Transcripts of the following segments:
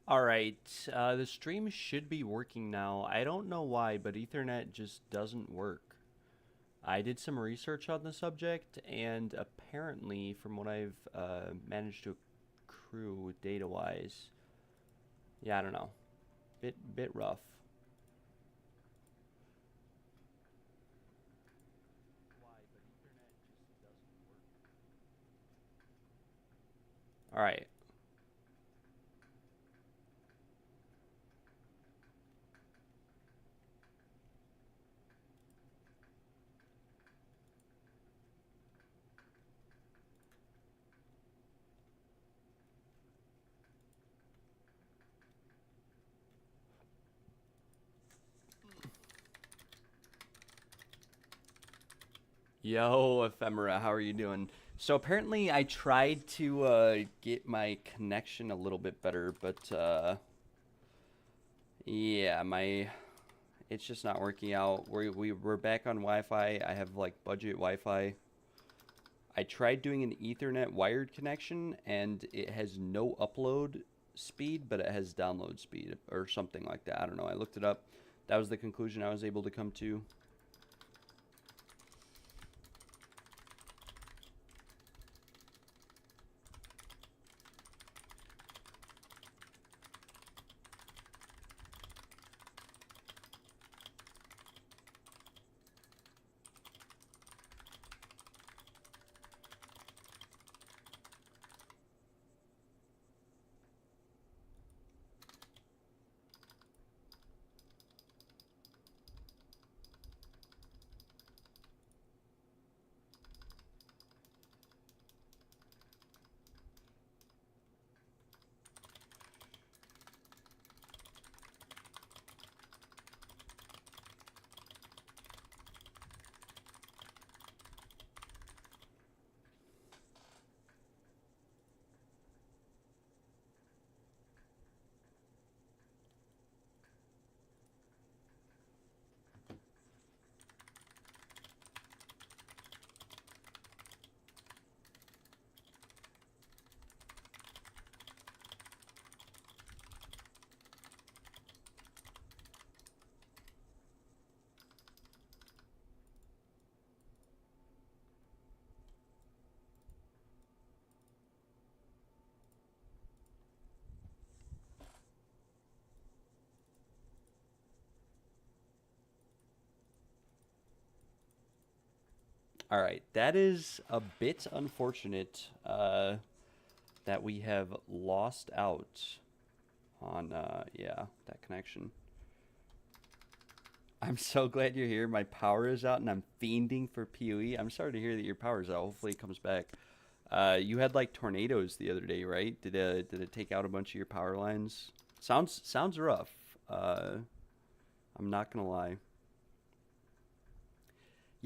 All right, the stream should be working now. I don't know why, but Ethernet just doesn't work. I did some research on the subject, and apparently, from what I've managed to accrue data-wise, yeah, I don't know, bit rough. Why, but Ethernet just doesn't work. All right. Yo, Ephemera, how are you doing? So apparently I tried to get my connection a little bit better, but yeah, my it's just not working out. We're back on Wi-Fi. I have like budget Wi-Fi. I tried doing an Ethernet wired connection and it has no upload speed, but it has download speed or something like that. I don't know. I looked it up. That was the conclusion I was able to come to. All right, that is a bit unfortunate that we have lost out on yeah, that connection. I'm so glad you're here. My power is out and I'm fiending for PoE. I'm sorry to hear that your power's out. Hopefully it comes back. You had like tornadoes the other day, right? Did it take out a bunch of your power lines? Sounds rough. I'm not gonna lie.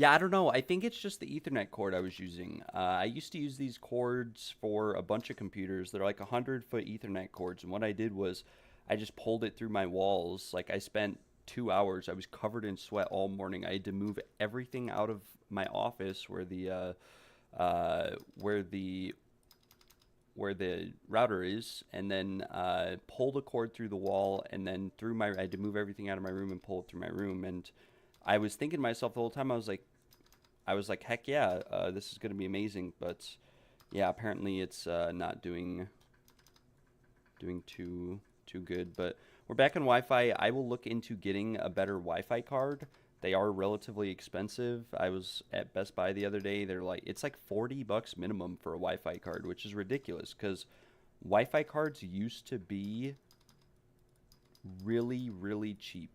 Yeah, I don't know. I think it's just the Ethernet cord I was using. I used to use these cords for a bunch of computers. They're like 100-foot Ethernet cords, and what I did was I just pulled it through my walls. Like I spent 2 hours. I was covered in sweat all morning. I had to move everything out of my office uh, where the where the router is, and then pull the cord through the wall, and then through my. I had to move everything out of my room and pull it through my room, and I was thinking to myself the whole time. I was like, heck yeah, this is going to be amazing. But yeah, apparently it's not doing too good. But we're back on Wi-Fi. I will look into getting a better Wi-Fi card. They are relatively expensive. I was at Best Buy the other day. They're like it's like $40 minimum for a Wi-Fi card, which is ridiculous because Wi-Fi cards used to be really really cheap.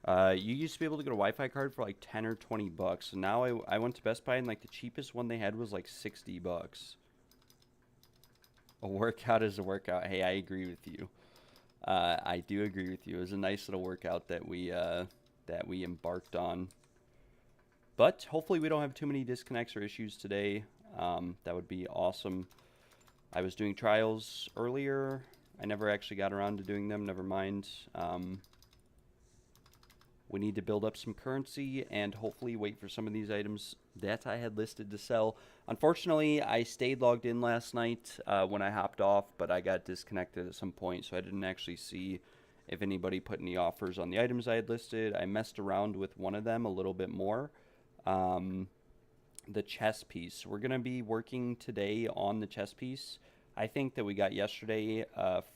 You used to be able to get a Wi-Fi card for like 10 or 20 bucks. And now I went to Best Buy and like the cheapest one they had was like 60 bucks. A workout is a workout. Hey, I agree with you. I do agree with you. It was a nice little workout that we embarked on. But hopefully we don't have too many disconnects or issues today. That would be awesome. I was doing trials earlier. I never actually got around to doing them. Never mind. We need to build up some currency and hopefully wait for some of these items that I had listed to sell. Unfortunately, I stayed logged in last night when I hopped off, but I got disconnected at some point, so I didn't actually see if anybody put any offers on the items I had listed. I messed around with one of them a little bit more. The chess piece. We're going to be working today on the chess piece. I think that we got yesterday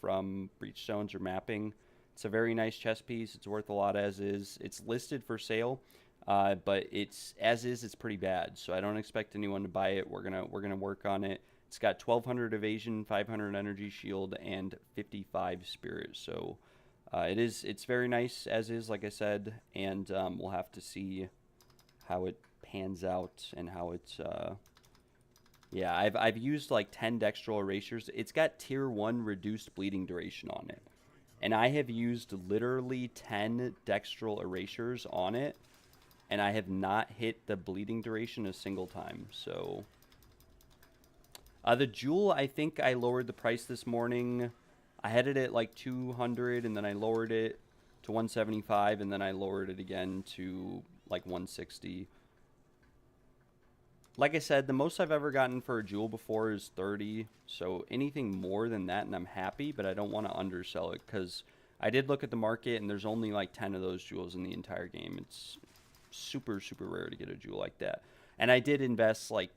from Breachstones or Mapping. It's a very nice chess piece. It's worth a lot as is. It's listed for sale, but it's as is. It's pretty bad, so I don't expect anyone to buy it. We're gonna work on it. It's got 1200 evasion, 500 energy shield, and 55 spirit. So it's very nice as is, like I said, and we'll have to see how it pans out and how it's. Yeah, I've used like 10 dextral erasures. It's got tier 1 reduced bleeding duration on it. And I have used literally 10 dextral erasures on it, and I have not hit the bleeding duration a single time. So, the Jewel, I think I lowered the price this morning. I had it at like 200, and then I lowered it to 175, and then I lowered it again to like 160. Like I said, the most I've ever gotten for a Jewel before is 30, so anything more than that and I'm happy, but I don't want to undersell it because I did look at the market and there's only like 10 of those Jewels in the entire game. It's super, super rare to get a Jewel like that. And I did invest like,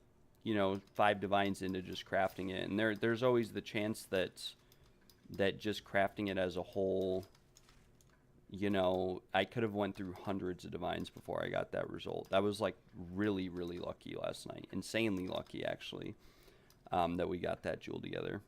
5 Divines into just crafting it, and there's always the chance that just crafting it as a whole, I could have went through hundreds of Divines before I got that result. That was like really, really lucky last night. Insanely lucky, actually, that we got that Jewel together.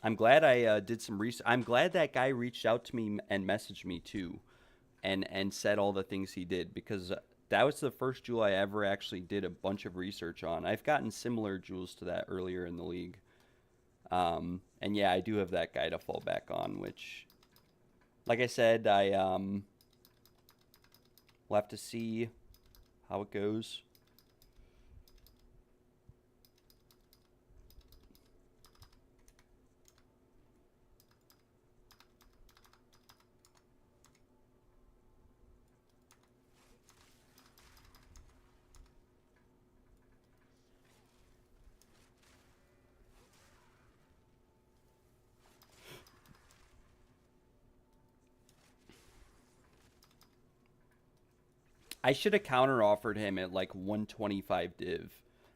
I'm glad I did some research. I'm glad that guy reached out to me and messaged me too, and said all the things he did, because that was the first Jewel I ever actually did a bunch of research on. I've gotten similar Jewels to that earlier in the league. And yeah, I do have that guy to fall back on, which, like I said, we'll have to see how it goes. I should have counter offered him at like 125 div.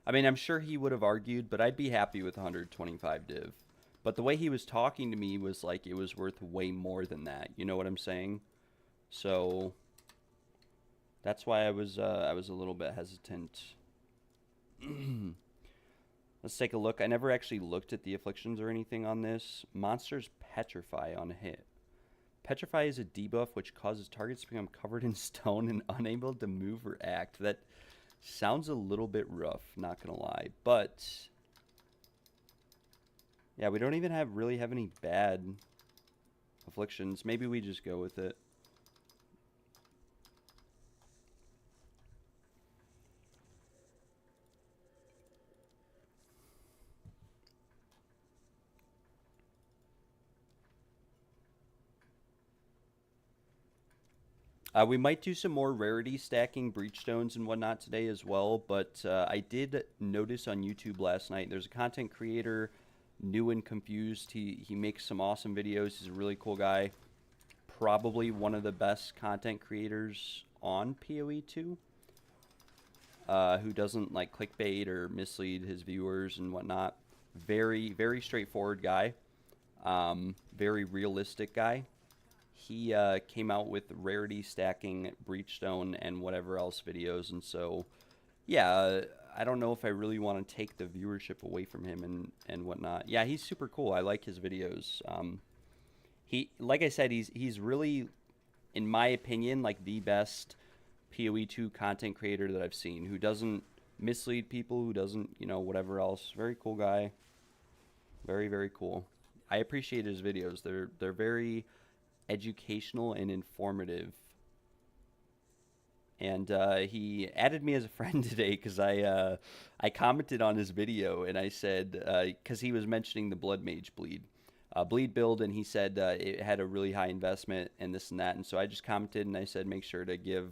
I mean, I'm sure he would have argued, but I'd be happy with 125 div. But the way he was talking to me was like it was worth way more than that. You know what I'm saying? So that's why I was a little bit hesitant. Let's take a look. I never actually looked at the afflictions or anything on this. Monsters petrify on a hit. Petrify is a debuff which causes targets to become covered in stone and unable to move or act. That sounds a little bit rough, not gonna lie. But yeah, we don't even really have any bad afflictions. Maybe we just go with it. We might do some more rarity stacking breachstones and whatnot today as well, but I did notice on YouTube last night there's a content creator, New and Confused. He makes some awesome videos. He's a really cool guy. Probably one of the best content creators on PoE2, who doesn't like clickbait or mislead his viewers and whatnot. Very, very straightforward guy. Very realistic guy. He came out with rarity stacking breachstone and whatever else videos, and so yeah, I don't know if I really want to take the viewership away from him and whatnot. Yeah, he's super cool. I like his videos. He, like I said, he's really, in my opinion, like the best PoE2 content creator that I've seen, who doesn't mislead people, who doesn't, whatever else. Very cool guy. Very, very cool. I appreciate his videos. They're very educational and informative. And he added me as a friend today because I commented on his video and I said, because he was mentioning the Blood Mage bleed build, and he said it had a really high investment and this and that. And so I just commented and I said, make sure to give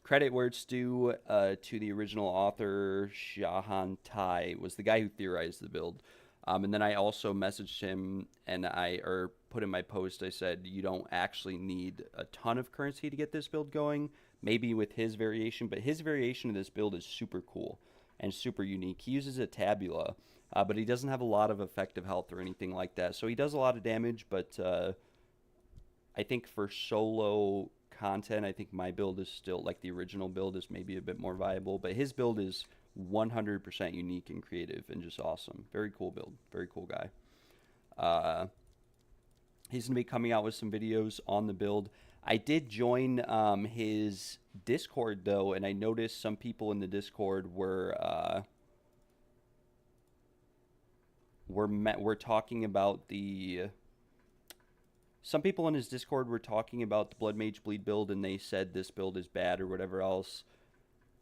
credit where it's due to the original author. Shahan Tai was the guy who theorized the build. And then I also messaged him and or put in my post, I said, you don't actually need a ton of currency to get this build going. Maybe with his variation, but his variation of this build is super cool and super unique. He uses a tabula, but he doesn't have a lot of effective health or anything like that. So he does a lot of damage, but I think for solo content, I think my build is still, like the original build is maybe a bit more viable, but his build is 100% unique and creative and just awesome. Very cool build. Very cool guy. He's going to be coming out with some videos on the build. I did join his Discord, though, and I noticed some people in the Discord were talking about the... Some people in his Discord were talking about the Blood Mage Bleed build, and they said this build is bad or whatever else.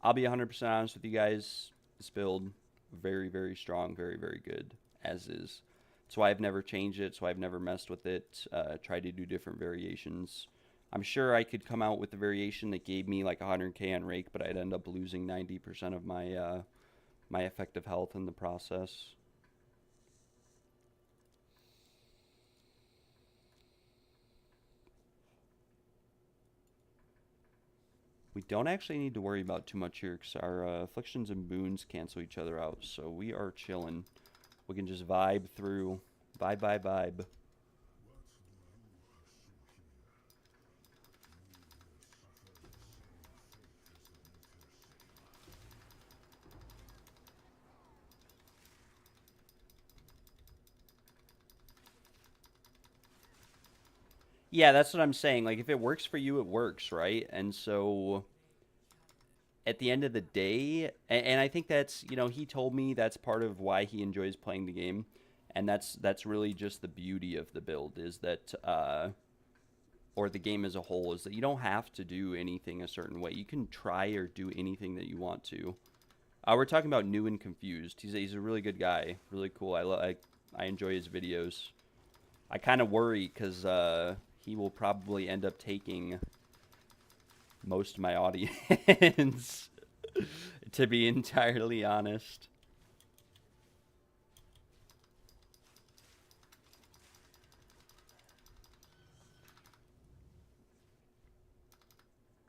I'll be 100% honest with you guys. This build, very, very strong, very, very good, as is. That's why I've never changed it. That's why I've never messed with it. Tried to do different variations. I'm sure I could come out with a variation that gave me like 100k on Rake, but I'd end up losing 90% of my my effective health in the process. We don't actually need to worry about too much here because our afflictions and boons cancel each other out, so we are chilling. We can just vibe through. Vibe. Yeah, that's what I'm saying. Like, if it works for you, it works, right? And so at the end of the day, and I think that's, he told me that's part of why he enjoys playing the game, and that's really just the beauty of the build, is that or the game as a whole, is that you don't have to do anything a certain way. You can try or do anything that you want to. We're talking about New and Confused. He's a really good guy, really cool. I enjoy his videos. I kind of worry because he will probably end up taking most of my audience, to be entirely honest.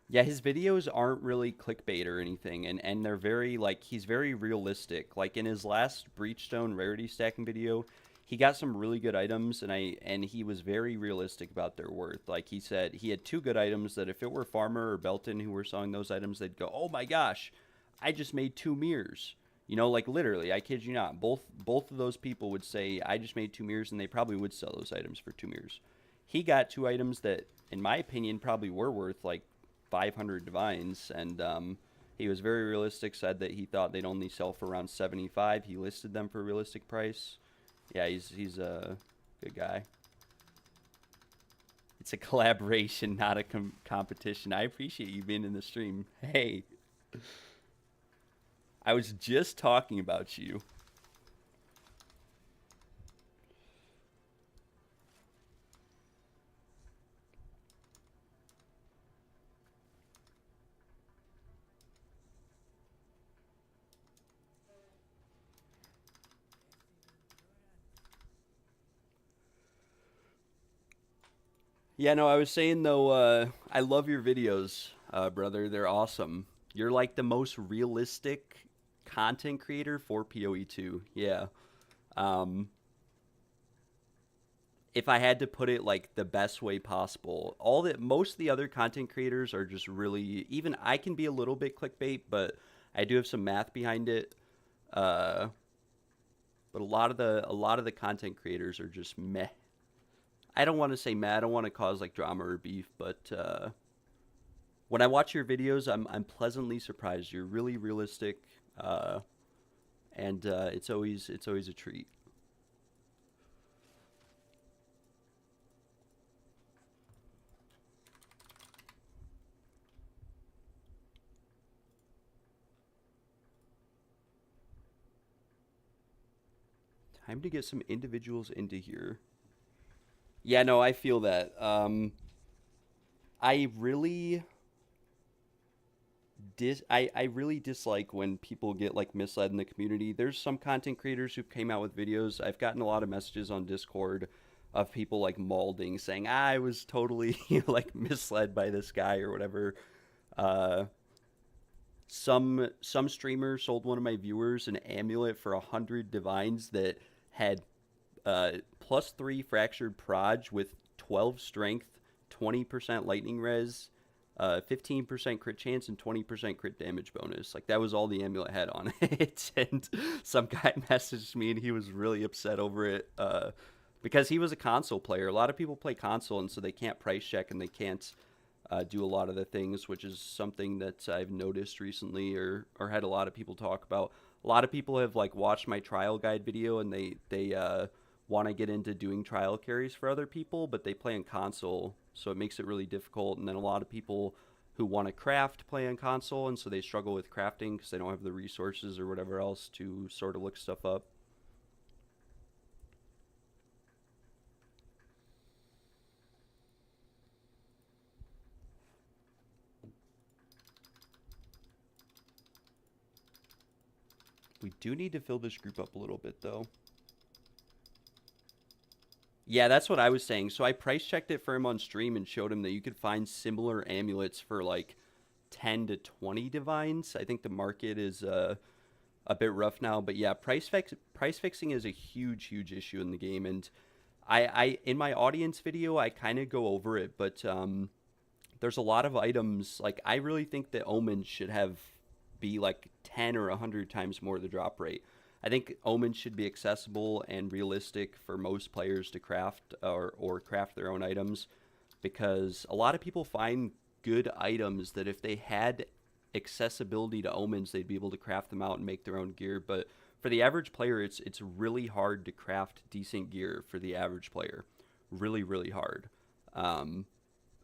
Yeah, his videos aren't really clickbait or anything, and they're very, like, he's very realistic. Like, in his last Breachstone rarity stacking video, he got some really good items, and he was very realistic about their worth. Like, he said he had two good items that if it were Farmer or Belton who were selling those items, they'd go, oh my gosh, I just made 2 mirrors. Like, literally, I kid you not. Both of those people would say, I just made 2 mirrors, and they probably would sell those items for 2 mirrors. He got 2 items that, in my opinion, probably were worth, like, 500 divines, and he was very realistic, said that he thought they'd only sell for around 75. He listed them for a realistic price. Yeah, he's a good guy. It's a collaboration, not a competition. I appreciate you being in the stream. Hey, I was just talking about you. Yeah, no, I was saying though, I love your videos, brother. They're awesome. You're like the most realistic content creator for PoE2. Yeah. Um, if I had to put it like the best way possible, most of the other content creators are just really, even I can be a little bit clickbait, but I do have some math behind it. Uh, but a lot of the content creators are just meh. I don't want to say meh. I don't want to cause like drama or beef, but when I watch your videos, I'm pleasantly surprised. You're really realistic, uh, and it's always a treat. Time to get some individuals into here. Yeah, no, I feel that. I really I really dislike when people get like misled in the community. There's some content creators who came out with videos. I've gotten a lot of messages on Discord of people like malding saying, I was totally like misled by this guy or whatever. Uh, some streamer sold one of my viewers an amulet for 100 divines that had +3 fractured proj with 12 strength, 20% lightning res, 15% crit chance, and 20% crit damage bonus. Like that was all the amulet had on it. And some guy messaged me and he was really upset over it because he was a console player. A lot of people play console and so they can't price check and they can't do a lot of the things, which is something that I've noticed recently or had a lot of people talk about. A lot of people have like watched my trial guide video and they want to get into doing trial carries for other people, but they play on console, so it makes it really difficult. And then a lot of people who want to craft play on console, and so they struggle with crafting because they don't have the resources or whatever else to sort of look stuff up. We do need to fill this group up a little bit, though. Yeah, that's what I was saying. So I price checked it for him on stream and showed him that you could find similar amulets for like 10 to 20 divines. I think the market is a bit rough now, but yeah, price fixing is a huge issue in the game. And I in my audience video, I kind of go over it, but there's a lot of items. Like I really think that omens should have be like 10 or 100 times more the drop rate. I think omens should be accessible and realistic for most players to craft or craft their own items, because a lot of people find good items that if they had accessibility to omens, they'd be able to craft them out and make their own gear. But for the average player, it's really hard to craft decent gear for the average player. Really hard. Um,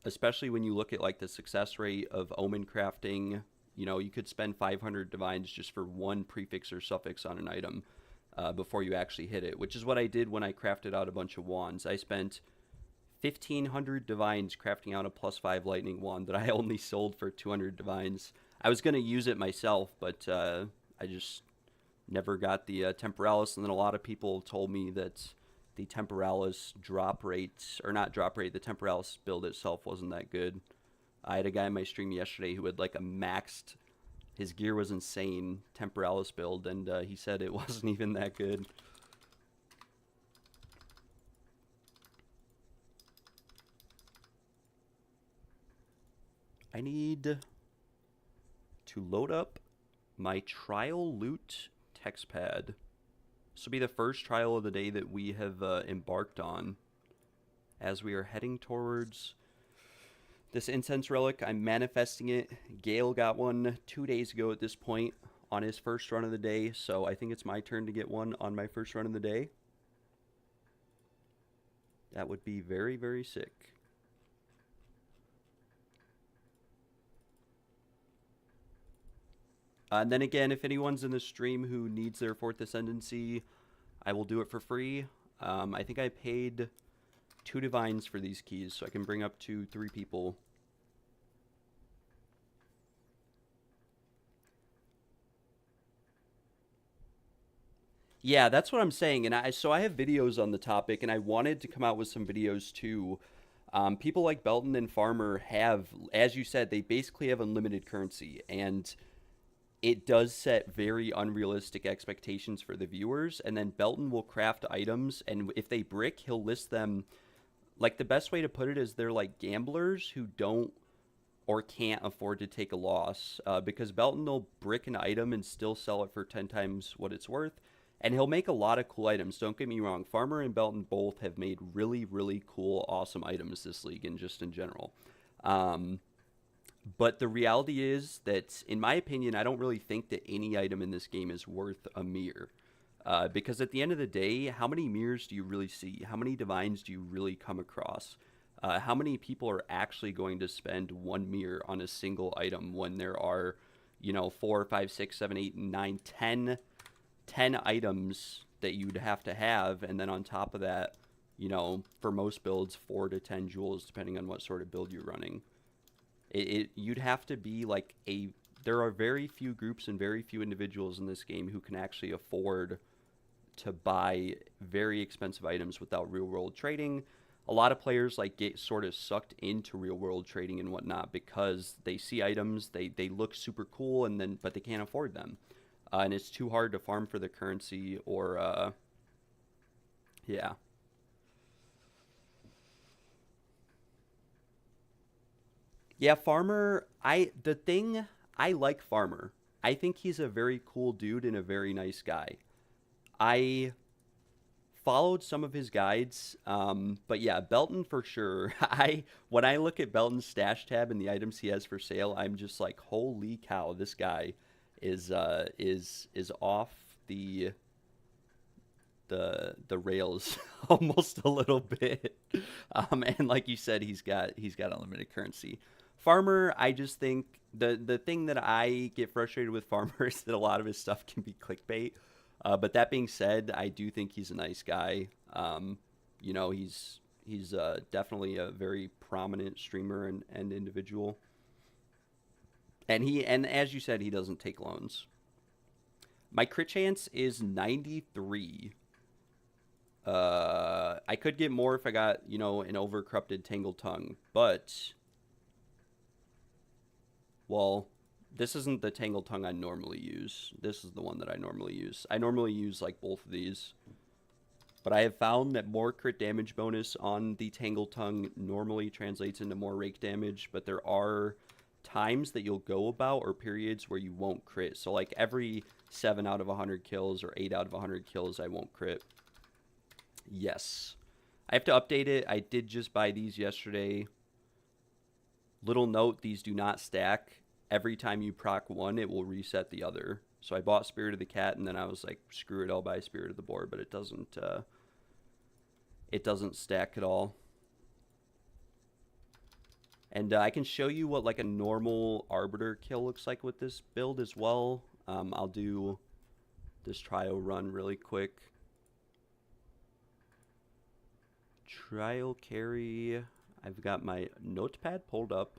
Especially when you look at like the success rate of omen crafting. You know, you could spend 500 divines just for one prefix or suffix on an item before you actually hit it, which is what I did when I crafted out a bunch of wands. I spent 1,500 divines crafting out a +5 lightning wand that I only sold for 200 divines. I was going to use it myself, but I just never got the temporalis, and then a lot of people told me that the temporalis drop rate, or not drop rate, the temporalis build itself wasn't that good. I had a guy in my stream yesterday who had like a maxed, his gear was insane, temporalis build, and he said it wasn't even that good. I need to load up my trial loot text pad. This will be the first trial of the day that we have embarked on as we are heading towards this incense relic. I'm manifesting it. Gale got one 2 days ago at this point on his first run of the day, so I think it's my turn to get one on my first run of the day. That would be very sick. And then again, if anyone's in the stream who needs their 4th Ascendancy, I will do it for free. I think I paid 2 divines for these keys, so I can bring up to 3 people. Yeah, that's what I'm saying. And so I have videos on the topic, and I wanted to come out with some videos too. People like Belton and Farmer have, as you said, they basically have unlimited currency, and it does set very unrealistic expectations for the viewers. And then Belton will craft items, and if they brick, he'll list them. Like the best way to put it is they're like gamblers who don't or can't afford to take a loss, because Belton will brick an item and still sell it for 10 times what it's worth. And he'll make a lot of cool items. Don't get me wrong. Farmer and Belton both have made really, really cool, awesome items this league and just in general. Um, but the reality is that, in my opinion, I don't really think that any item in this game is worth a mirror. Because at the end of the day, how many mirrors do you really see? How many divines do you really come across? How many people are actually going to spend one mirror on a single item when there are, 4, 5, 6, 7, 8, 9, 10 items that you'd have to have, and then on top of that, for most builds, 4 to 10 jewels, depending on what sort of build you're running. You'd have to be like there are very few groups and very few individuals in this game who can actually afford to buy very expensive items without real world trading. A lot of players get sort of sucked into real world trading and whatnot because they see items, they look super cool, but they can't afford them. And it's too hard to farm for the currency or yeah. Yeah, Farmer, I like Farmer. I think he's a very cool dude and a very nice guy. I followed some of his guides, but yeah, Belton for sure. I When I look at Belton's stash tab and the items he has for sale, I'm just like, holy cow, this guy is off the the rails almost a little bit. And like you said, he's got unlimited currency. Farmer, I just think the thing that I get frustrated with Farmer is that a lot of his stuff can be clickbait. But that being said, I do think he's a nice guy. He's definitely a very prominent streamer and individual. And as you said, he doesn't take loans. My crit chance is 93. I could get more if I got, an overcorrupted Tangled Tongue, but, well, this isn't the Tangled Tongue I normally use. This is the one that I normally use. I normally use, both of these, but I have found that more crit damage bonus on the Tangled Tongue normally translates into more rake damage, but there are times that you'll go about or periods where you won't crit. So, every 7 out of 100 kills or 8 out of 100 kills, I won't crit. Yes. I have to update it. I did just buy these yesterday. Little note, these do not stack. Every time you proc one, it will reset the other. So I bought Spirit of the Cat, and then I was like, screw it, I'll buy Spirit of the Boar, but it doesn't stack at all. And I can show you what a normal Arbiter kill looks like with this build as well. I'll do this trial run really quick. Trial carry. I've got my notepad pulled up.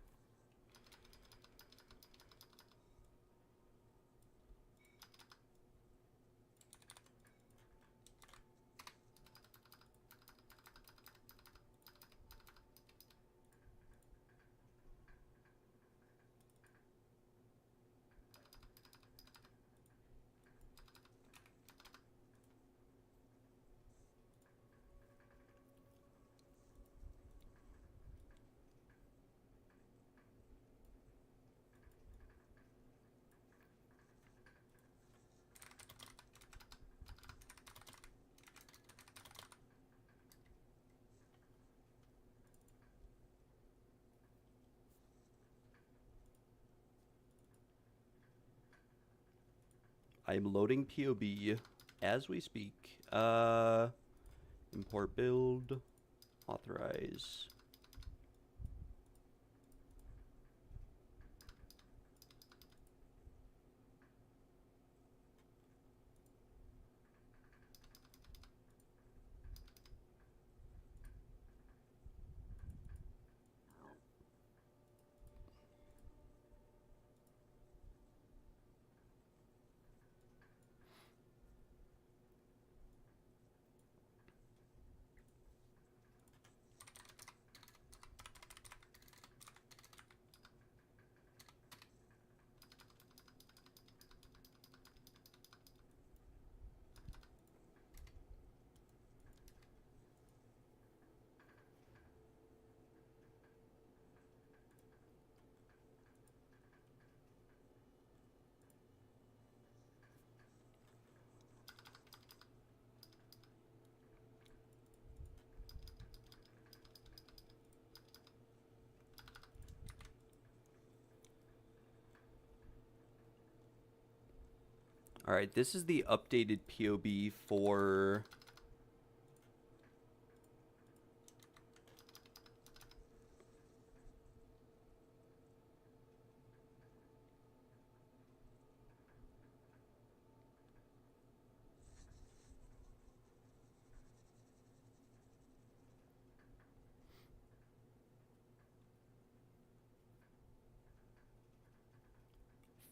I'm loading POB as we speak. Import build, authorize. All right, this is the updated POB for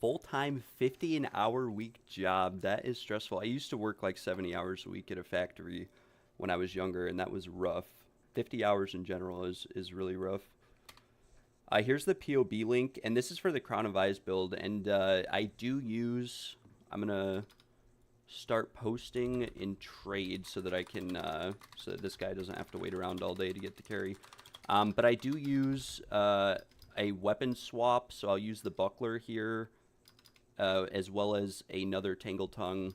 full-time 50 an hour week job. That is stressful. I used to work like 70 hours a week at a factory when I was younger, and that was rough. 50 hours in general is really rough. Here's the POB link, and this is for the Crown of Eyes build, and I do use... I'm going to start posting in trade so that I can... so that this guy doesn't have to wait around all day to get the carry. But I do use a weapon swap, so I'll use the buckler here, as well as another Tangle Tongue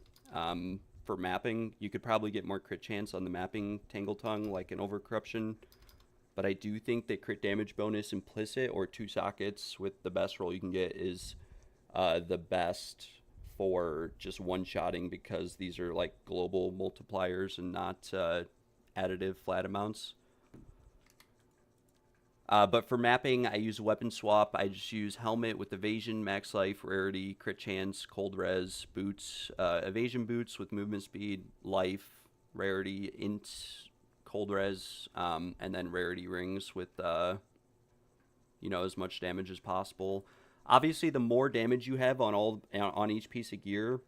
for mapping. You could probably get more crit chance on the mapping Tangle Tongue, like an Overcorruption. But I do think that crit damage bonus implicit or 2 sockets with the best roll you can get is the best for just one-shotting, because these are like global multipliers and not additive flat amounts. But for mapping, I use weapon swap. I just use helmet with evasion, max life, rarity, crit chance, cold res, boots, evasion boots with movement speed, life, rarity, int, cold res, and then rarity rings with, you know, as much damage as possible. Obviously, the more damage you have on each piece of gear,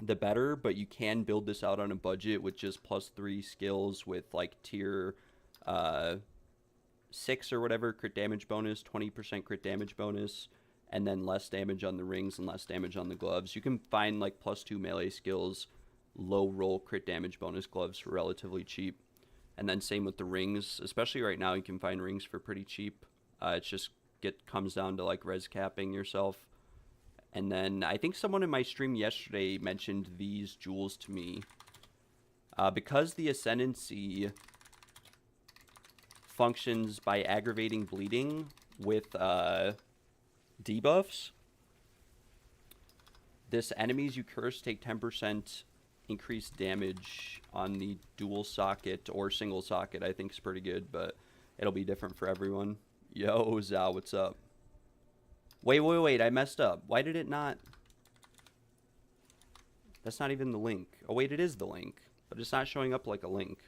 the better. But you can build this out on a budget with just +3 skills with like tier 6 or whatever crit damage bonus, 20% crit damage bonus, and then less damage on the rings and less damage on the gloves. You can find like +2 melee skills, low roll crit damage bonus gloves for relatively cheap. And then same with the rings, especially right now you can find rings for pretty cheap. It's just comes down to like res capping yourself. And then I think someone in my stream yesterday mentioned these jewels to me. Because the Ascendancy functions by aggravating bleeding with debuffs, this enemies you curse take 10% increased damage on the dual socket or single socket. I think is pretty good, but it'll be different for everyone. Yo, Zao, what's up? Wait, I messed up. Why did it not? That's not even the link. Oh wait, it is the link, but it's not showing up like a link.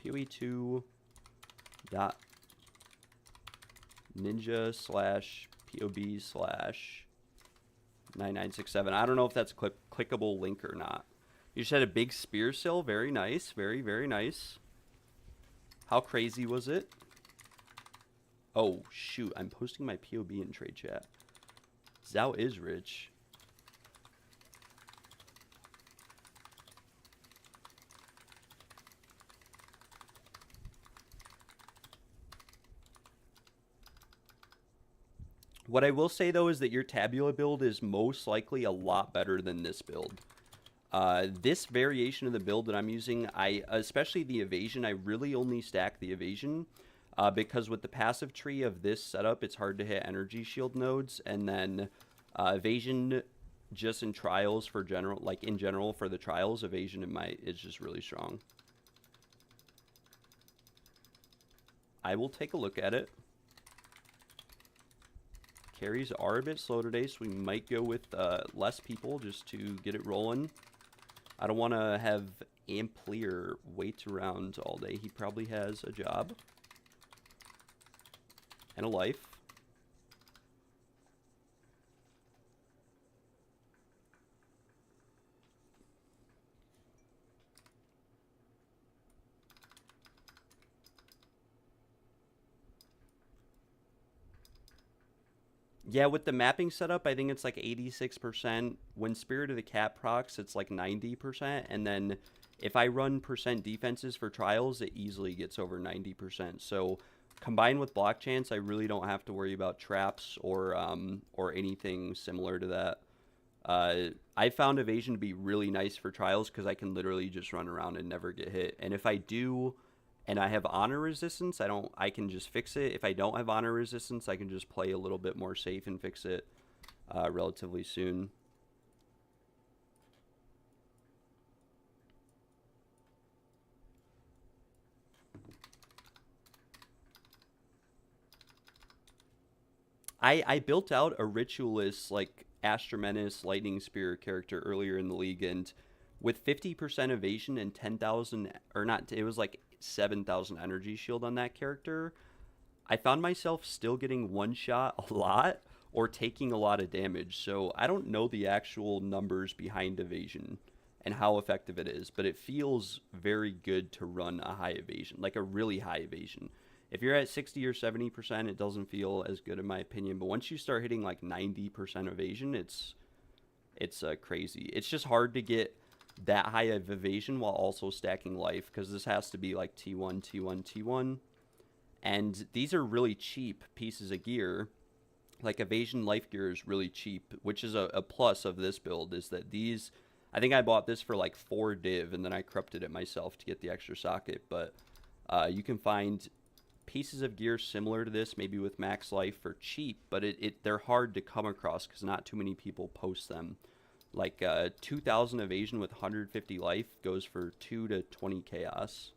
PoE2 dot ninja/POB/9967. I don't know if that's a clickable link or not. You just had a big spear sill. Very nice. Very, very nice. How crazy was it? Oh, shoot. I'm posting my POB in trade chat. Zao is rich. What I will say, though, is that your Tabula build is most likely a lot better than this build. This variation of the build that I'm using, especially the evasion, I really only stack the evasion because with the passive tree of this setup, it's hard to hit energy shield nodes, and then evasion just in trials for general, like in general for the trials, evasion is just really strong. I will take a look at it. Carries are a bit slow today, so we might go with less people just to get it rolling. I don't want to have Amplier wait around all day. He probably has a job and a life. Yeah, with the mapping setup, I think it's like 86%. When Spirit of the Cat procs, it's like 90%. And then if I run percent defenses for trials, it easily gets over 90%. So combined with block chance, I really don't have to worry about traps or anything similar to that. I found evasion to be really nice for trials because I can literally just run around and never get hit. And if I do, and I have honor resistance, I can just fix it. If I don't have honor resistance, I can just play a little bit more safe and fix it. relatively soon. I built out a ritualist like Astromenace Lightning Spear character earlier in the league, and with 50% evasion and 10,000, or not, it was like 7,000 energy shield on that character. I found myself still getting one shot a lot or taking a lot of damage. So I don't know the actual numbers behind evasion and how effective it is, but it feels very good to run a high evasion, like a really high evasion. If you're at 60 or 70%, it doesn't feel as good in my opinion, but once you start hitting like 90% evasion, it's crazy. It's just hard to get that high of evasion while also stacking life, because this has to be like T1, T1, T1. And these are really cheap pieces of gear. Like evasion life gear is really cheap, which is a plus of this build, is that these, I think I bought this for like 4 div and then I corrupted it myself to get the extra socket. But you can find pieces of gear similar to this, maybe with max life for cheap, but they're hard to come across because not too many people post them. Like 2,000 evasion with 150 life goes for 2 to 20 chaos.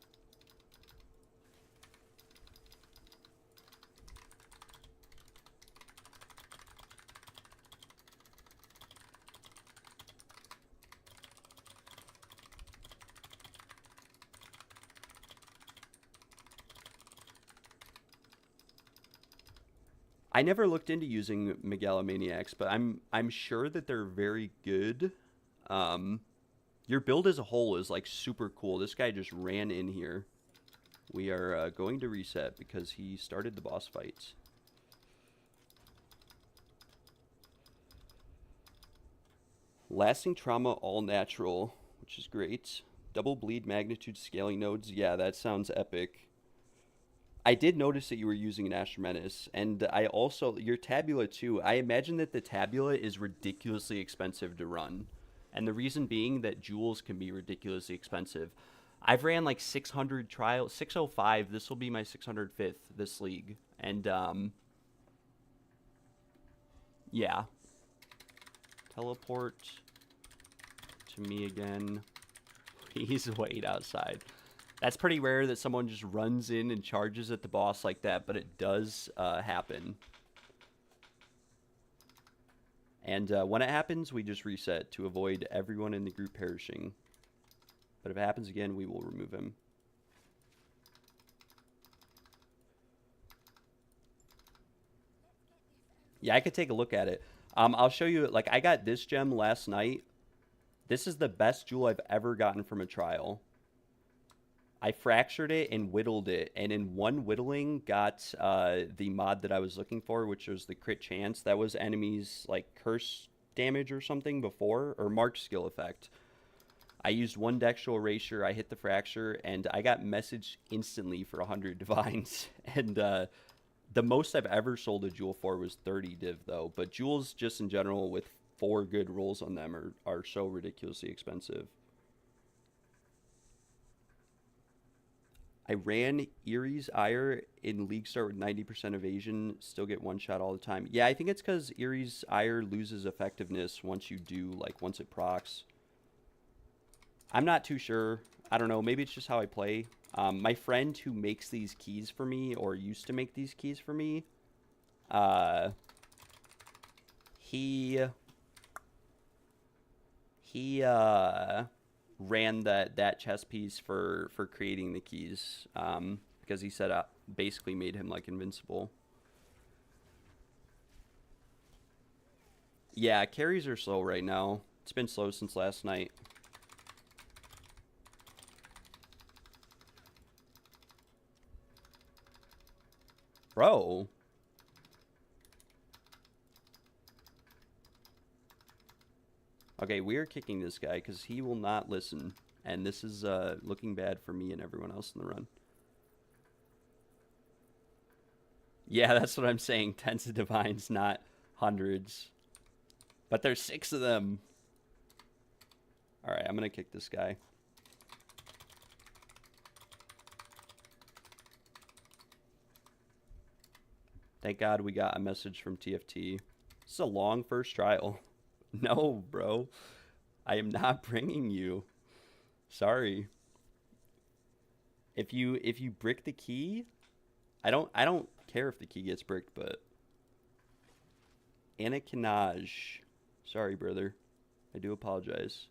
I never looked into using Megalomaniacs, but I'm sure that they're very good. Um, your build as a whole is like super cool. This guy just ran in here. We are going to reset because he started the boss fight. Lasting trauma, all natural, which is great. Double bleed magnitude scaling nodes. Yeah, that sounds epic. I did notice that you were using an Astromenace, and I also, your Tabula too, I imagine that the Tabula is ridiculously expensive to run. And the reason being that jewels can be ridiculously expensive. I've ran like 600 trials, 605, this will be my 605th this league. And, yeah. Teleport to me again. Please wait outside. That's pretty rare that someone just runs in and charges at the boss like that, but it does happen. And when it happens, we just reset to avoid everyone in the group perishing. But if it happens again, we will remove him. Yeah, I could take a look at it. I'll show you, like, I got this gem last night. This is the best jewel I've ever gotten from a trial. I fractured it and whittled it, and in one whittling got the mod that I was looking for, which was the crit chance. That was enemies like curse damage or something before, or marked skill effect. I used one dextral erasure, I hit the fracture, and I got messaged instantly for 100 divines. And the most I've ever sold a jewel for was 30 div though, but jewels just in general with 4 good rolls on them are so ridiculously expensive. I ran Erie's Ire in League Start with 90% evasion, still get one shot all the time. Yeah, I think it's because Erie's Ire loses effectiveness once you do, like, once it procs. I'm not too sure. I don't know. Maybe it's just how I play. My friend who makes these keys for me, or used to make these keys for me, he ran that chess piece for creating the keys, because he said basically made him like invincible. Yeah, carries are slow right now. It's been slow since last night. Bro. Okay, we are kicking this guy because he will not listen. And this is looking bad for me and everyone else in the run. Yeah, that's what I'm saying. Tens of divines, not hundreds. But there's 6 of them. Alright, I'm going to kick this guy. Thank God we got a message from TFT. It's a long first trial. No, bro. I am not bringing you. Sorry. If you brick the key, I don't care if the key gets bricked, but Anakinaj. Sorry, brother. I do apologize.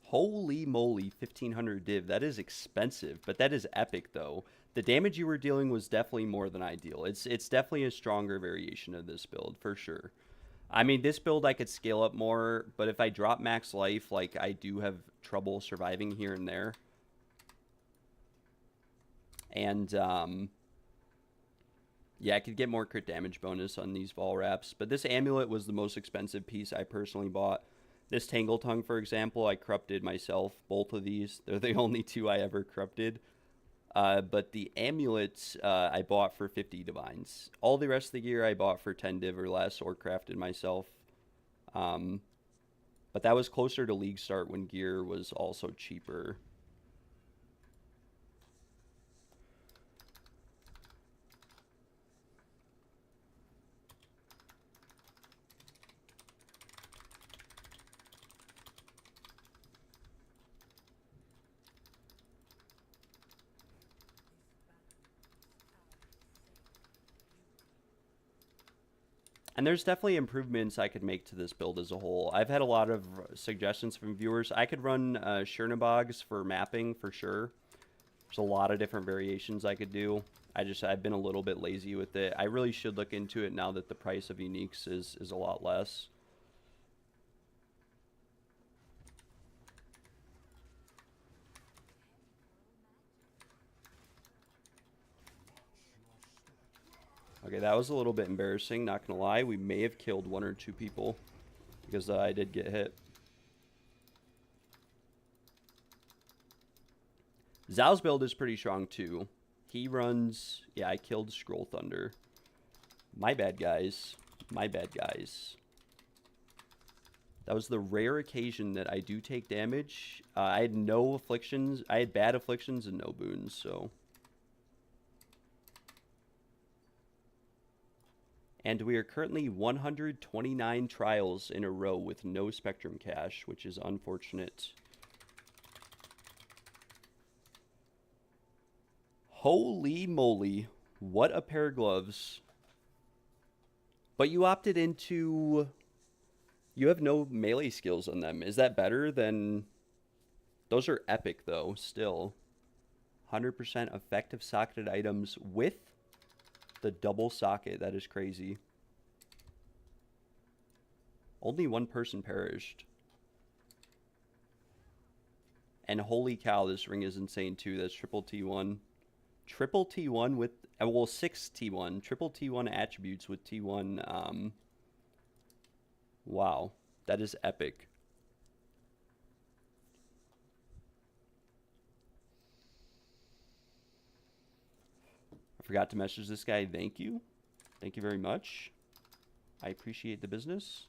Holy moly, 1500 div. That is expensive, but that is epic though. The damage you were dealing was definitely more than ideal. It's definitely a stronger variation of this build for sure. I mean, this build I could scale up more, but if I drop max life, like I do have trouble surviving here and there. And yeah, I could get more crit damage bonus on these ball wraps, but this amulet was the most expensive piece I personally bought. This Tangle Tongue, for example, I corrupted myself. Both of these, they're the only two I ever corrupted. But the amulets I bought for 50 divines. All the rest of the gear I bought for 10 div or less or crafted myself. But that was closer to League Start when gear was also cheaper. And there's definitely improvements I could make to this build as a whole. I've had a lot of suggestions from viewers. I could run Chernobyls for mapping for sure. There's a lot of different variations I could do. I've been a little bit lazy with it. I really should look into it now that the price of uniques is a lot less. Okay, that was a little bit embarrassing, not gonna lie. We may have killed 1 or 2 people because I did get hit. Zhao's build is pretty strong too. He runs... Yeah, I killed Scroll Thunder. My bad, guys. My bad, guys. That was the rare occasion that I do take damage. I had no afflictions. I had bad afflictions and no boons, so... And we are currently 129 trials in a row with no Spectrum cache, which is unfortunate. Holy moly. What a pair of gloves. But you opted into... You have no melee skills on them. Is that better than... Those are epic, though, still. 100% effective socketed items with the double socket. That is crazy. Only 1 person perished. And holy cow, this ring is insane, too. That's triple T1. Triple T1 with... Well, 6 T1. Triple T1 attributes with T1... Wow, that is epic. I forgot to message this guy. Thank you. Thank you very much. I appreciate the business.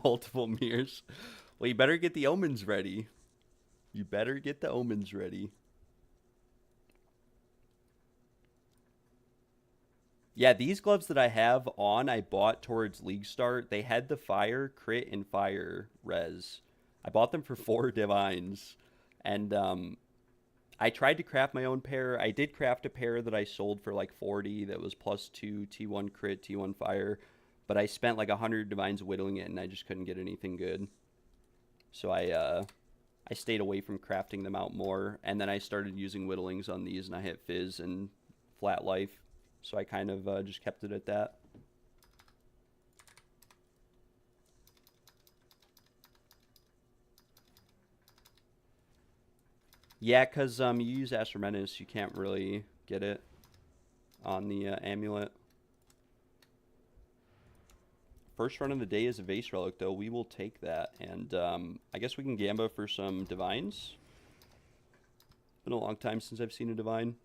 Multiple mirrors. Well, you better get the omens ready. You better get the omens ready. Yeah, these gloves that I have on, I bought towards League Start. They had the fire, crit, and fire res. I bought them for 4 divines. And I tried to craft my own pair. I did craft a pair that I sold for like 40 that was +2, T1 crit, T1 fire. But I spent like 100 divines whittling it, and I just couldn't get anything good. So I stayed away from crafting them out more. And then I started using whittlings on these, and I hit Fizz and Flat Life. So I kind of just kept it at that. Yeah, because you use Astromenace, you can't really get it on the amulet. First run of the day is a Vase Relic, though. We will take that. And I guess we can Gamba for some Divines. It's been a long time since I've seen a Divine.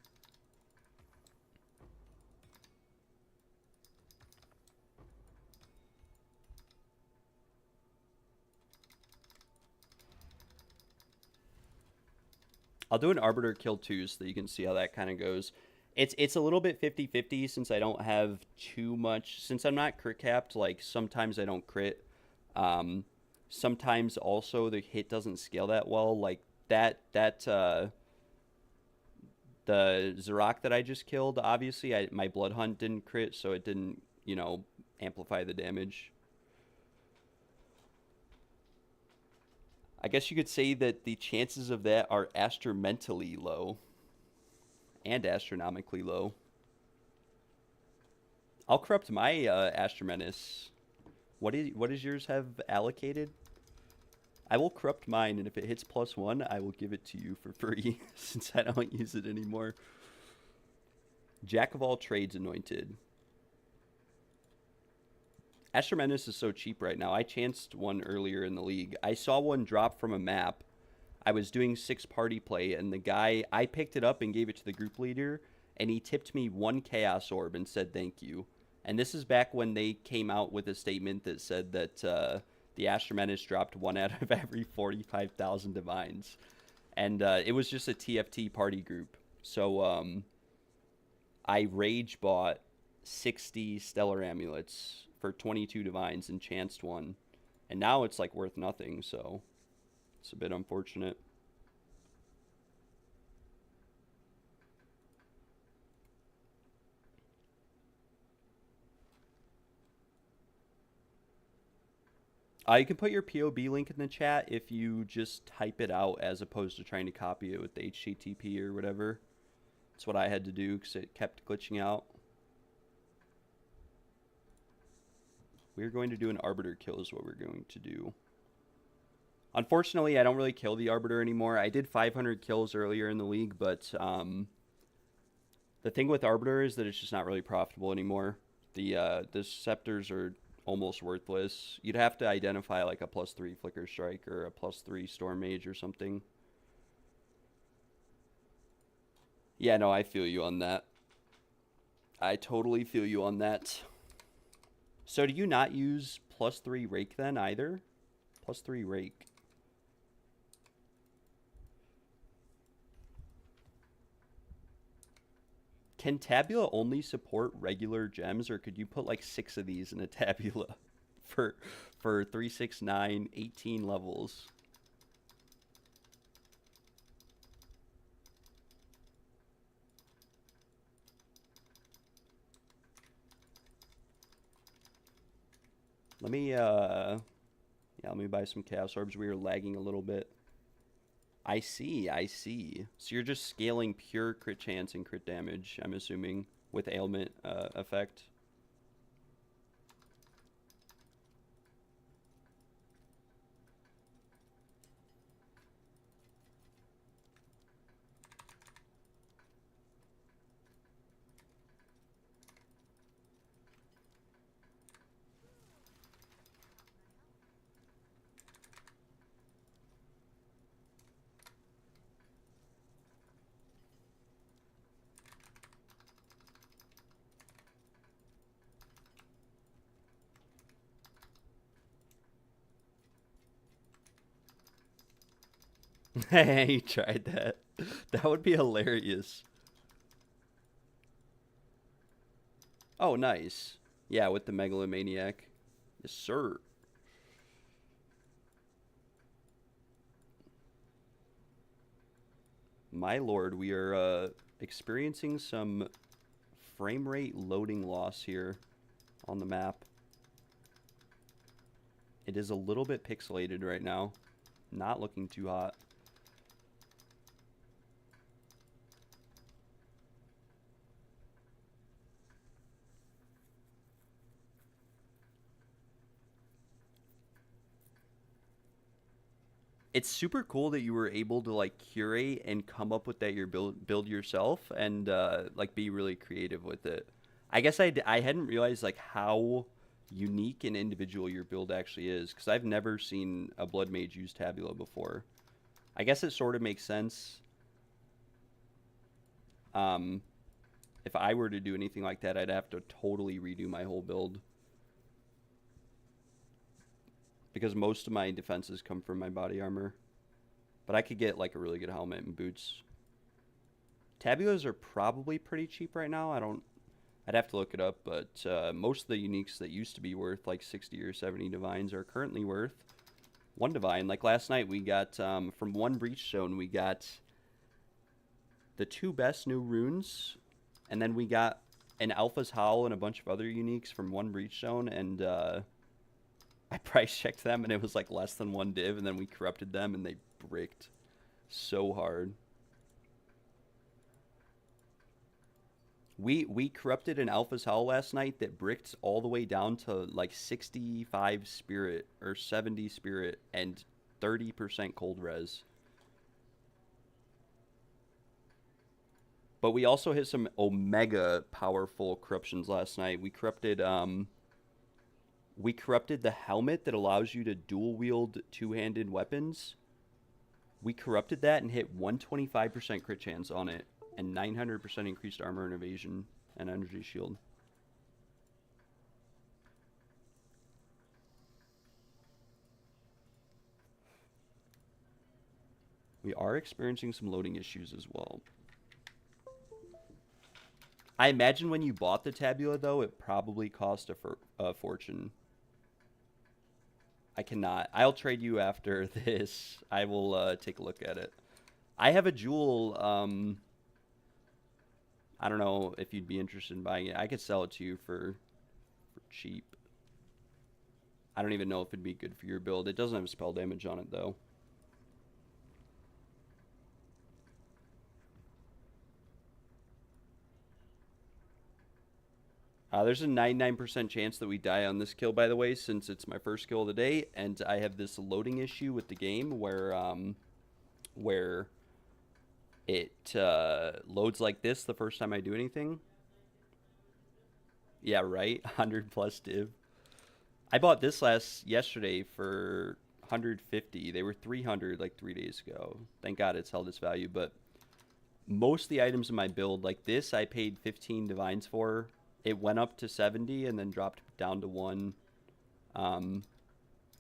I'll do an Arbiter kill too so that you can see how that kind of goes. It's a little bit 50-50 since I don't have too much. Since I'm not crit capped, like sometimes I don't crit. Um, Sometimes also the hit doesn't scale that well. Like that the Zarok that I just killed, obviously my Blood Hunt didn't crit, so it didn't, amplify the damage. I guess you could say that the chances of that are astronomically low and astronomically low. I'll corrupt my Astromenace. What does yours have allocated? I will corrupt mine, and if it hits +1, I will give it to you for free, since I don't use it anymore. Jack of all trades anointed. Astromenace is so cheap right now. I chanced one earlier in the league. I saw one drop from a map. I was doing 6-party play, and the guy, I picked it up and gave it to the group leader, and he tipped me 1 Chaos Orb and said thank you. And this is back when they came out with a statement that said that the Astromenace dropped 1 out of every 45,000 divines. And it was just a TFT party group. So I rage bought 60 Stellar Amulets for 22 divines and chanced one. And now it's like worth nothing, so it's a bit unfortunate. You can put your POB link in the chat if you just type it out as opposed to trying to copy it with the HTTP or whatever. That's what I had to do because it kept glitching out. We're going to do an Arbiter kill is what we're going to do. Unfortunately, I don't really kill the Arbiter anymore. I did 500 kills earlier in the league, but the thing with Arbiter is that it's just not really profitable anymore. The Scepters are almost worthless. You'd have to identify like a +3 Flicker Strike or a +3 Storm Mage or something. Yeah, no, I feel you on that. I totally feel you on that. So do you not use +3 Rake then either? +3 Rake. Can Tabula only support regular gems, or could you put like 6 of these in a Tabula for 3, 6, 9, 18 levels? Let me let me buy some Chaos Orbs. We are lagging a little bit. I see. So you're just scaling pure crit chance and crit damage, I'm assuming, with ailment effect. Hey, you tried that. That would be hilarious. Oh, nice. Yeah, with the Megalomaniac. Yes, sir. My lord, we are experiencing some frame rate loading loss here on the map. It is a little bit pixelated right now. Not looking too hot. It's super cool that you were able to like curate and come up with that your build yourself and like be really creative with it. I guess I hadn't realized like how unique and individual your build actually is, because I've never seen a Blood Mage use Tabula before. I guess it sort of makes sense. If I were to do anything like that, I'd have to totally redo my whole build, because most of my defenses come from my body armor. But I could get like a really good helmet and boots. Tabulas are probably pretty cheap right now. I'd have to look it up, but most of the uniques that used to be worth like 60 or 70 divines are currently worth 1 divine. Like last night, we got from one breach zone, we got the 2 best new runes, and then we got an Alpha's Howl and a bunch of other uniques from one breach zone, and I price checked them, and it was like less than 1 div, and then we corrupted them, and they bricked so hard. We corrupted an Alpha's Howl last night that bricked all the way down to like 65 spirit or 70 spirit and 30% cold res. But we also hit some omega powerful corruptions last night. We corrupted the helmet that allows you to dual wield 2-handed weapons. We corrupted that and hit 125% crit chance on it and 900% increased armor and evasion and energy shield. We are experiencing some loading issues as well. I imagine when you bought the Tabula, though, it probably cost a fortune. I cannot. I'll trade you after this. I will take a look at it. I have a jewel. I don't know if you'd be interested in buying it. I could sell it to you for cheap. I don't even know if it'd be good for your build. It doesn't have spell damage on it, though. There's a 99% chance that we die on this kill, by the way, since it's my first kill of the day, and I have this loading issue with the game where it loads like this the first time I do anything. Yeah, right. 100 plus div. I bought this yesterday for 150. They were 300 like 3 days ago. Thank God it's held its value. But most of the items in my build, like this, I paid 15 divines for. It went up to 70 and then dropped down to 1.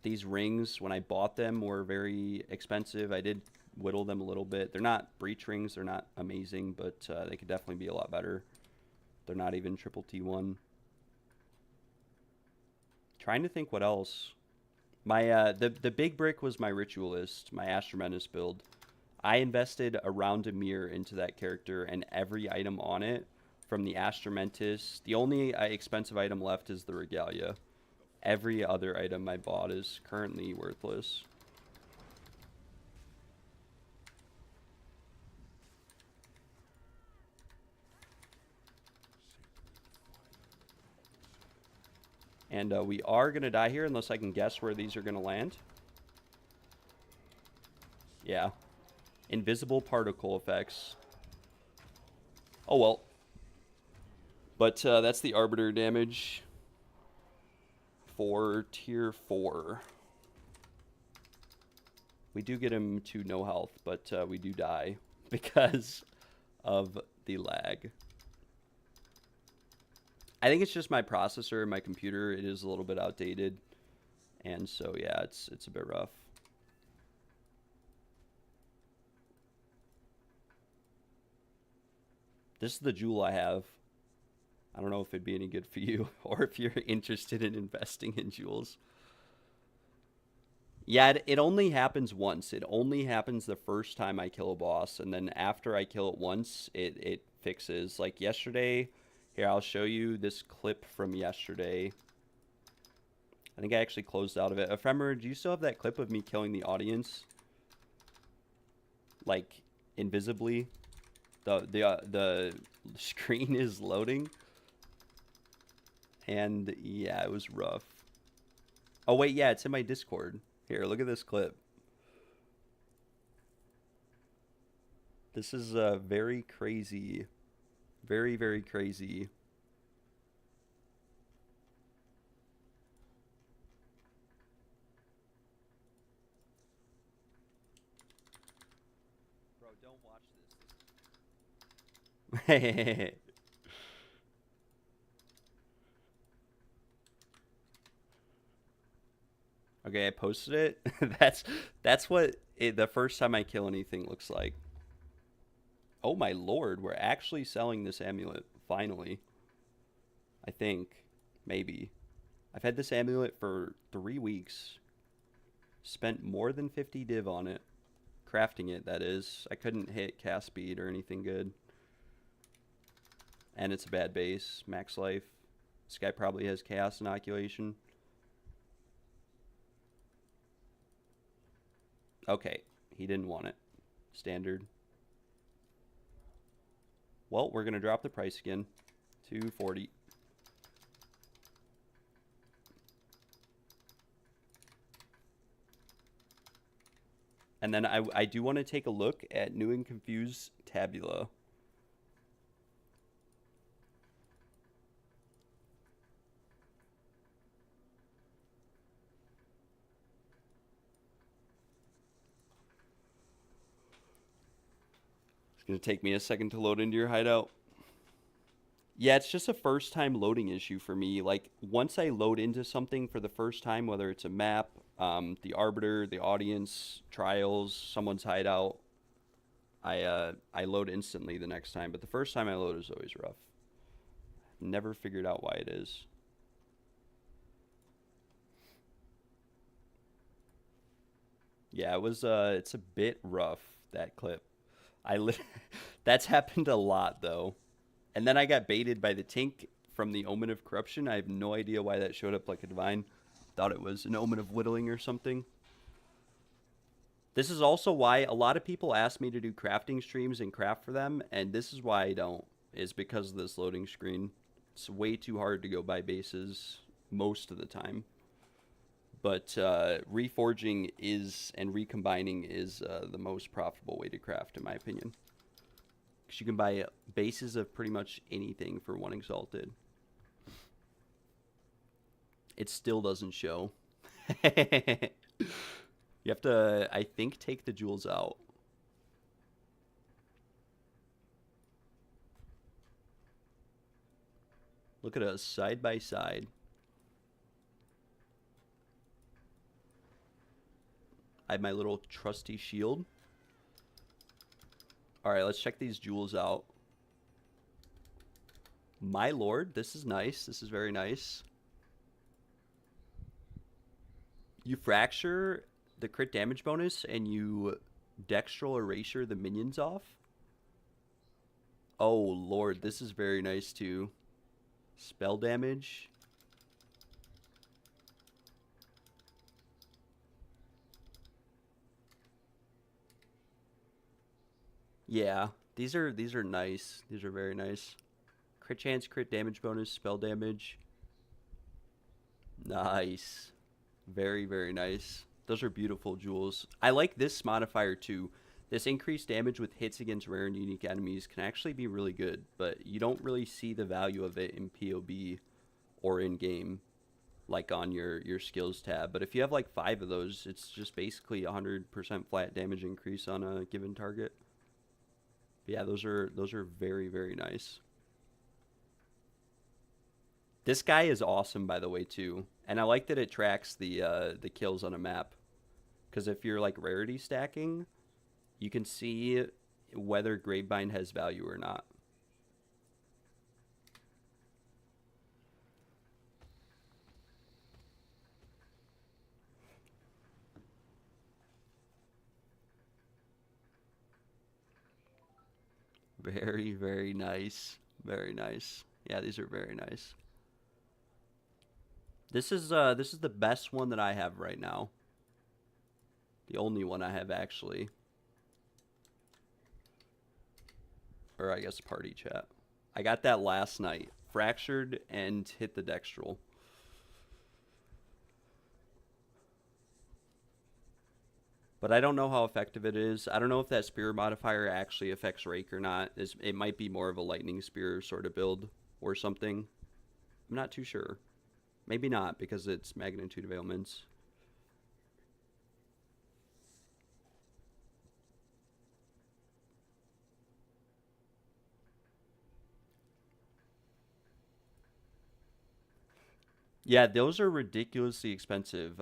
These rings, when I bought them, were very expensive. I did whittle them a little bit. They're not breach rings. They're not amazing, but they could definitely be a lot better. They're not even triple T1. Trying to think what else. My the big brick was my Ritualist, my Astromenace build. I invested around a mirror into that character, and every item on it, from the Astromentis, the only expensive item left is the Regalia. Every other item I bought is currently worthless. And we are going to die here unless I can guess where these are going to land. Yeah. Invisible particle effects. Oh well. But that's the Arbiter damage for tier 4. We do get him to no health, but we do die because of the lag. I think it's just my processor, my computer. It is a little bit outdated. And so, yeah, it's a bit rough. This is the jewel I have. I don't know if it'd be any good for you or if you're interested in investing in jewels. Yeah, it only happens once. It only happens the first time I kill a boss. And then after I kill it once, it fixes. Like yesterday, here, I'll show you this clip from yesterday. I think I actually closed out of it. Ephemer, do you still have that clip of me killing the audience? Like, invisibly? The screen is loading. And yeah, it was rough. Oh wait, yeah, it's in my Discord. Here, look at this clip. This is very crazy. Very, very crazy. Bro, don't watch this. Okay, I posted it. That's what the first time I kill anything looks like. Oh my lord, we're actually selling this amulet finally. I think maybe. I've had this amulet for 3 weeks. Spent more than 50 div on it. Crafting it, that is. I couldn't hit cast speed or anything good. And it's a bad base. Max life. This guy probably has chaos inoculation. Okay, he didn't want it. Standard. Well, we're going to drop the price again. 240. And then I do want to take a look at New and Confused Tabula. It's going to take me a second to load into your hideout. Yeah, it's just a first time loading issue for me. Like, once I load into something for the first time, whether it's a map, the Arbiter, the audience, trials, someone's hideout, I load instantly the next time. But the first time I load is always rough. Never figured out why it is. Yeah, it's a bit rough, that clip. I li That's happened a lot though. And then I got baited by the Tink from the Omen of Corruption. I have no idea why that showed up like a divine. Thought it was an Omen of Whittling or something. This is also why a lot of people ask me to do crafting streams and craft for them, and this is why I don't, is because of this loading screen. It's way too hard to go by bases most of the time. But reforging is, and recombining is the most profitable way to craft, in my opinion. Because you can buy bases of pretty much anything for 1 Exalted. It still doesn't show. You have to, I think, take the jewels out. Look at us, side by side. I have my little trusty shield. Alright, let's check these jewels out. My lord, this is nice. This is very nice. You fracture the crit damage bonus and you dextral erasure the minions off. Oh lord, this is very nice too. Spell damage. Yeah, these are nice. These are very nice. Crit chance, crit damage bonus, spell damage. Nice. Very, very nice. Those are beautiful jewels. I like this modifier too. This increased damage with hits against rare and unique enemies can actually be really good, but you don't really see the value of it in PoB or in game, like on your skills tab. But if you have like 5 of those, it's just basically 100% flat damage increase on a given target. But yeah, those are very, very nice. This guy is awesome, by the way, too. And I like that it tracks the kills on a map. Because if you're like rarity stacking, you can see whether Gravebind has value or not. Very, very nice. Very nice. Yeah, these are very nice. This is the best one that I have right now. The only one I have actually. Or I guess party chat. I got that last night. Fractured and hit the dextral. But I don't know how effective it is. I don't know if that spear modifier actually affects Rake or not. It might be more of a lightning spear sort of build or something. I'm not too sure. Maybe not, because it's magnitude of ailments. Yeah, those are ridiculously expensive.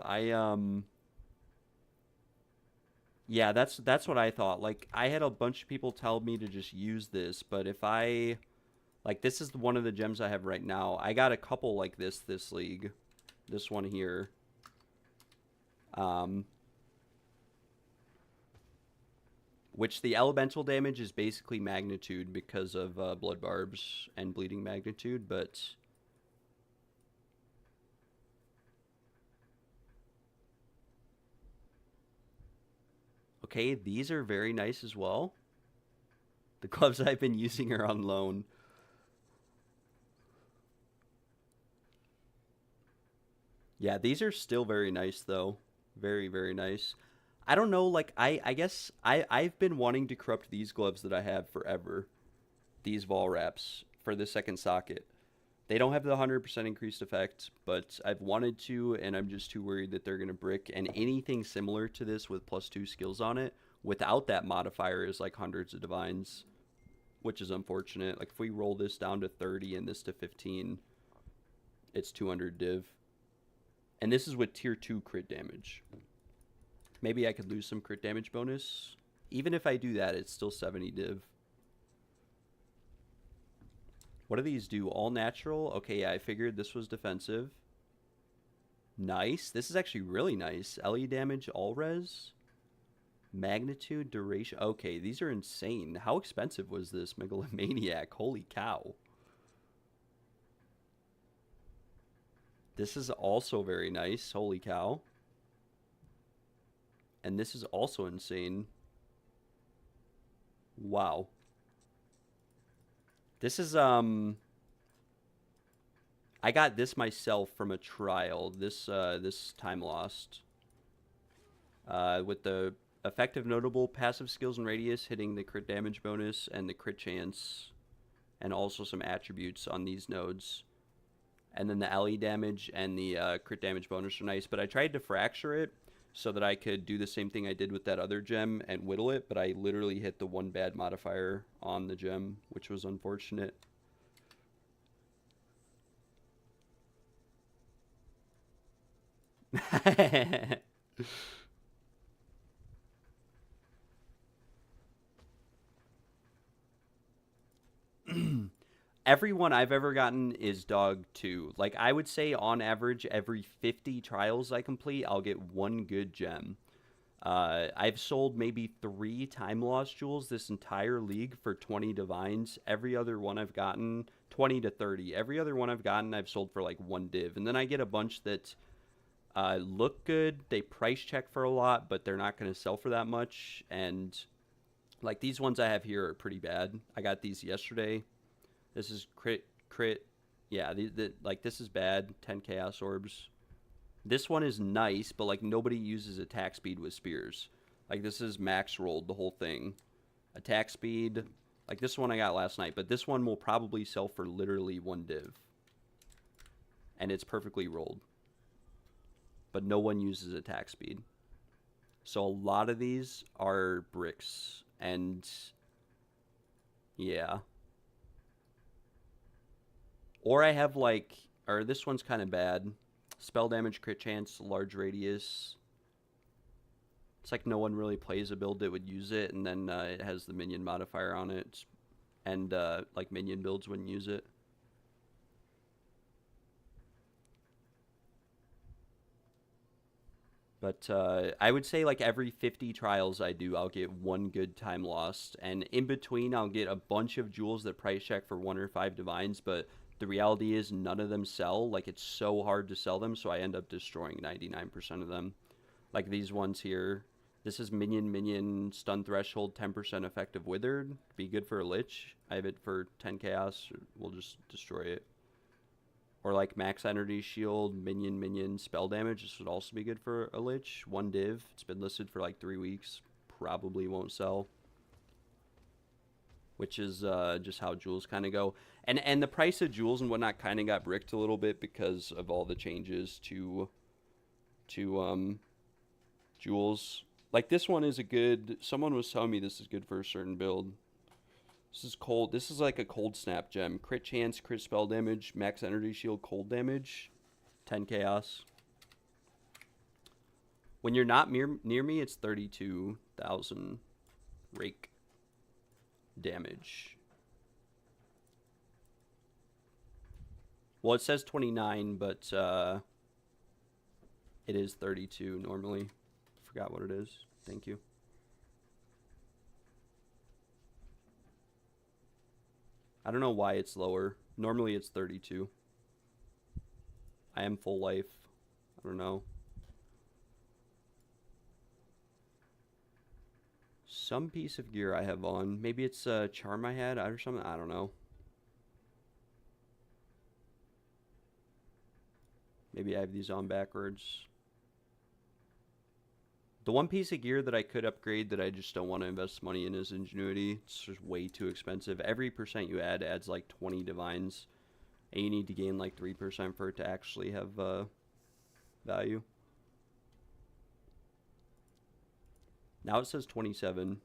Yeah, that's what I thought. Like I had a bunch of people tell me to just use this, but if I like this is one of the gems I have right now. I got a couple like this league. This one here. Um which the elemental damage is basically magnitude because of blood barbs and bleeding magnitude, but okay, these are very nice as well. The gloves I've been using are on loan. Yeah, these are still very nice though. Very, very nice. I don't know, like I guess I've been wanting to corrupt these gloves that I have forever. These vol wraps for the second socket. They don't have the 100% increased effect, but I've wanted to, and I'm just too worried that they're going to brick. And anything similar to this with +2 skills on it, without that modifier, is like hundreds of divines, which is unfortunate. Like if we roll this down to 30 and this to 15, it's 200 div. And this is with tier 2 crit damage. Maybe I could lose some crit damage bonus. Even if I do that, it's still 70 div. What do these do? All natural? Okay, yeah, I figured this was defensive. Nice. This is actually really nice. LE damage, all res. Magnitude, duration. Okay, these are insane. How expensive was this Megalomaniac? Holy cow. This is also very nice. Holy cow. And this is also insane. Wow. This is I got this myself from a trial. This time lost. With the effective notable passive skills and radius hitting the crit damage bonus and the crit chance, and also some attributes on these nodes. And then the LE damage and the crit damage bonus are nice, but I tried to fracture it so that I could do the same thing I did with that other gem and whittle it, but I literally hit the one bad modifier on the gem, which was unfortunate. Everyone I've ever gotten is dog 2. Like, I would say on average, every 50 trials I complete, I'll get one good gem. I've sold maybe 3 time lost jewels this entire league for 20 divines. Every other one I've gotten, 20 to 30. Every other one I've gotten, I've sold for like 1 div. And then I get a bunch that look good. They price check for a lot, but they're not going to sell for that much. And like these ones I have here are pretty bad. I got these yesterday. This is crit. Yeah, like this is bad. 10 chaos orbs. This one is nice, but like nobody uses attack speed with spears. Like this is max rolled the whole thing. Attack speed, like this one I got last night, but this one will probably sell for literally 1 div. And it's perfectly rolled. But no one uses attack speed. So a lot of these are bricks, and yeah. Or I have like, or this one's kind of bad. Spell damage, crit chance, large radius. It's like no one really plays a build that would use it, and then it has the minion modifier on it, and like minion builds wouldn't use it. But I would say like every 50 trials I do, I'll get 1 good time lost. And in between, I'll get a bunch of jewels that price check for 1 or 5 divines. But the reality is none of them sell. Like it's so hard to sell them. So I end up destroying 99% of them. Like these ones here. This is minion, stun threshold, 10% effective withered. Be good for a lich. I have it for 10 chaos. We'll just destroy it. Or like max energy shield, minion, spell damage. This would also be good for a lich. 1 div. It's been listed for like 3 weeks. Probably won't sell. Which is just how jewels kind of go. And the price of jewels and whatnot kind of got bricked a little bit because of all the changes to jewels. Like this one is a good, someone was telling me this is good for a certain build. This is cold. This is like a cold snap gem. Crit chance, crit spell damage, max energy shield, cold damage. 10 chaos. When you're not near me, it's 32,000 rake damage. Well, it says 29, but it is 32 normally. Forgot what it is. Thank you. I don't know why it's lower. Normally it's 32. I am full life. I don't know. Some piece of gear I have on. Maybe it's a charm I had or something. I don't know. Maybe I have these on backwards. The one piece of gear that I could upgrade that I just don't want to invest money in is Ingenuity. It's just way too expensive. Every percent you add adds like 20 divines. And you need to gain like 3% for it to actually have value. Now it says 27.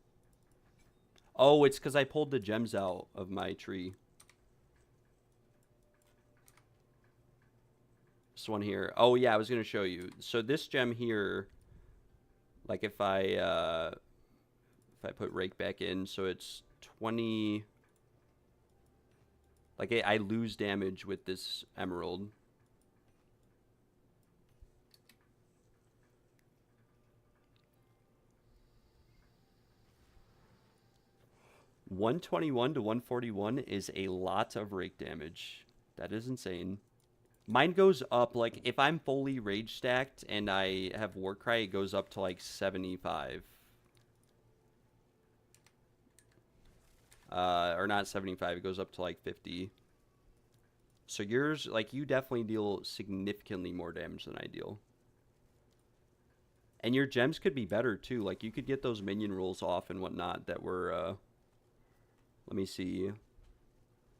Oh, it's because I pulled the gems out of my tree. This one here. Oh, yeah, I was going to show you. So this gem here, like if I put rake back in, so it's 20... Like I lose damage with this emerald. $121 to $141 is a lot of rake damage. That is insane. Mine goes up, like, if I'm fully rage stacked and I have Warcry, it goes up to, like, 75. Or not 75, it goes up to, like, 50. So yours, like, you definitely deal significantly more damage than I deal. And your gems could be better, too. Like, you could get those minion rolls off and whatnot that were, let me see.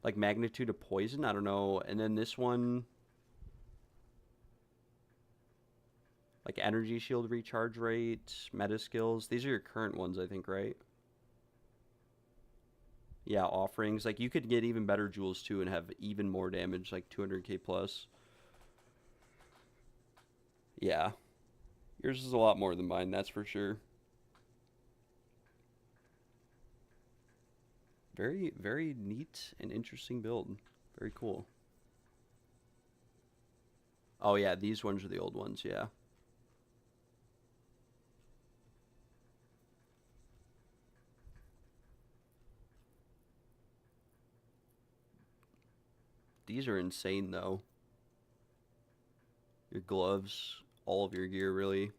Like, magnitude of poison, I don't know. And then this one... Like energy shield recharge rate, meta skills. These are your current ones, I think, right? Yeah, offerings. Like you could get even better jewels too and have even more damage, like 200k plus. Yeah. Yours is a lot more than mine, that's for sure. Very, very neat and interesting build. Very cool. Oh yeah, these ones are the old ones, yeah. These are insane, though. Your gloves, all of your gear, really.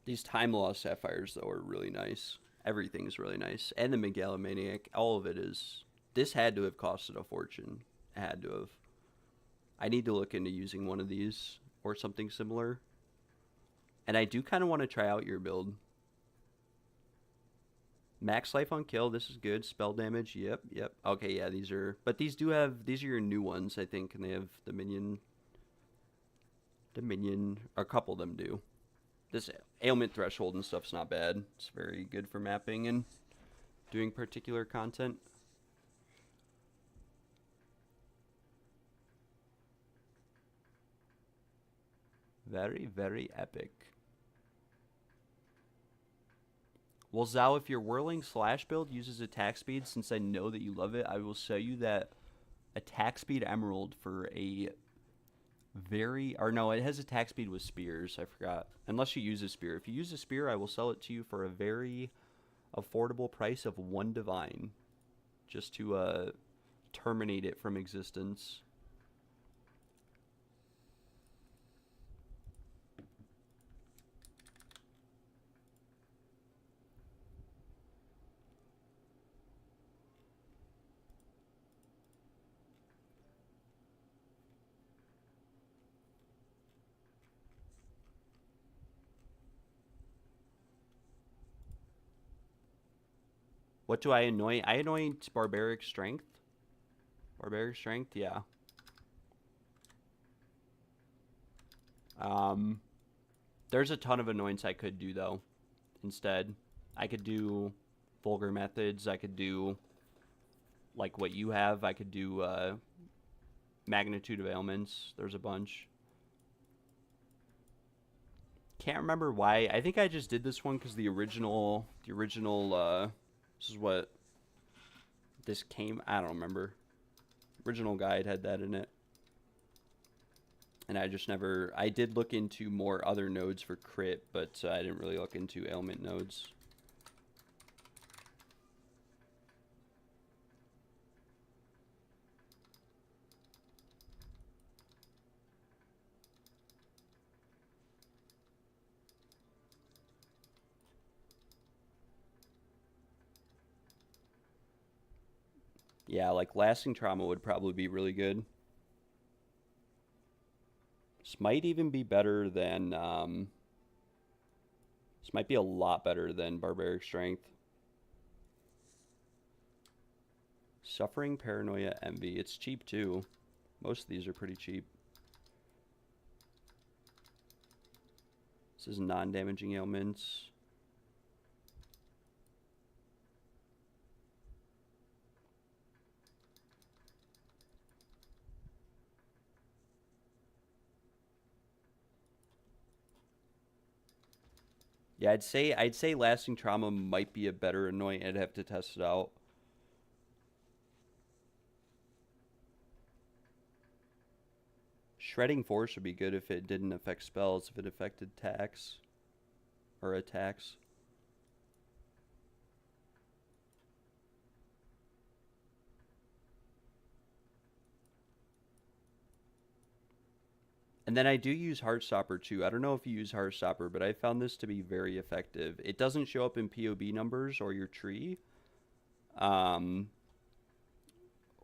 These time lost sapphires, though, are really nice. Everything's really nice. And the Megalomaniac, all of it is... This had to have costed a fortune. It had to have. I need to look into using one of these or something similar. And I do kind of want to try out your build. Max life on kill, this is good. Spell damage, yep. Okay, yeah, these are... But these do have... These are your new ones, I think, and they have the minion... A couple of them do. This ailment threshold and stuff's not bad. It's very good for mapping and doing particular content. Very, very epic. Well, Zhao, if your whirling slash build uses attack speed, since I know that you love it, I will sell you that attack speed emerald for a very... Or no, it has attack speed with spears. I forgot. Unless you use a spear. If you use a spear, I will sell it to you for a very affordable price of 1 divine. Just to terminate it from existence. What do I anoint? I anoint Barbaric Strength. Barbaric Strength, yeah. There's a ton of annoyance I could do, though, instead. I could do vulgar methods. I could do, like, what you have. I could do magnitude of ailments. There's a bunch. Can't remember why. I think I just did this one because the original, this is what this came, I don't remember. Original guide had that in it. And I just never, I did look into more other nodes for crit, but I didn't really look into ailment nodes. Yeah, like lasting trauma would probably be really good. This might even be better than, this might be a lot better than barbaric strength. Suffering, paranoia, envy. It's cheap too. Most of these are pretty cheap. This is non-damaging ailments. Yeah, I'd say lasting trauma might be a better annoyant. I'd have to test it out. Shredding force would be good if it didn't affect spells, if it affected attacks or attacks. And then I do use Heartstopper too. I don't know if you use Heartstopper, but I found this to be very effective. It doesn't show up in POB numbers or your tree, um,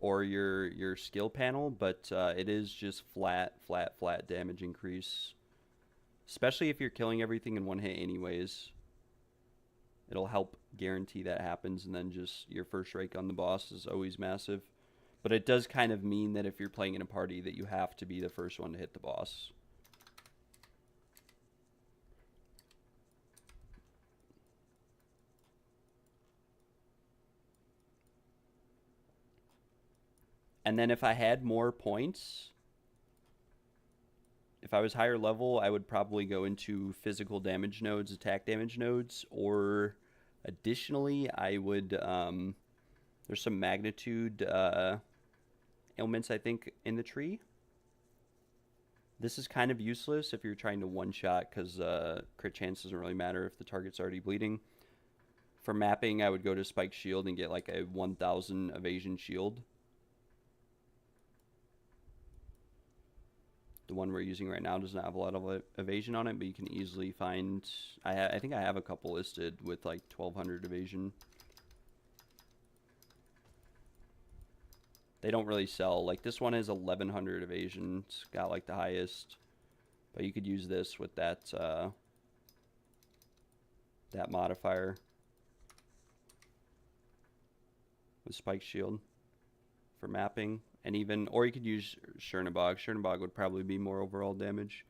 or your skill panel, but it is just flat damage increase. Especially if you're killing everything in one hit anyways. It'll help guarantee that happens, and then just your first rake on the boss is always massive. But it does kind of mean that if you're playing in a party that you have to be the first one to hit the boss. And then if I had more points, if I was higher level, I would probably go into physical damage nodes, attack damage nodes, or additionally, I would, there's some magnitude ailments, I think, in the tree. This is kind of useless if you're trying to one-shot, because crit chance doesn't really matter if the target's already bleeding. For mapping, I would go to Spike Shield and get like a 1000 evasion shield. The one we're using right now does not have a lot of evasion on it, but you can easily find, I think I have a couple listed with like 1200 evasion. They don't really sell. Like this one has 1100 evasion. It's got like the highest. But you could use this with that that modifier with Spike Shield for mapping. And even, or you could use Chernabog. Chernabog would probably be more overall damage.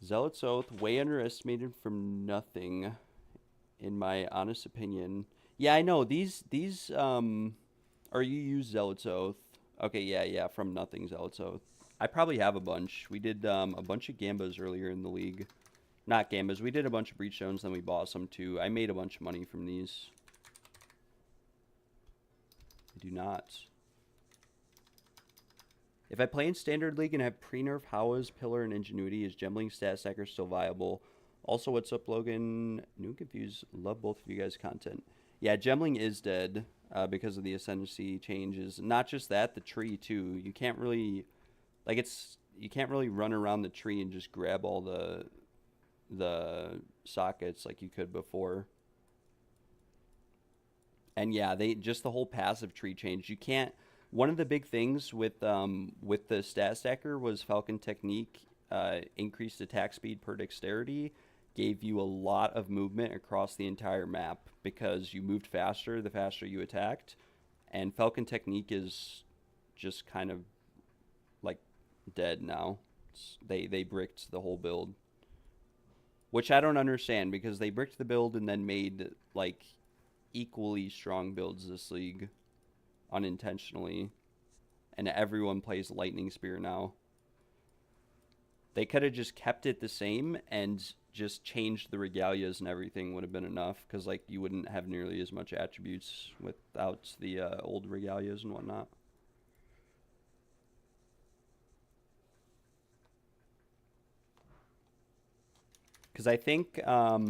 Zealot's Oath, way underestimated from nothing, in my honest opinion. Yeah, I know. These or you use Zealot's Oath. Okay, yeah, from nothing, Zealot's Oath. I probably have a bunch. We did a bunch of Gambas earlier in the league. Not Gambas, we did a bunch of Breachstones, then we bought some too. I made a bunch of money from these. I do not. If I play in Standard League and have pre-nerf Hawas, Pillar, and Ingenuity, is Gembling Stat Stacker still viable? Also, what's up, Logan? New and confused. Love both of you guys' content. Yeah, Gembling is dead because of the Ascendancy changes. Not just that, the tree, too. You can't really... Like, you can't really run around the tree and just grab all the sockets like you could before. And yeah, just the whole passive tree changed. You can't... One of the big things with the stat stacker was Falcon Technique. Increased attack speed per dexterity, gave you a lot of movement across the entire map because you moved faster the faster you attacked, and Falcon Technique is just kind of like dead now. They bricked the whole build, which I don't understand because they bricked the build and then made like equally strong builds this league unintentionally, and everyone plays Lightning Spear now. They could have just kept it the same and just changed the regalias and everything would have been enough because like you wouldn't have nearly as much attributes without the old regalias and whatnot. Because I think I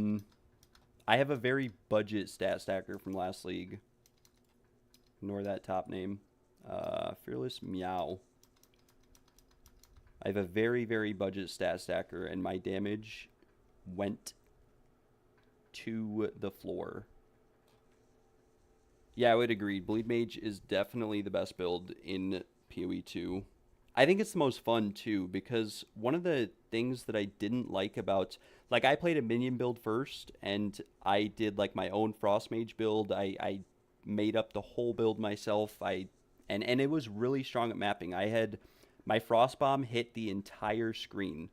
have a very budget stat stacker from last league. Ignore that top name. Fearless Meow. I have a very, very budget stat stacker, and my damage went to the floor. Yeah, I would agree. Bleed Mage is definitely the best build in PoE2. I think it's the most fun, too, because one of the things that I didn't like about... Like, I played a minion build first, and I did, like, my own Frost Mage build. I made up the whole build myself. And it was really strong at mapping. I had... My Frost Bomb hit the entire screen,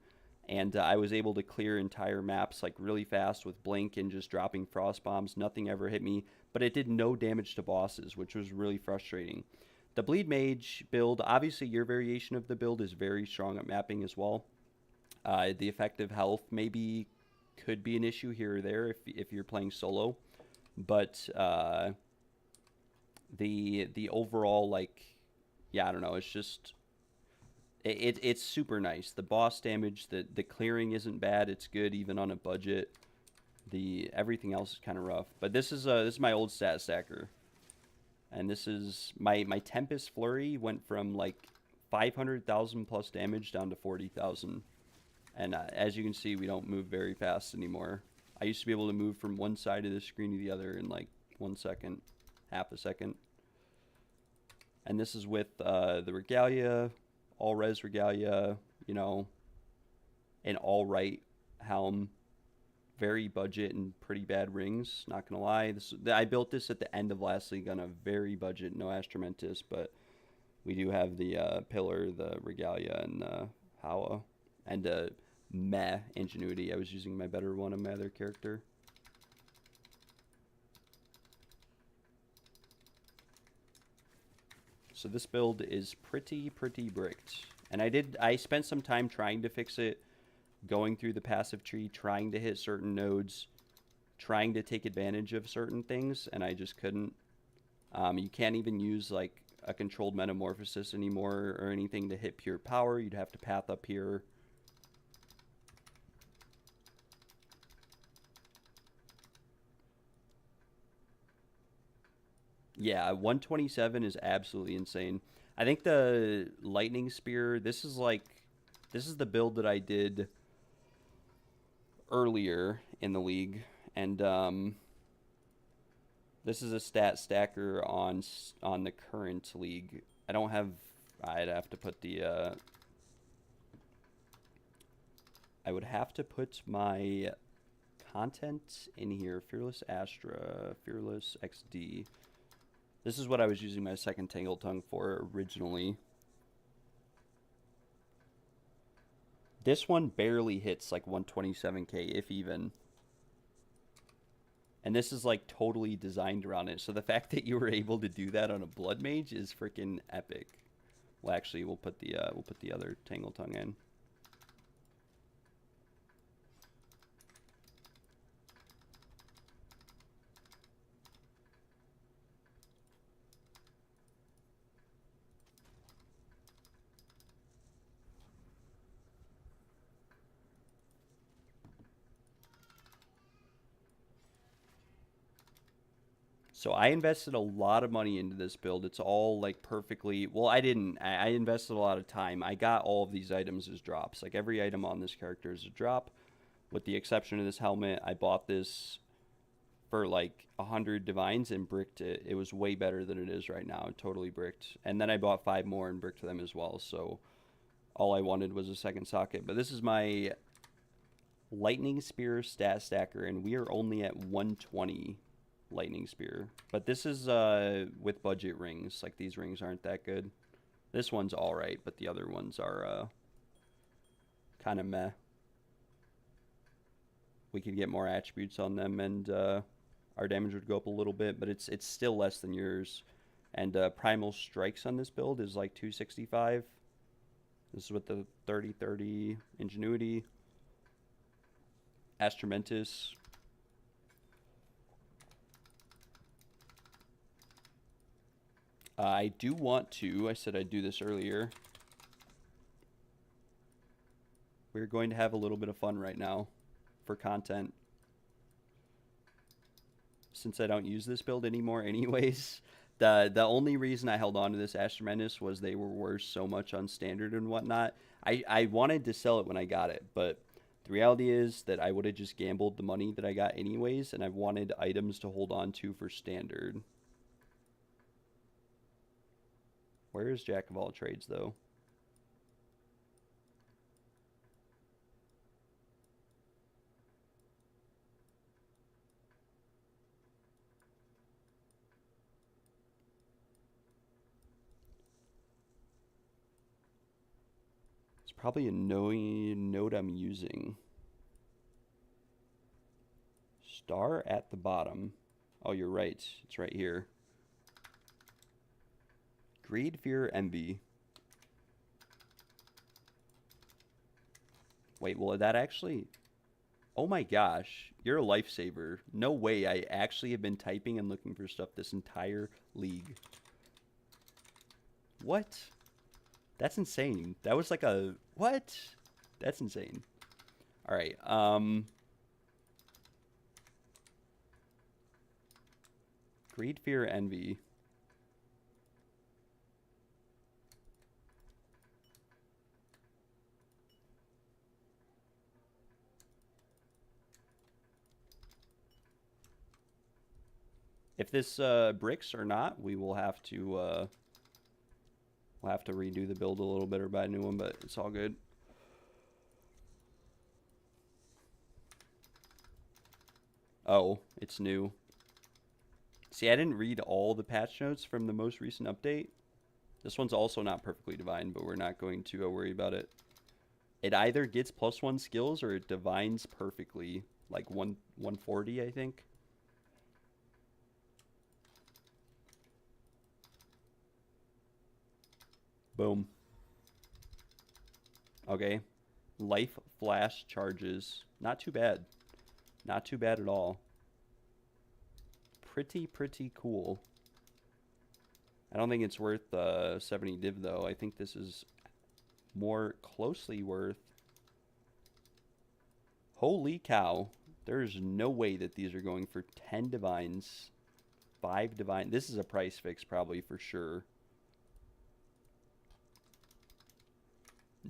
and I was able to clear entire maps like really fast with Blink and just dropping Frost Bombs. Nothing ever hit me, but it did no damage to bosses, which was really frustrating. The Bleed Mage build, obviously your variation of the build is very strong at mapping as well. The effective health maybe could be an issue here or there if you're playing solo, but the overall, like, yeah, I don't know, it's just... It's super nice. The boss damage, the clearing isn't bad. It's good even on a budget. Everything else is kind of rough. But this is my old stat stacker, and this is my Tempest Flurry went from like 500,000 plus damage down to 40,000. And as you can see, we don't move very fast anymore. I used to be able to move from one side of the screen to the other in like 1 second, half a second. And this is with the Regalia. All res regalia, you know, an all right helm, very budget and pretty bad rings. Not gonna lie, I built this at the end of last league on a very budget, no Astromentis, but we do have the pillar, the regalia, and Hawa, and meh ingenuity. I was using my better one of my other character. So this build is pretty bricked. And I spent some time trying to fix it, going through the passive tree, trying to hit certain nodes, trying to take advantage of certain things, and I just couldn't. You can't even use like a controlled metamorphosis anymore or anything to hit pure power. You'd have to path up here. Yeah, 127 is absolutely insane. I think the Lightning Spear, this is the build that I did earlier in the league, and this is a stat stacker on the current league. I'd have to put the I would have to put my content in here. Fearless Astra, Fearless XD. This is what I was using my second Tangle Tongue for originally. This one barely hits like 127k, if even. And this is like totally designed around it. So the fact that you were able to do that on a Blood Mage is freaking epic. Well, actually, we'll put the other Tangle Tongue in. So I invested a lot of money into this build. It's all like perfectly... Well, I didn't. I invested a lot of time. I got all of these items as drops. Like every item on this character is a drop. With the exception of this helmet, I bought this for like 100 divines and bricked it. It was way better than it is right now. Totally bricked. And then I bought 5 more and bricked them as well. So all I wanted was a second socket. But this is my lightning spear stat stacker, and we are only at 120 lightning spear. But this is with budget rings. Like, these rings aren't that good. This one's all right, but the other ones are kind of meh. We could get more attributes on them, and our damage would go up a little bit, but it's still less than yours. And primal strikes on this build is like 265. This is with the 30-30 ingenuity. Astramentus. I do want to, I said I'd do this earlier. We're going to have a little bit of fun right now for content. Since I don't use this build anymore anyways. The only reason I held on to this Astramentus was they were worth so much on standard and whatnot. I wanted to sell it when I got it, but the reality is that I would have just gambled the money that I got anyways, and I wanted items to hold on to for standard. Where is Jack of all trades, though? It's probably a node I'm using. Star at the bottom. Oh, you're right. It's right here. Greed, fear, envy. Wait, will that actually... Oh my gosh, you're a lifesaver. No way, I actually have been typing and looking for stuff this entire league. What? That's insane. That was like a... What? That's insane. Alright, Greed, fear, envy. If this bricks or not, we will have to we'll have to redo the build a little bit or buy a new one, but it's all good. Oh, it's new. See, I didn't read all the patch notes from the most recent update. This one's also not perfectly divine, but we're not going to worry about it. It either gets +1 skills or it divines perfectly, like 140, I think. Boom. Okay. Life flash charges. Not too bad. Not too bad at all. Pretty cool. I don't think it's worth 70 div though. I think this is more closely worth... Holy cow. There's no way that these are going for 10 divines. 5 divine. This is a price fix probably for sure.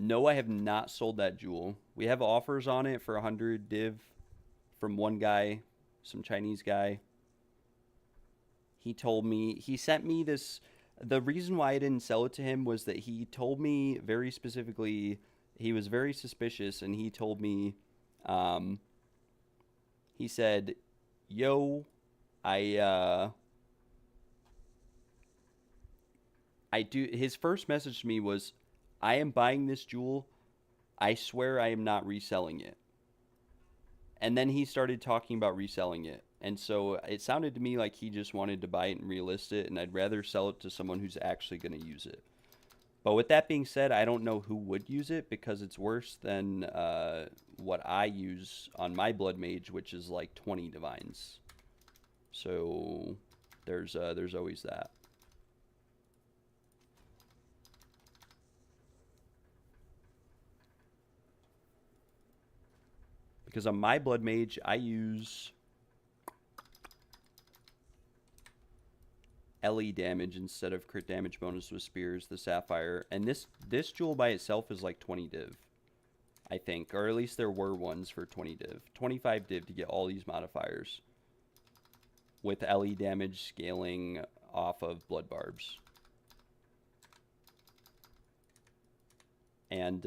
No, I have not sold that jewel. We have offers on it for 100 div from one guy, some Chinese guy. He told me, he sent me this. The reason why I didn't sell it to him was that he told me very specifically, he was very suspicious, and he told me, he said, yo, I do, his first message to me was, I am buying this jewel. I swear I am not reselling it. And then he started talking about reselling it. And so it sounded to me like he just wanted to buy it and relist it, and I'd rather sell it to someone who's actually going to use it. But with that being said, I don't know who would use it because it's worse than what I use on my Blood Mage, which is like 20 divines. So there's always that. Because on my Blood Mage, I use LE damage instead of crit damage bonus with spears, the Sapphire. And this jewel by itself is like 20 div, I think. Or at least there were ones for 20 div. 25 div to get all these modifiers. with LE damage scaling off of blood barbs. And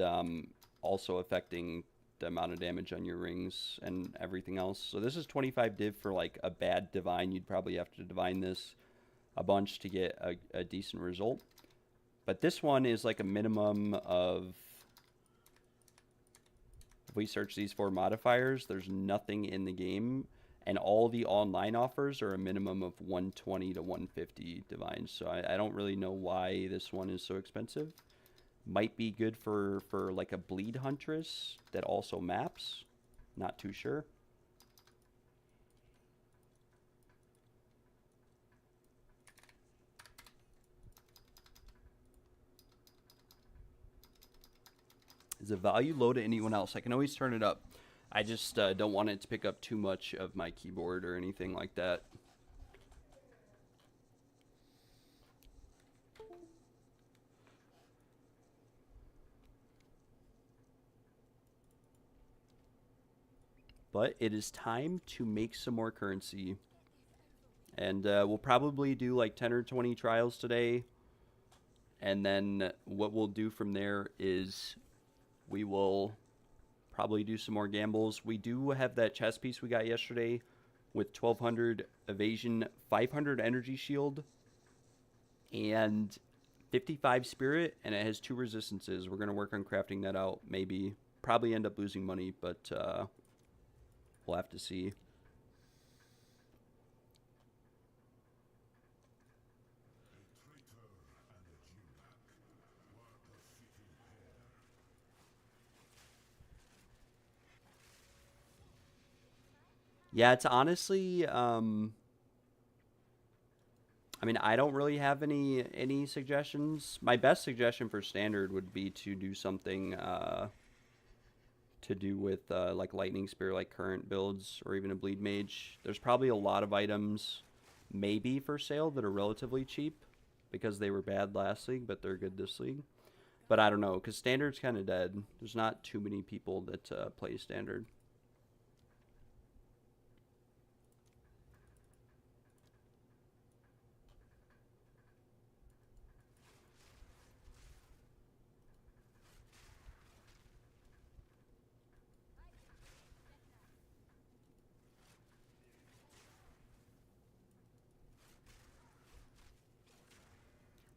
also affecting the amount of damage on your rings and everything else. So this is 25 div for like a bad divine. You'd probably have to divine this a bunch to get a decent result. But this one is like a minimum of, if we search these 4 modifiers, there's nothing in the game. And all the online offers are a minimum of 120 to 150 divines. So I don't really know why this one is so expensive. Might be good for like a bleed huntress that also maps. Not too sure. Is the value low to anyone else? I can always turn it up. I just don't want it to pick up too much of my keyboard or anything like that. But it is time to make some more currency. And we'll probably do like 10 or 20 trials today. And then what we'll do from there is we will probably do some more gambles. We do have that chest piece we got yesterday with 1200 evasion, 500 energy shield, and 55 spirit, and it has 2 resistances. We're going to work on crafting that out. Maybe, probably end up losing money, but we'll have to see. Yeah, it's honestly, I mean, I don't really have any suggestions. My best suggestion for standard would be to do something to do with like lightning spear, like current builds, or even a bleed mage. There's probably a lot of items maybe for sale that are relatively cheap because they were bad last league, but they're good this league. But I don't know, because standard's kind of dead. There's not too many people that play standard.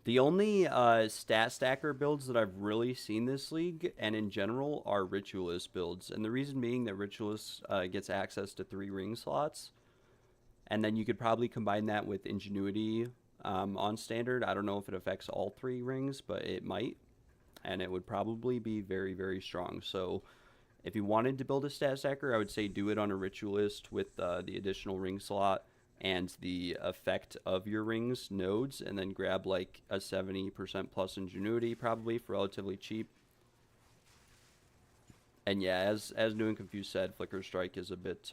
The only stat stacker builds that I've really seen this league and in general are Ritualist builds. And the reason being that Ritualist gets access to 3 ring slots. And then you could probably combine that with Ingenuity on standard. I don't know if it affects all 3 rings, but it might. And it would probably be very, very strong. So if you wanted to build a stat stacker, I would say do it on a Ritualist with the additional ring slot and the effect of your rings nodes, and then grab like a 70% plus Ingenuity probably for relatively cheap. And yeah, as New and Confused said, Flicker Strike is a bit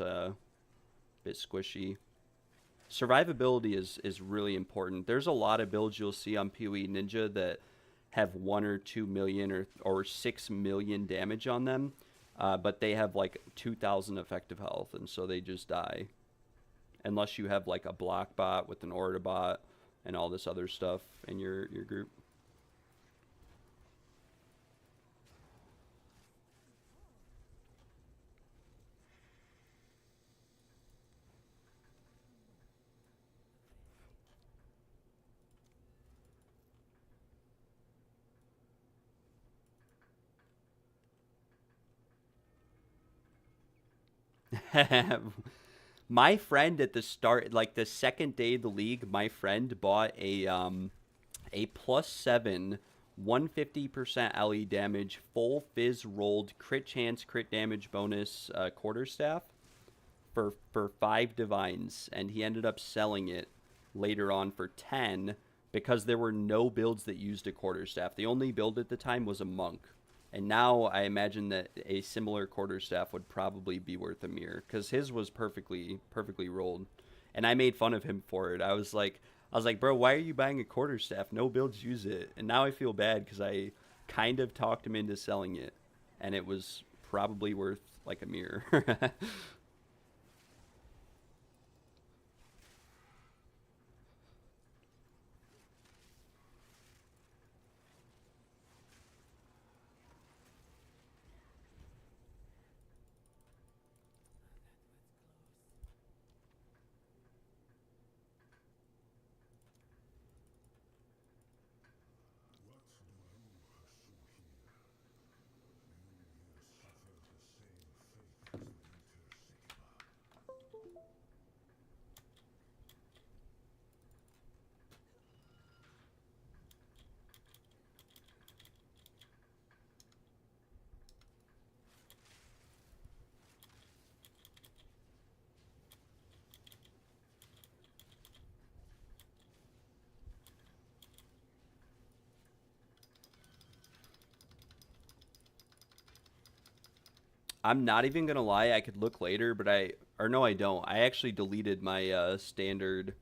squishy. Survivability is really important. There's a lot of builds you'll see on PoE Ninja that have 1 or 2 million or 6 million damage on them, but they have like 2,000 effective health, and so they just die. Unless you have like a block bot with an Orta bot and all this other stuff in your group. My friend at the start, like the second day of the league, my friend bought a +7 150% LE damage full fizz rolled crit chance crit damage bonus quarterstaff for 5 divines, and he ended up selling it later on for 10 because there were no builds that used a quarterstaff. The only build at the time was a monk. And now I imagine that a similar quarterstaff would probably be worth a mirror because his was perfectly rolled, and I made fun of him for it. I was like, bro, why are you buying a quarterstaff? No builds use it. And now I feel bad because I kind of talked him into selling it, and it was probably worth like a mirror. I'm not even gonna lie. I could look later, but or no, I don't. I actually deleted my standard.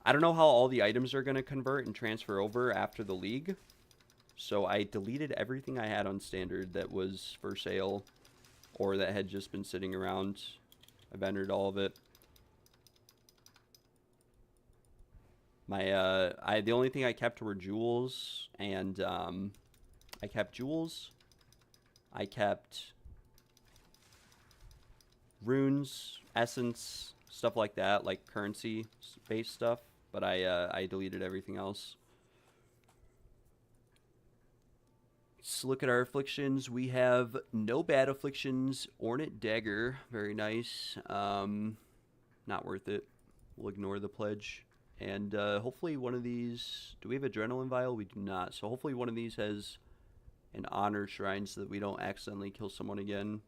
I don't know how all the items are gonna convert and transfer over after the league, so I deleted everything I had on standard that was for sale or that had just been sitting around. I've entered all of it. The only thing I kept were jewels, and I kept jewels. I kept runes, essence, stuff like that, like currency-based stuff. But I deleted everything else. Let's look at our afflictions. We have no bad afflictions. Ornate dagger, very nice. Not worth it. We'll ignore the pledge. And hopefully one of these... Do we have adrenaline vial? We do not. So hopefully one of these has an honor shrine so that we don't accidentally kill someone again.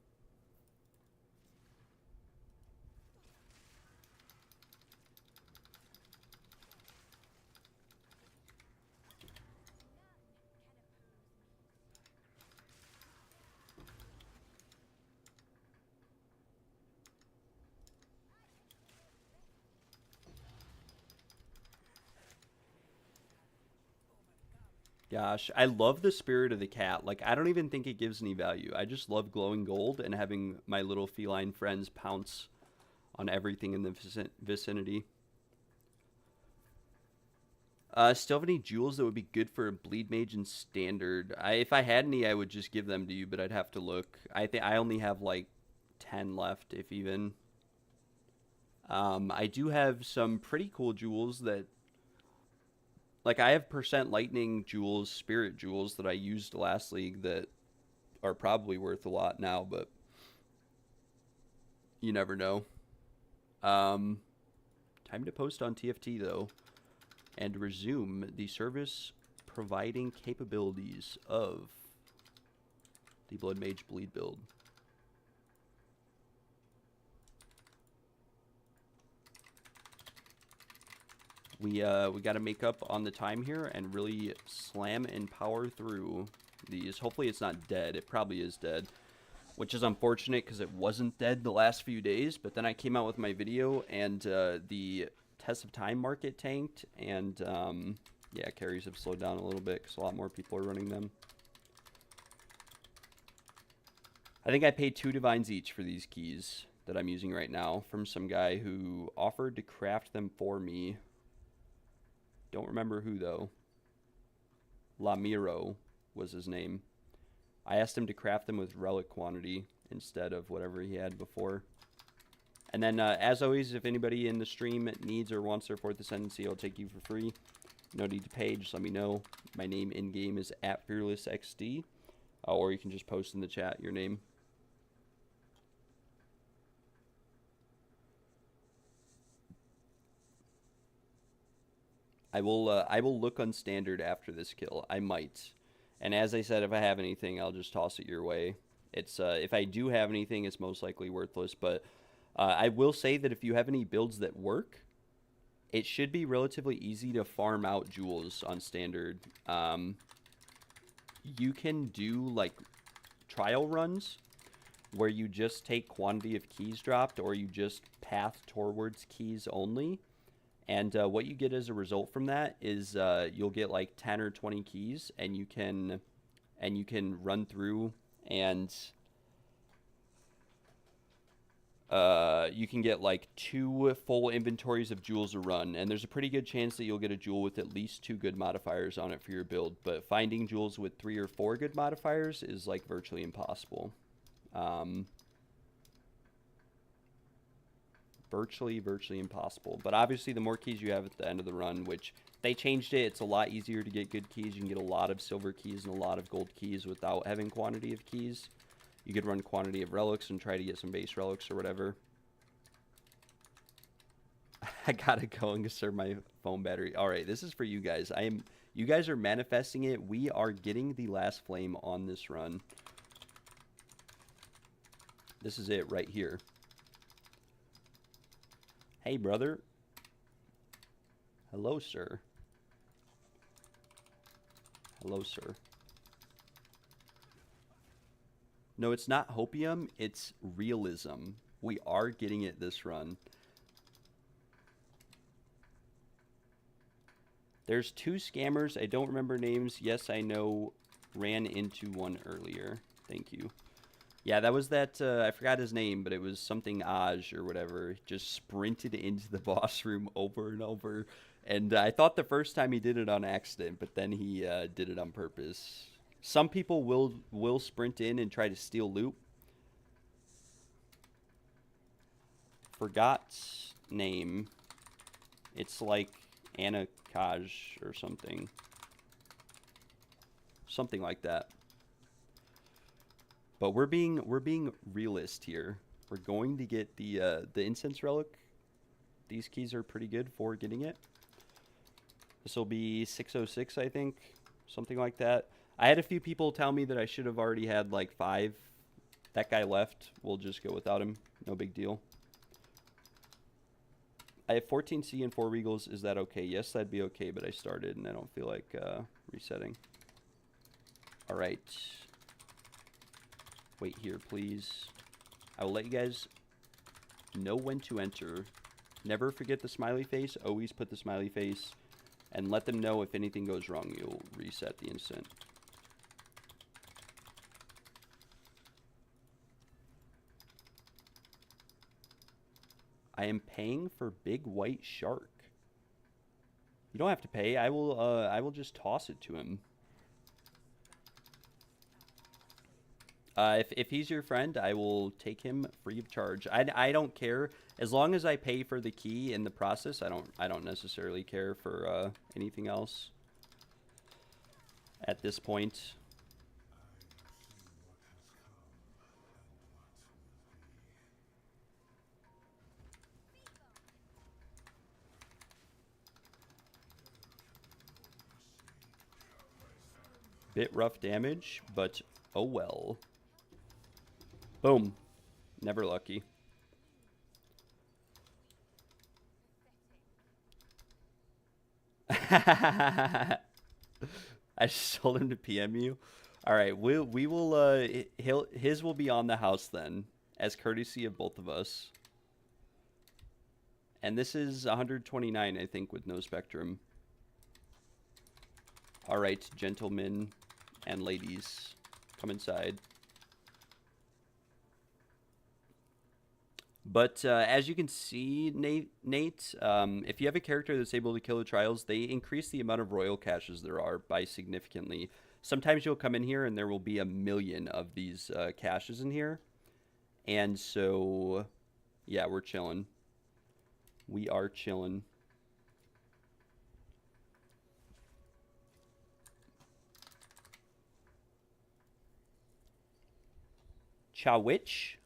Gosh, I love the spirit of the cat. Like, I don't even think it gives any value. I just love glowing gold and having my little feline friends pounce on everything in the vicinity. Still have any jewels that would be good for a bleed mage and standard? If I had any, I would just give them to you, but I'd have to look. I think I only have like 10 left, if even. I do have some pretty cool jewels that... Like, I have percent lightning jewels, spirit jewels that I used last league that are probably worth a lot now, but you never know. Time to post on TFT, though, and resume the service providing capabilities of the Blood Mage Bleed build. We got to make up on the time here and really slam and power through these. Hopefully it's not dead. It probably is dead, which is unfortunate because it wasn't dead the last few days. But then I came out with my video and the Test of Time market tanked. And yeah, carries have slowed down a little bit because a lot more people are running them. I think I paid 2 divines each for these keys that I'm using right now from some guy who offered to craft them for me. Don't remember who, though. Lamiro was his name. I asked him to craft them with relic quantity instead of whatever he had before. And then, as always, if anybody in the stream needs or wants their 4th Ascendancy, I'll take you for free. No need to pay, just let me know. My name in-game is @FearlessXD. Or you can just post in the chat your name. I will look on standard after this kill. I might. And as I said, if I have anything, I'll just toss it your way. It's if I do have anything, it's most likely worthless. But I will say that if you have any builds that work, it should be relatively easy to farm out jewels on standard. You can do like trial runs where you just take quantity of keys dropped, or you just path towards keys only. And what you get as a result from that is you'll get like 10 or 20 keys, and you can run through and you can get like 2 full inventories of jewels a run, and there's a pretty good chance that you'll get a jewel with at least 2 good modifiers on it for your build. But finding jewels with 3 or 4 good modifiers is like virtually impossible. Virtually impossible. But obviously the more keys you have at the end of the run, which they changed it, it's a lot easier to get good keys. You can get a lot of silver keys and a lot of gold keys without having quantity of keys. You could run quantity of relics and try to get some base relics or whatever. I gotta go and conserve my phone battery. Alright, this is for you guys. You guys are manifesting it. We are getting the last flame on this run. This is it right here. Hey, brother. Hello, sir. Hello, sir. No, it's not hopium. It's realism. We are getting it this run. There's 2 scammers. I don't remember names. Yes, I know. Ran into one earlier. Thank you. Yeah, that was that. I forgot his name, but it was something Aj or whatever. Just sprinted into the boss room over and over. And I thought the first time he did it on accident, but then he did it on purpose. Some people will sprint in and try to steal loot. Forgot name. It's like Anakaj or something. Something like that. But we're being realist here. We're going to get the incense relic. These keys are pretty good for getting it. This will be 606, I think, something like that. I had a few people tell me that I should have already had like 5. That guy left. We'll just go without him. No big deal. I have 14C and 4 Regals. Is that okay? Yes, that'd be okay, but I started and I don't feel like resetting. All right. Wait here, please. I will let you guys know when to enter. Never forget the smiley face. Always put the smiley face. And let them know if anything goes wrong. You'll reset the instant. I am paying for Big White Shark. You don't have to pay. I will just toss it to him. If he's your friend, I will take him free of charge. I don't care as long as I pay for the key in the process. I don't necessarily care for anything else at this point. Bit rough damage, but oh well. Boom. Never lucky. I just told him to PM you. All right, we will his will be on the house then, as courtesy of both of us. And this is 129, I think, with no spectrum. All right, gentlemen and ladies, come inside. But as you can see, Nate, if you have a character that's able to kill the trials, they increase the amount of royal caches there are by significantly. Sometimes you'll come in here and there will be 1,000,000 of these caches in here. And so, yeah, we're chilling. We are chilling. Chowich.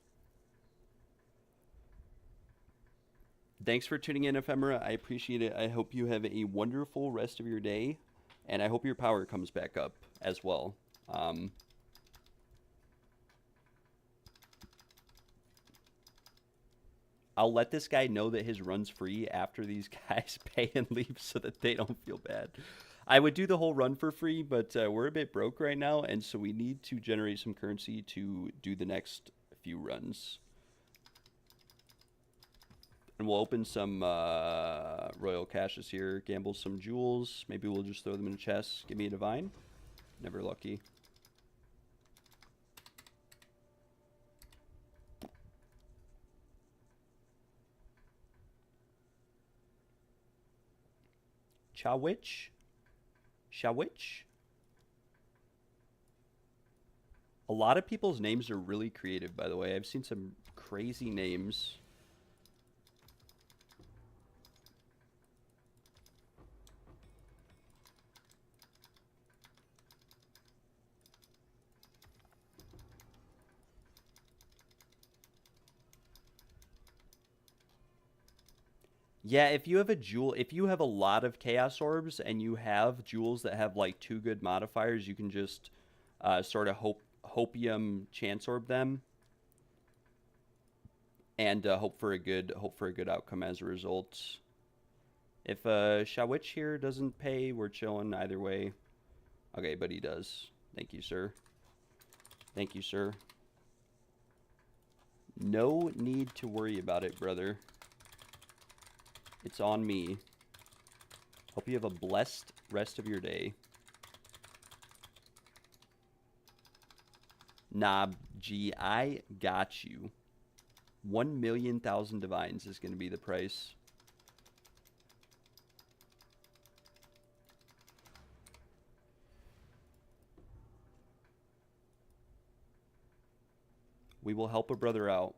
Thanks for tuning in, Ephemera. I appreciate it. I hope you have a wonderful rest of your day, and I hope your power comes back up as well. I'll let this guy know that his run's free after these guys pay and leave so that they don't feel bad. I would do the whole run for free, but we're a bit broke right now, and so we need to generate some currency to do the next few runs. And we'll open some royal caches here, gamble some jewels. Maybe we'll just throw them in a chest. Give me a divine. Never lucky. Chawich? Shawich? A lot of people's names are really creative, by the way. I've seen some crazy names. Yeah, if you have a jewel, if you have a lot of chaos orbs and you have jewels that have like 2 good modifiers, you can just sort of hopium chance orb them and hope for a good outcome as a result. If Shawich here doesn't pay, we're chilling either way. Okay, but he does. Thank you, sir. Thank you, sir. No need to worry about it, brother. It's on me. Hope you have a blessed rest of your day. Nah, G, I got you. 1,000,000 divines is going to be the price. We will help a brother out.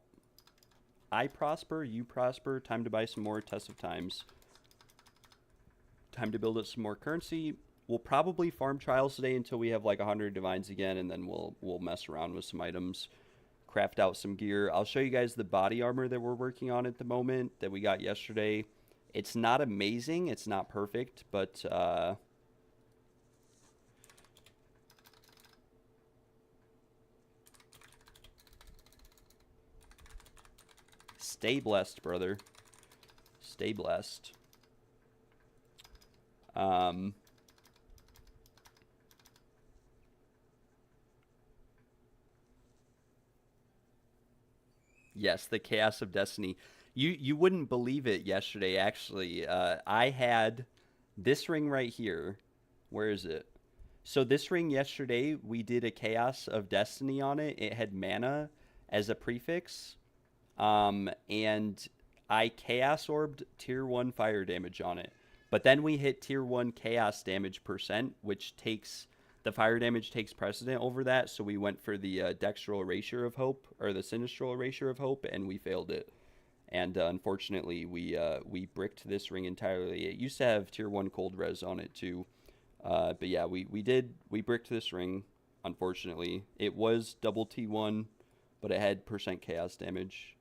I prosper, you prosper. Time to buy some more Test of Times. Time to build up some more currency. We'll probably farm trials today until we have like 100 divines again, and then we'll mess around with some items, craft out some gear. I'll show you guys the body armor that we're working on at the moment that we got yesterday. It's not amazing, it's not perfect, but stay blessed, brother. Stay blessed. Yes, the Chaos of Destiny. You wouldn't believe it yesterday, actually. I had this ring right here. Where is it? So this ring yesterday, we did a Chaos of Destiny on it. It had mana as a prefix. And I Chaos Orbed Tier 1 fire damage on it. But then we hit Tier 1 Chaos damage %, which takes... The fire damage takes precedent over that, so we went for the Dextral Erasure of Hope, or the Sinistral Erasure of Hope, and we failed it. And unfortunately, we bricked this ring entirely. It used to have Tier 1 Cold Res on it, too. But yeah, we bricked this ring, unfortunately. It was double T1, but it had % Chaos damage.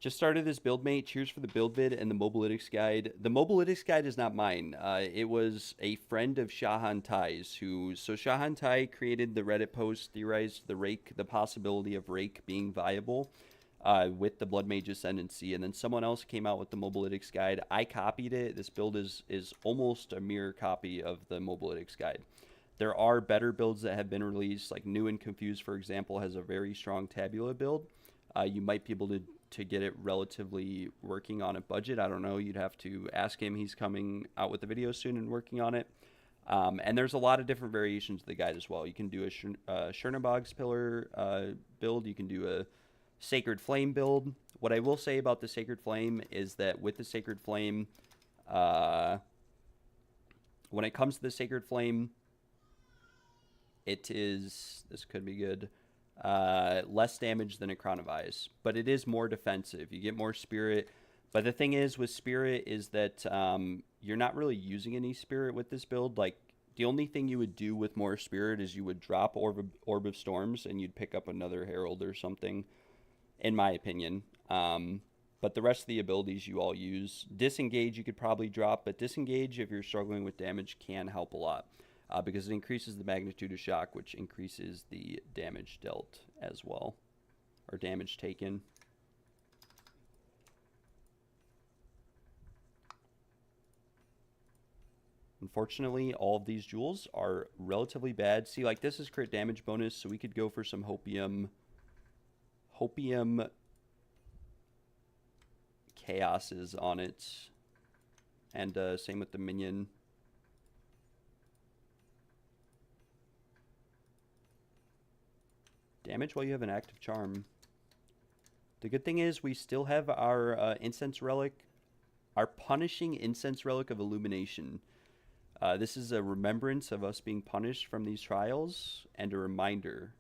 Just started this build, mate. Cheers for the build vid and the Mobalytics guide. The Mobalytics guide is not mine. It was a friend of Shahan Tai's so Shahan Tai created the Reddit post, theorized the possibility of Rake being viable with the Blood Mage Ascendancy, and then someone else came out with the Mobalytics guide. I copied it. This build is almost a mirror copy of the Mobalytics guide. There are better builds that have been released, like New and Confused, for example, has a very strong Tabula build. You might be able to get it relatively working on a budget. I don't know. You'd have to ask him. He's coming out with a video soon and working on it. And there's a lot of different variations of the guide as well. You can do a Chernobog's Pillar build. You can do a Sacred Flame build. What I will say about the Sacred Flame is that with the Sacred Flame, when it comes to the Sacred Flame, it is... This could be good. Less damage than a Crown of Eyes, but it is more defensive. You get more spirit, but the thing is with spirit is that you're not really using any spirit with this build. Like, the only thing you would do with more spirit is you would drop Orb of Storms and you'd pick up another Herald or something, in my opinion. But the rest of the abilities you all use. Disengage you could probably drop, but Disengage, if you're struggling with damage, can help a lot. Because it increases the magnitude of shock, which increases the damage dealt as well, or damage taken. Unfortunately, all of these jewels are relatively bad. See, like, this is crit damage bonus, so we could go for some Hopium Chaoses on it. And same with the minion. Damage while you have an active charm. The good thing is we still have our Incense Relic, our Punishing Incense Relic of Illumination. This is a remembrance of us being punished from these trials and a reminder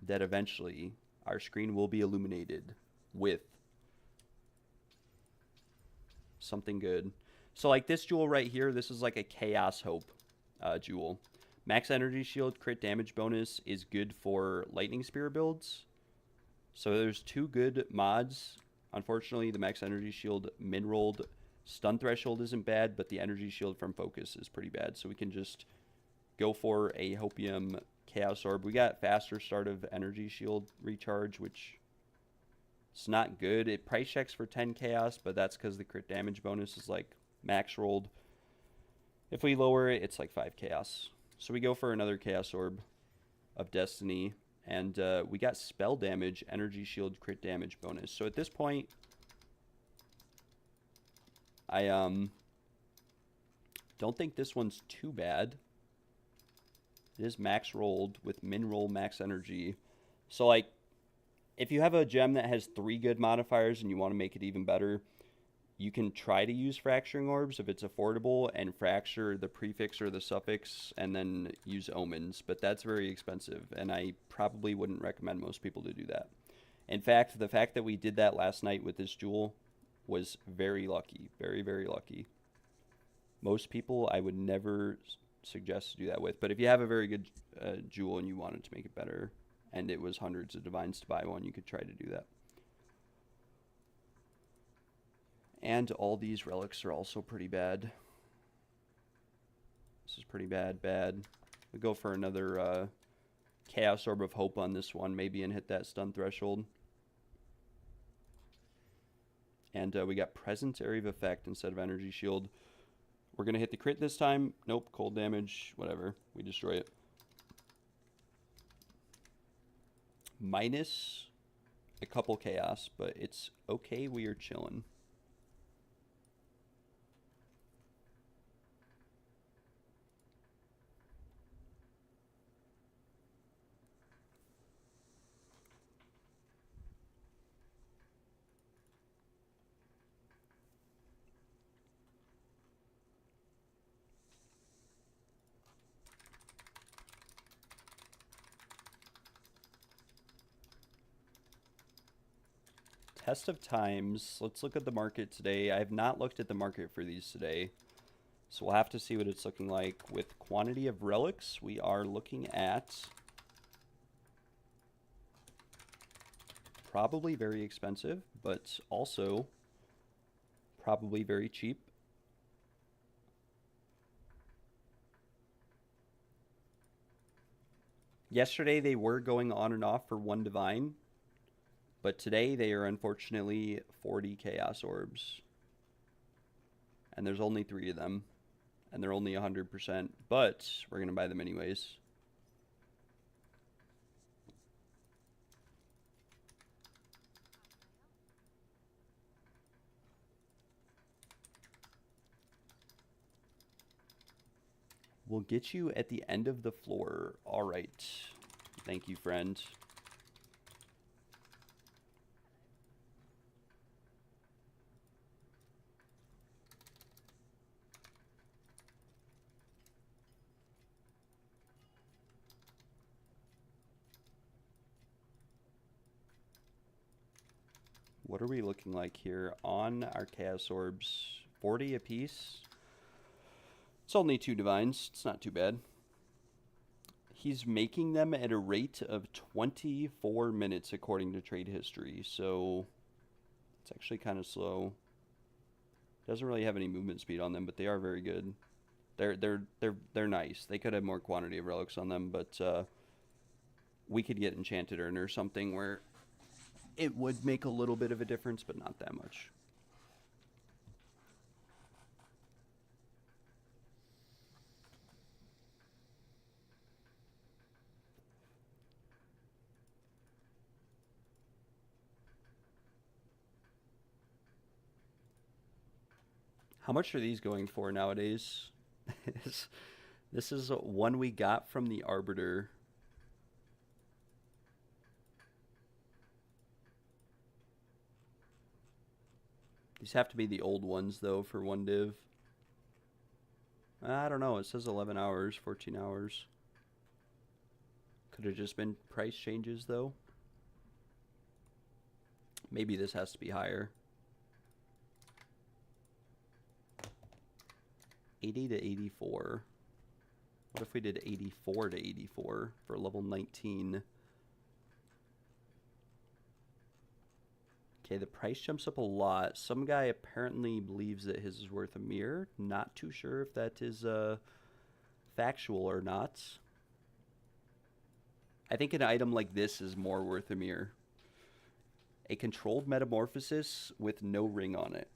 that eventually our screen will be illuminated with something good. So like this jewel right here, this is like a Chaos Hope jewel. Max Energy Shield crit damage bonus is good for Lightning Spear builds. So there's two good mods. Unfortunately, the Max Energy Shield min-rolled stun threshold isn't bad, but the Energy Shield from Focus is pretty bad. So we can just go for a Hopium Chaos Orb. We got faster start of Energy Shield recharge, which it's not good. It price checks for 10 Chaos, but that's because the crit damage bonus is like max rolled. If we lower it, it's like 5 Chaos. So we go for another Chaos Orb of Destiny. And we got spell damage, energy shield, crit damage bonus. So at this point, I don't think this one's too bad. It is max rolled with min roll max energy. So like, if you have a gem that has 3 good modifiers and you want to make it even better, you can try to use fracturing orbs if it's affordable and fracture the prefix or the suffix and then use omens, but that's very expensive and I probably wouldn't recommend most people to do that. In fact, the fact that we did that last night with this jewel was very lucky, very, very lucky. Most people I would never suggest to do that with, but if you have a very good jewel and you wanted to make it better and it was hundreds of divines to buy one, you could try to do that. And all these relics are also pretty bad. This is pretty bad. We go for another Chaos Orb of Hope on this one, maybe, and hit that stun threshold. And we got Presence Area of Effect instead of Energy Shield. We're going to hit the crit this time. Nope, cold damage, whatever. We destroy it. Minus a couple chaos, but it's okay. We are chilling. Test of times. Let's look at the market today. I have not looked at the market for these today, so we'll have to see what it's looking like. With quantity of relics, we are looking at probably very expensive, but also probably very cheap. Yesterday they were going on and off for 1 divine. But today they are unfortunately 40 Chaos Orbs. And there's only 3 of them. And they're only 100%. But we're going to buy them anyways. We'll get you at the end of the floor. All right. Thank you, friend. What are we looking like here on our Chaos Orbs? 40 apiece. It's only 2 divines. It's not too bad. He's making them at a rate of 24 minutes according to trade history. So it's actually kind of slow. Doesn't really have any movement speed on them, but they are very good. They're nice. They could have more quantity of relics on them, but we could get Enchanted Urn or something where it would make a little bit of a difference, but not that much. How much are these going for nowadays? This is one we got from the Arbiter. These have to be the old ones, though, for 1 div. I don't know. It says 11 hours, 14 hours. Could have just been price changes, though. Maybe this has to be higher. 80 to 84. What if we did 84 to 84 for level 19? Okay, the price jumps up a lot. Some guy apparently believes that his is worth a mirror. Not too sure if that is factual or not. I think an item like this is more worth a mirror. A controlled metamorphosis with no ring on it.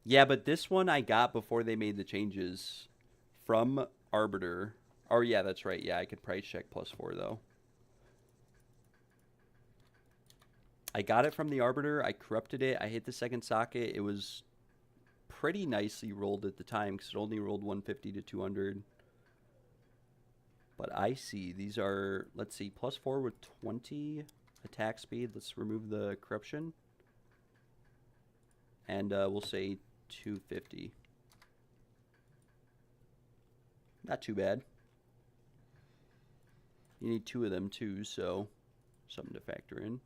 Yeah, but this one I got before they made the changes from Arbiter. Oh, yeah, that's right. Yeah, I could price check +4, though. I got it from the Arbiter. I corrupted it. I hit the second socket. It was pretty nicely rolled at the time because it only rolled 150 to 200. But I see these are, let's see, +4 with 20 attack speed. Let's remove the corruption. And we'll say 250. Not too bad. You need 2 of them too, so something to factor in.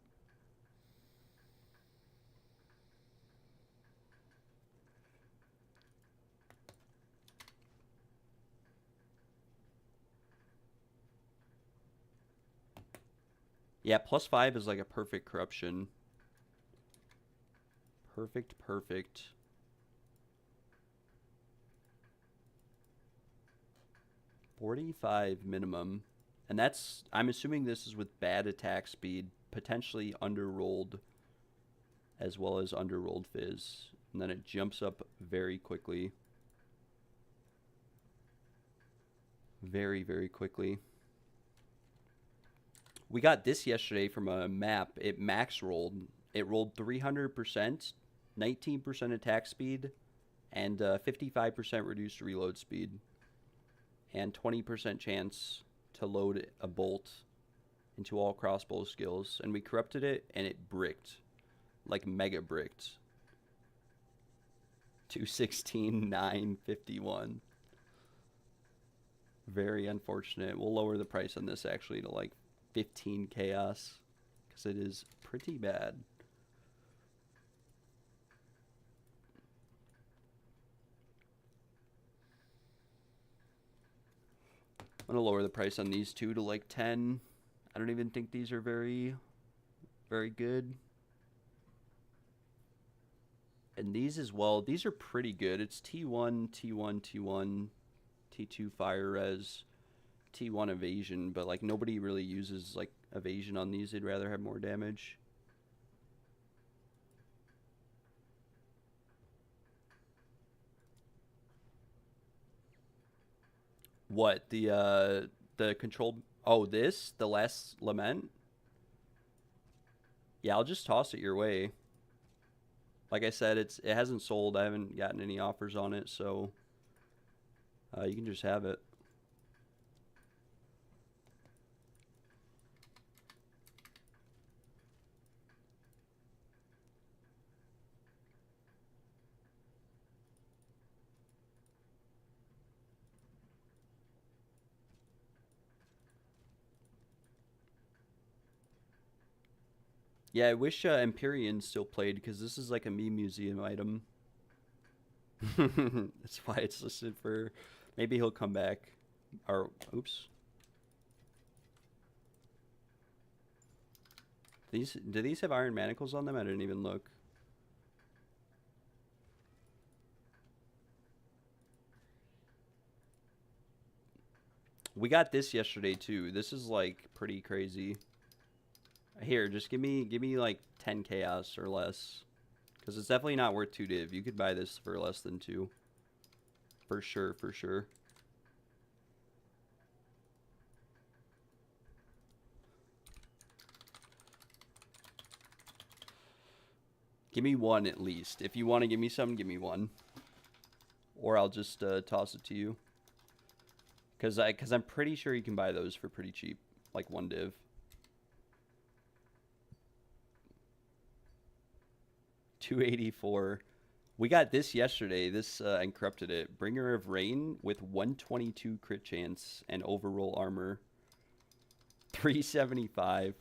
Yeah, +5 is like a perfect corruption. Perfect. 45 minimum. And that's, I'm assuming this is with bad attack speed, potentially underrolled, as well as underrolled fizz. And then it jumps up very quickly. Very quickly. We got this yesterday from a map. It max rolled. It rolled 300%, 19% attack speed, and 55% reduced reload speed, and 20% chance to load a bolt into all crossbow skills. And we corrupted it, and it bricked, like mega bricked. 216, 951. Very unfortunate. We'll lower the price on this actually to like 15 chaos because it is pretty bad. I'm gonna lower the price on these two to like 10. I don't even think these are very good. And these as well, these are pretty good. It's T1, T1, T1, T2 fire res, T1 evasion, but like nobody really uses like evasion on these. They'd rather have more damage. What, the controlled, oh, this, the last lament? Yeah, I'll just toss it your way. Like I said, it hasn't sold. I haven't gotten any offers on it, so you can just have it. Yeah, I wish Empyrean still played because this is like a meme museum item. That's why it's listed for. Maybe he'll come back. Or oops. Do these have iron manacles on them? I didn't even look. We got this yesterday too. This is like pretty crazy. Here, just give me like 10 chaos or less. Because it's definitely not worth 2 div. You could buy this for less than 2. For sure. Give me 1 at least. If you want to give me some, give me 1. Or I'll just toss it to you. Because I'm pretty sure you can buy those for pretty cheap. Like 1 div. $284. We got this yesterday. This and corrupted it. Bringer of Rain with 122 crit chance and overroll armor. 375.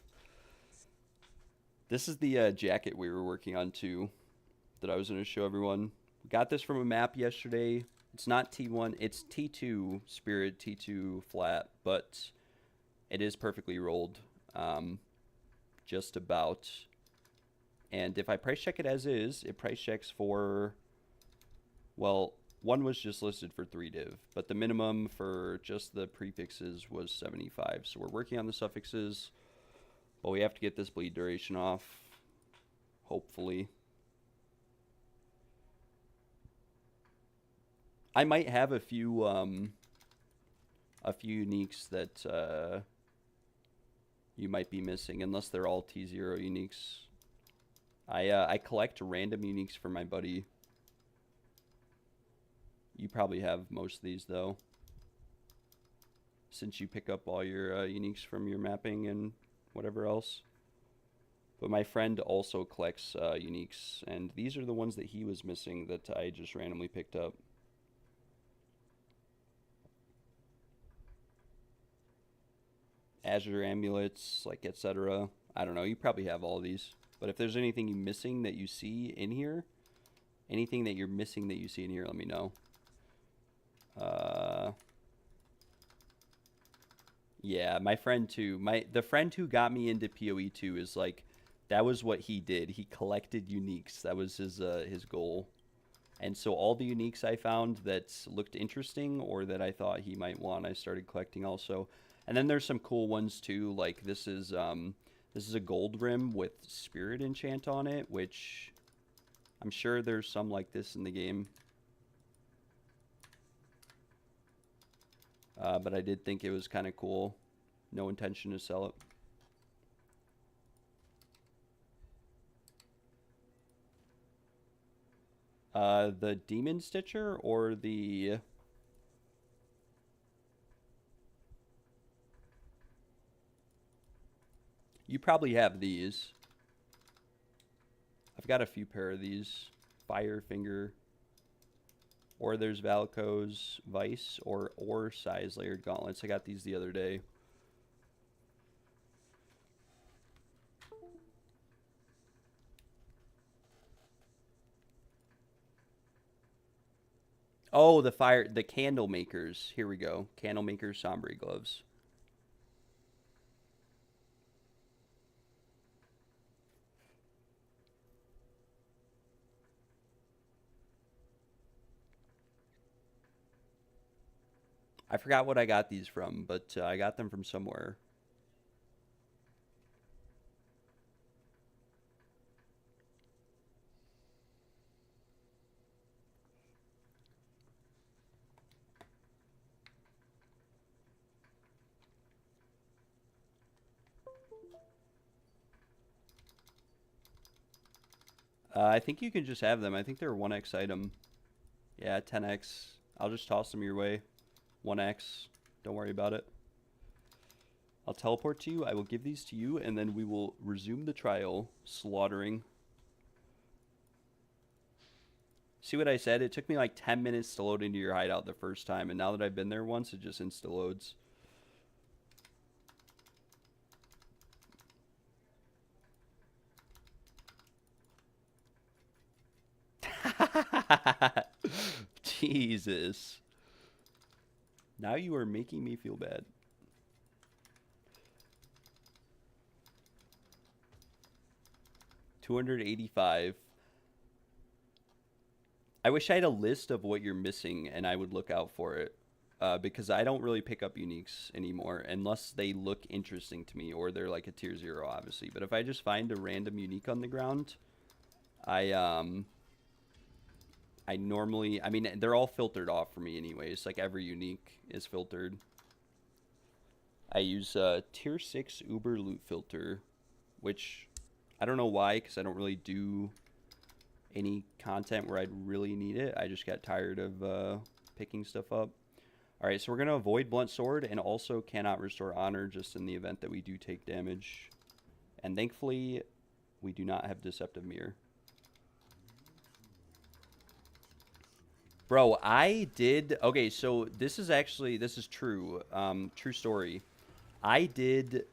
This is the jacket we were working on too, that I was going to show everyone. Got this from a map yesterday. It's not T1. It's T2 Spirit, T2 flat, but it is perfectly rolled. Just about. And if I price check it as is, it price checks for, well, one was just listed for 3 div, but the minimum for just the prefixes was 75. So we're working on the suffixes, but we have to get this bleed duration off, hopefully. I might have a few a few uniques that you might be missing, unless they're all T0 uniques. I collect random uniques for my buddy. You probably have most of these though, since you pick up all your uniques from your mapping and whatever else. But my friend also collects uniques, and these are the ones that he was missing that I just randomly picked up. Azure amulets, like etc. I don't know, you probably have all of these. But if there's anything you're missing that you see in here, anything that you're missing that you see in here, let me know. Yeah, my friend too. The friend who got me into PoE2 is like, that was what he did. He collected uniques. That was his goal. And so all the uniques I found that looked interesting or that I thought he might want, I started collecting also. And then there's some cool ones too. Like this is a gold rim with spirit enchant on it, which I'm sure there's some like this in the game. But I did think it was kind of cool. No intention to sell it. The Demon Stitcher or the... You probably have these. I've got a few pair of these. Firefinger. Or there's Valco's Vice or size layered gauntlets. I got these the other day. Oh, the candle makers. Here we go. Candle makers Sombre gloves. I forgot what I got these from, but I got them from somewhere. I think you can just have them. I think they're 1x item. Yeah, 10x. I'll just toss them your way. 1x. Don't worry about it. I'll teleport to you. I will give these to you, and then we will resume the trial. Slaughtering. See what I said? It took me like 10 minutes to load into your hideout the first time, and now that I've been there once, it just insta-loads. Jesus. Now you are making me feel bad. $285. I wish I had a list of what you're missing and I would look out for it. Because I don't really pick up uniques anymore unless they look interesting to me or they're like a tier 0, obviously. But if I just find a random unique on the ground, I normally, I mean, they're all filtered off for me anyways. Like every unique is filtered. I use a tier 6 Uber loot filter, which I don't know why, because I don't really do any content where I'd really need it. I just got tired of picking stuff up. All right, so we're going to avoid Blunt Sword and also cannot restore honor just in the event that we do take damage. And thankfully, we do not have Deceptive Mirror. Bro, I did... Okay, so this is actually... This is true. True story. I did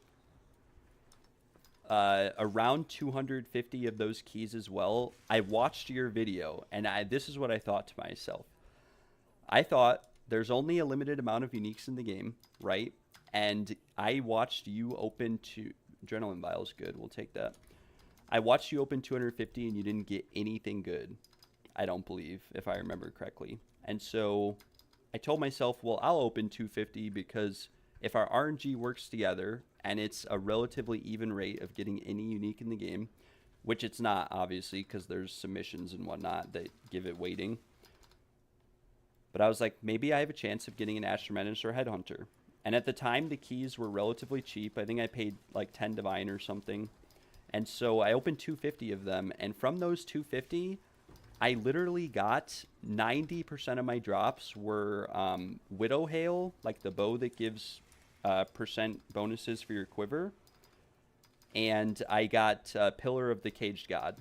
around 250 of those keys as well. I watched your video, and this is what I thought to myself. I thought... There's only a limited amount of uniques in the game, right? And I watched you open Adrenaline Vial's good. We'll take that. I watched you open 250 and you didn't get anything good. I don't believe, if I remember correctly. And so I told myself, well, I'll open 250 because if our RNG works together and it's a relatively even rate of getting any unique in the game, which it's not, obviously, because there's submissions and whatnot that give it weighting. But I was like, maybe I have a chance of getting an Astromenace or Headhunter. And at the time, the keys were relatively cheap. I think I paid like 10 divine or something. And so I opened 250 of them. And from those 250, I literally got 90% of my drops were Widow Hail, like the bow that gives percent bonuses for your quiver. And I got Pillar of the Caged God.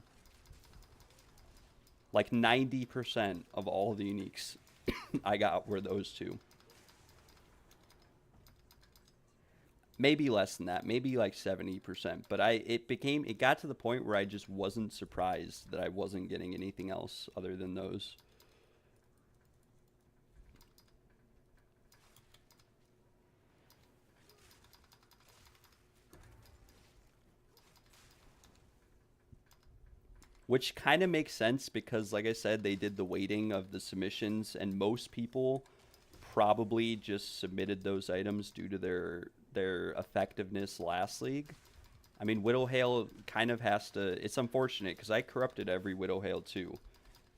Like 90% of all the uniques I got were those two. Maybe less than that, maybe like 70%. But it got to the point where I just wasn't surprised that I wasn't getting anything else other than those. Which kind of makes sense because, like I said, they did the weighting of the submissions, and most people probably just submitted those items due to their effectiveness last league. I mean, Widow Hail kind of has to... It's unfortunate because I corrupted every Widow Hail too.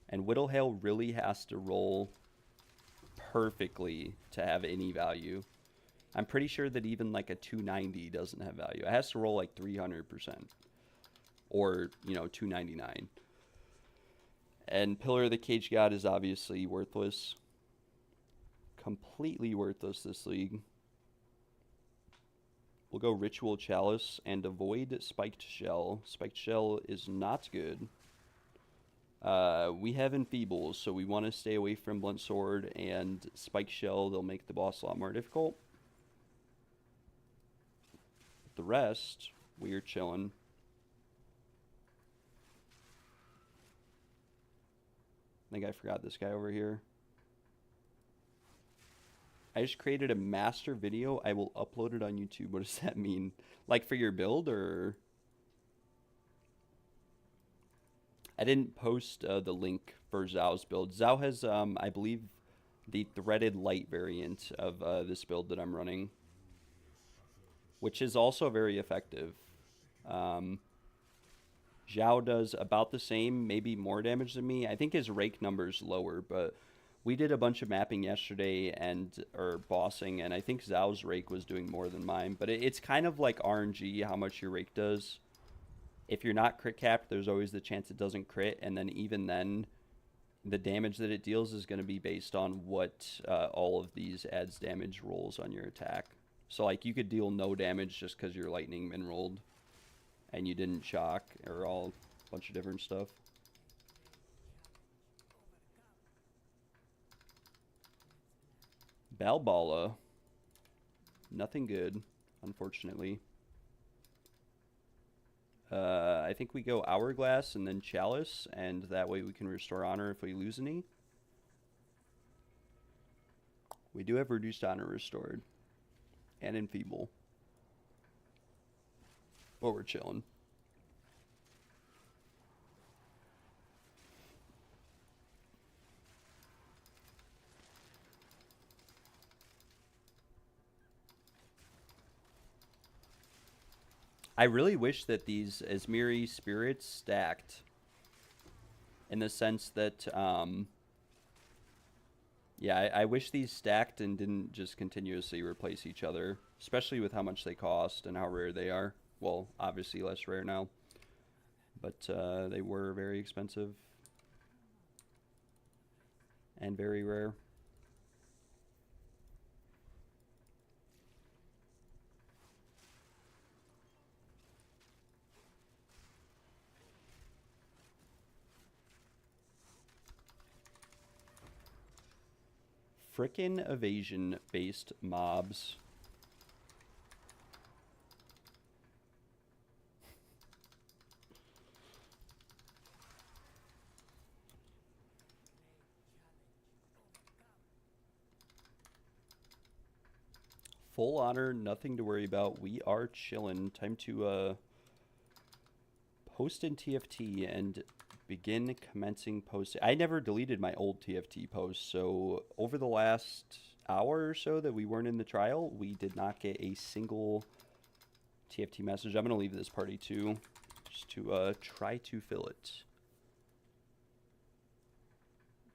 And Widow Hail really has to roll perfectly to have any value. I'm pretty sure that even like a 290 doesn't have value. It has to roll like 300%. Or, 299. And Pillar of the Cage God is obviously worthless. Completely worthless this league. We'll go Ritual Chalice and avoid Spiked Shell. Spiked Shell is not good. We have Enfeebles, so we want to stay away from Blunt Sword and Spiked Shell. They'll make the boss a lot more difficult. The rest, we are chilling. I think I forgot this guy over here. I just created a master video. I will upload it on YouTube. What does that mean? Like for your build, or? I didn't post the link for Zhao's build. Zhao has, I believe, the threaded light variant of this build that I'm running, which is also very effective. Zhao does about the same, maybe more damage than me. I think his rake number's lower, but we did a bunch of mapping yesterday or bossing, and I think Zhao's rake was doing more than mine. But it's kind of like RNG, how much your rake does. If you're not crit capped, there's always the chance it doesn't crit, and then even then, the damage that it deals is going to be based on what all of these adds damage rolls on your attack. So like you could deal no damage just because your lightning min rolled and you didn't shock, or all a bunch of different stuff. Balbala. Nothing good, unfortunately. I think we go Hourglass and then Chalice, and that way we can restore honor if we lose any. We do have reduced honor restored. And Enfeeble. But we're chilling. I really wish that these Asmiri spirits stacked, in the sense that, yeah, I wish these stacked and didn't just continuously replace each other, especially with how much they cost and how rare they are. Well, obviously less rare now, but they were very expensive and very rare. Frickin' evasion-based mobs. Full honor, nothing to worry about. We are chilling. Time to post in TFT and begin commencing posting. I never deleted my old TFT posts, so over the last hour or so that we weren't in the trial, we did not get a single TFT message. I'm going to leave this party too, just to try to fill it.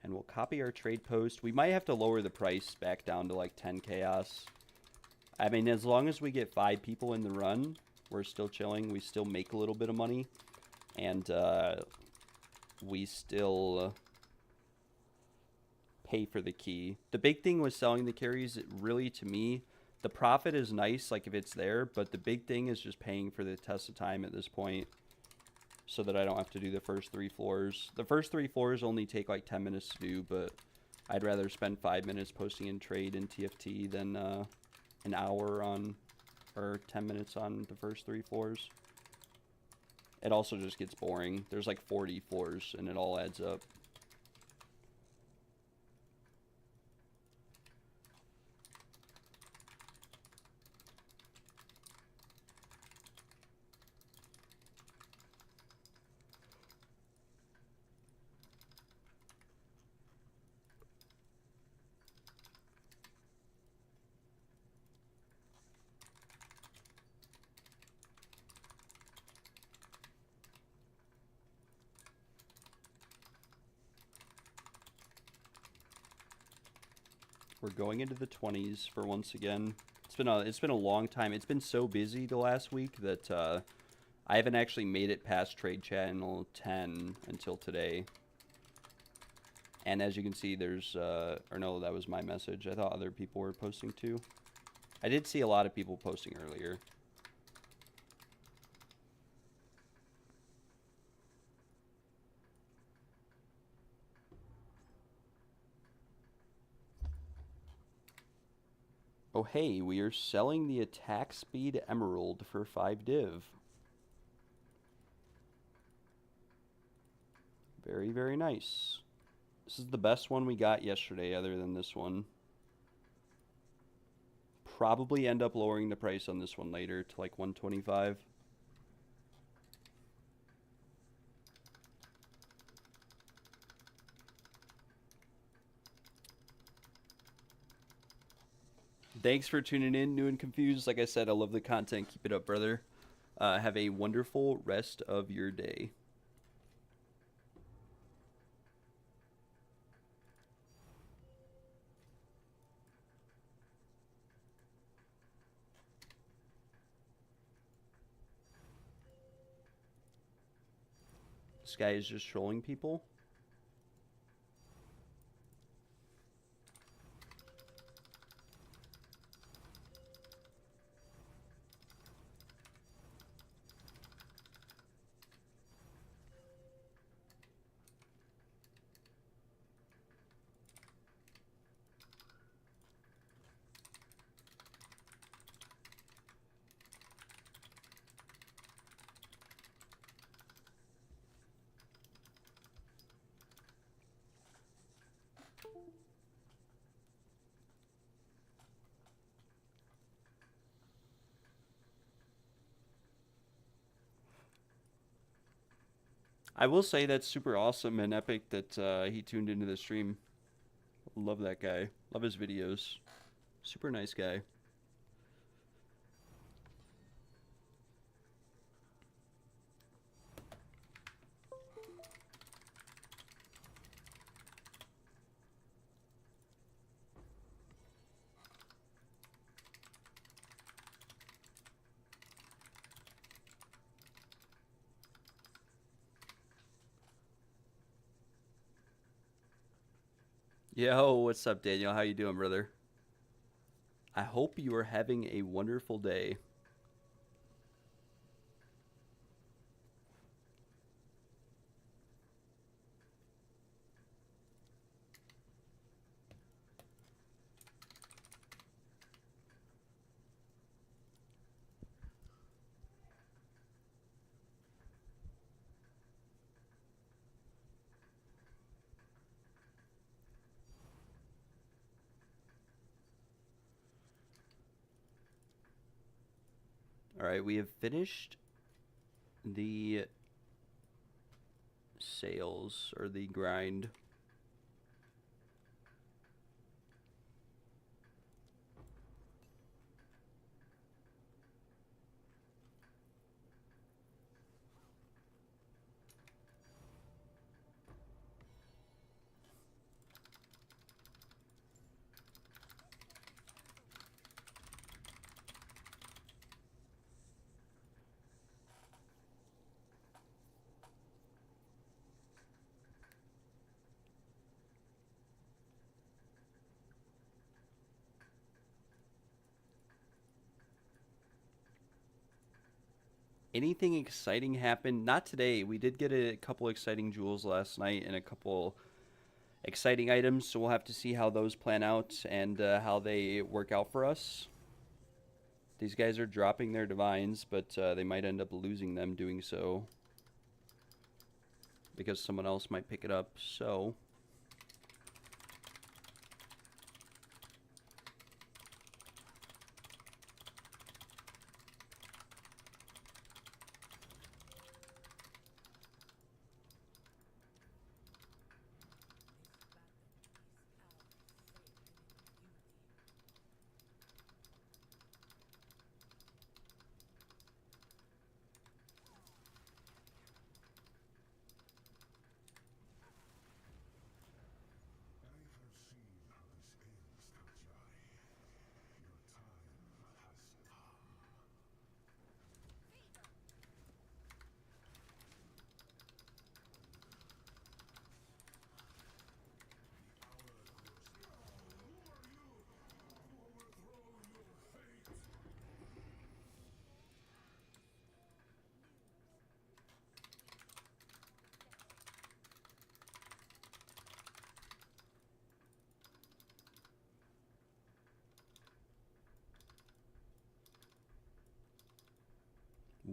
And we'll copy our trade post. We might have to lower the price back down to like 10 chaos, I mean, as long as we get 5 people in the run, we're still chilling. We still make a little bit of money. And we still pay for the key. The big thing with selling the carries, really, to me, the profit is nice, like if it's there, but the big thing is just paying for the test of time at this point so that I don't have to do the first 3 floors. The first 3 floors only take like 10 minutes to do, but I'd rather spend 5 minutes posting in trade in TFT than an hour on, or 10 minutes on the first 3 floors. It also just gets boring. There's like 40 floors and it all adds up. We're going into the 20s for once again. It's been a long time. It's been so busy the last week that I haven't actually made it past Trade Channel 10 until today. And as you can see, there's or no, that was my message. I thought other people were posting too. I did see a lot of people posting earlier. Oh hey, we are selling the attack speed emerald for 5 div. Very, very nice. This is the best one we got yesterday other than this one. Probably end up lowering the price on this one later to like 125. Thanks for tuning in, New and Confused. Like I said, I love the content. Keep it up, brother. Have a wonderful rest of your day. This guy is just trolling people. I will say that's super awesome and epic that he tuned into the stream. Love that guy. Love his videos. Super nice guy. Yo, what's up, Daniel? How you doing, brother? I hope you are having a wonderful day. All right, we have finished the sales or the grind. anything exciting happen? Not today. We did get a couple exciting jewels last night and a couple exciting items, so we'll have to see how those plan out and how they work out for us. These guys are dropping their divines, but they might end up losing them doing so because someone else might pick it up. So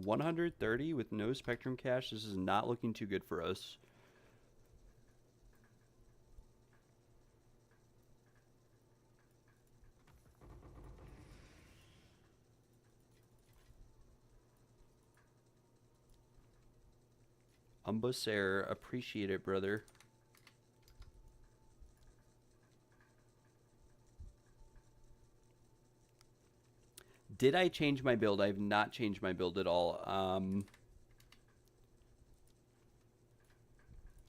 130 with no Spectrum Cache. This is not looking too good for us. Umbusair, appreciate it, brother. Did I change my build? I have not changed my build at all.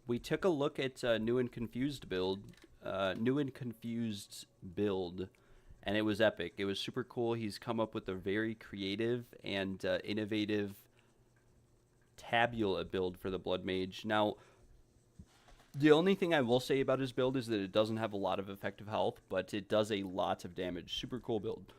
We took a look at new and confused build, and it was epic. It was super cool. He's come up with a very creative and innovative tabula build for the Blood Mage. Now, the only thing I will say about his build is that it doesn't have a lot of effective health, but it does a lot of damage. Super cool build.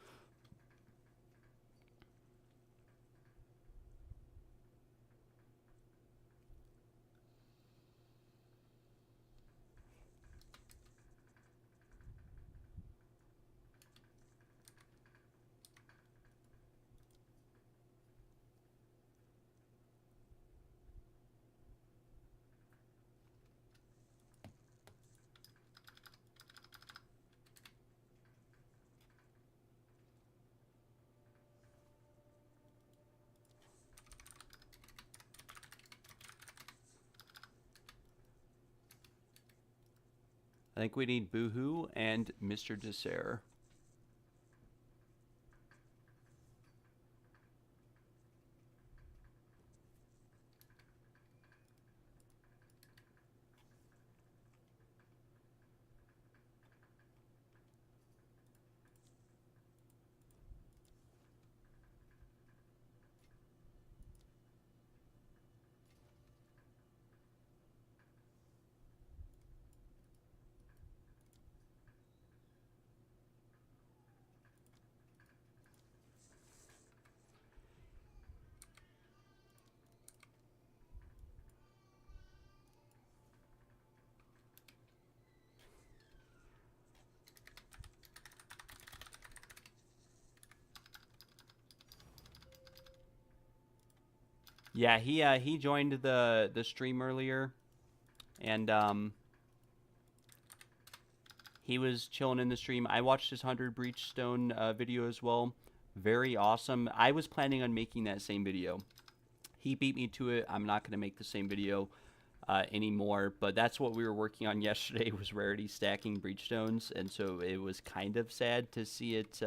I think we need Boohoo and Mr. Dessert. Yeah, he joined the stream earlier, and he was chilling in the stream. I watched his 100 Breachstone video as well. Very awesome. I was planning on making that same video. He beat me to it. I'm not going to make the same video anymore, but that's what we were working on yesterday was rarity stacking Breachstones, and so it was kind of sad to see it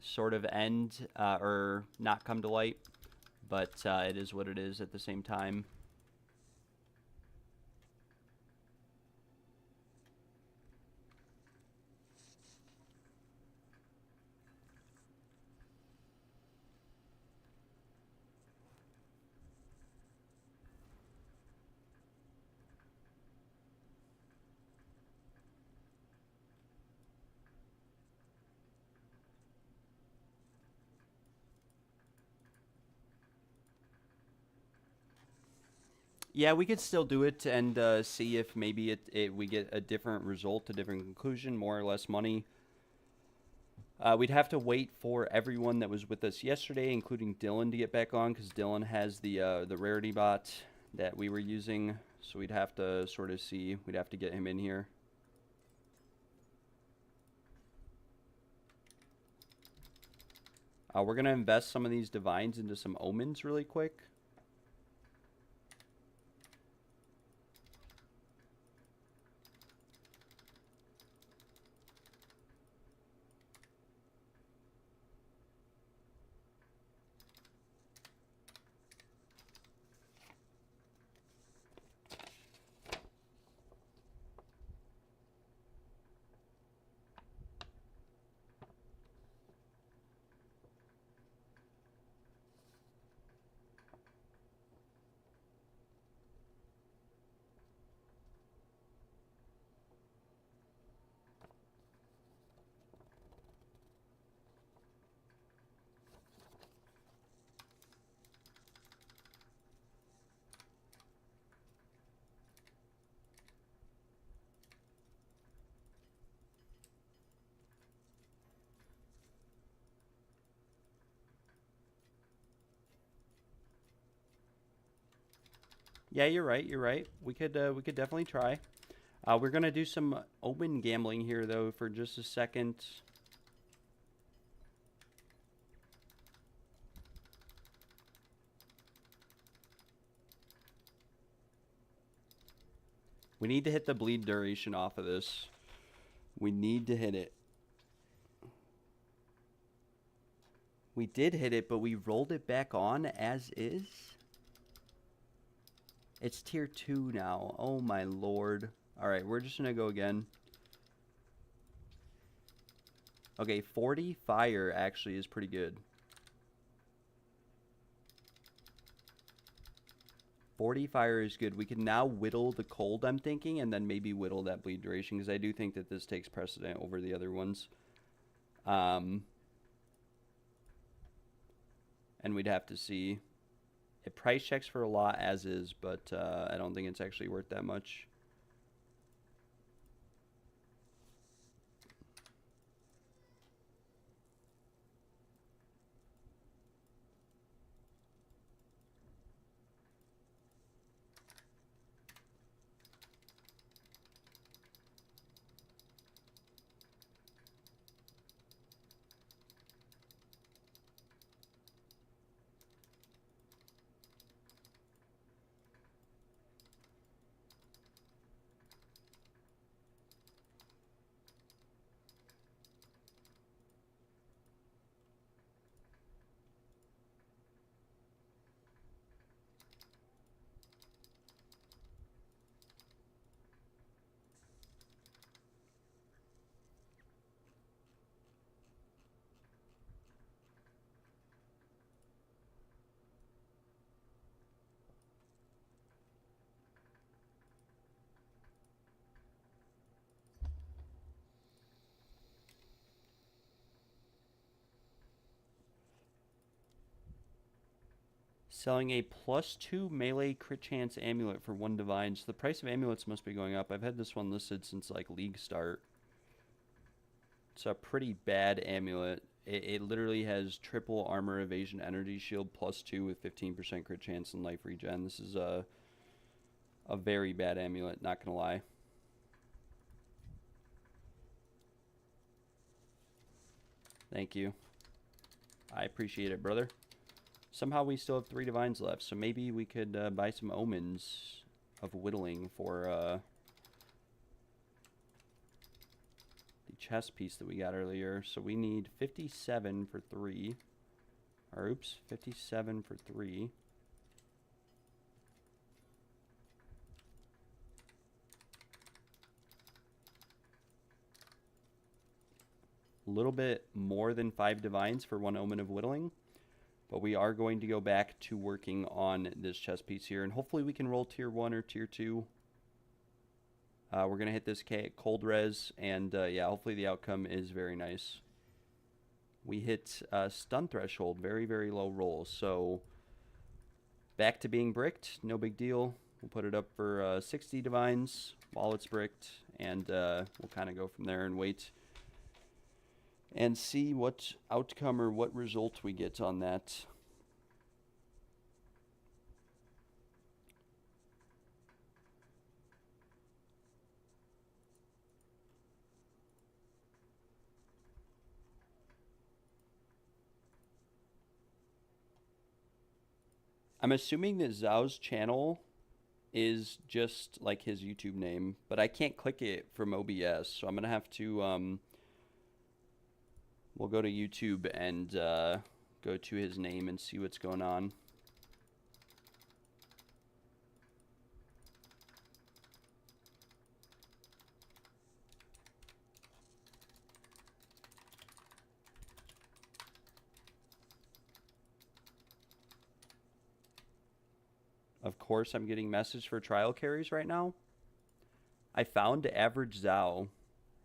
sort of end or not come to light, but it is what it is at the same time. Yeah, we could still do it and see if maybe we get a different result, a different conclusion, more or less money. We'd have to wait for everyone that was with us yesterday, including Dylan, to get back on, because Dylan has the rarity bot that we were using. So we'd have to sort of see. We'd have to get him in here. We're going to invest some of these divines into some omens really quick. Yeah, you're right. You're right. We could definitely try. We're gonna do some omen gambling here though for just a second. We need to hit the bleed duration off of this. We need to hit it. We did hit it, but we rolled it back on as is. It's tier 2 now. Oh my lord. Alright, we're just gonna go again. Okay, 40 fire actually is pretty good. 40 fire is good. We can now whittle the cold, I'm thinking, and then maybe whittle that bleed duration, because I do think that this takes precedent over the other ones. And we'd have to see. It price checks for a lot as is, but I don't think it's actually worth that much. Selling a +2 melee crit chance amulet for 1 divine. So the price of amulets must be going up. I've had this one listed since like league start. It's a pretty bad amulet. It literally has triple armor, evasion, energy shield, +2 with 15% crit chance and life regen. This is a very bad amulet, not gonna lie. Thank you. I appreciate it, brother. Somehow we still have 3 divines left, so maybe we could buy some omens of whittling for the chest piece that we got earlier. So we need 57 for 3. Or oops, 57 for 3. A little bit more than 5 divines for 1 omen of whittling. But we are going to go back to working on this chest piece here. And hopefully we can roll tier 1 or tier 2. We're going to hit this cold res. And yeah, hopefully the outcome is very nice. We hit stun threshold. Very, very low roll. So back to being bricked. No big deal. We'll put it up for 60 divines while it's bricked, and we'll kind of go from there and wait and see what outcome or what result we get on that. I'm assuming that Zhao's channel is just like his YouTube name, but I can't click it from OBS, so I'm gonna have to we'll go to YouTube and go to his name and see what's going on. Of course, I'm getting message for trial carries right now. I found Average Zhao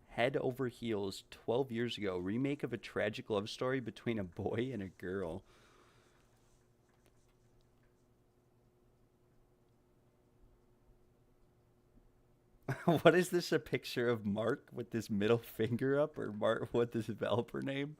head over heels 12 years ago. Remake of a tragic love story between a boy and a girl. What is this, a picture of Mark with his middle finger up, or Mark with his developer name?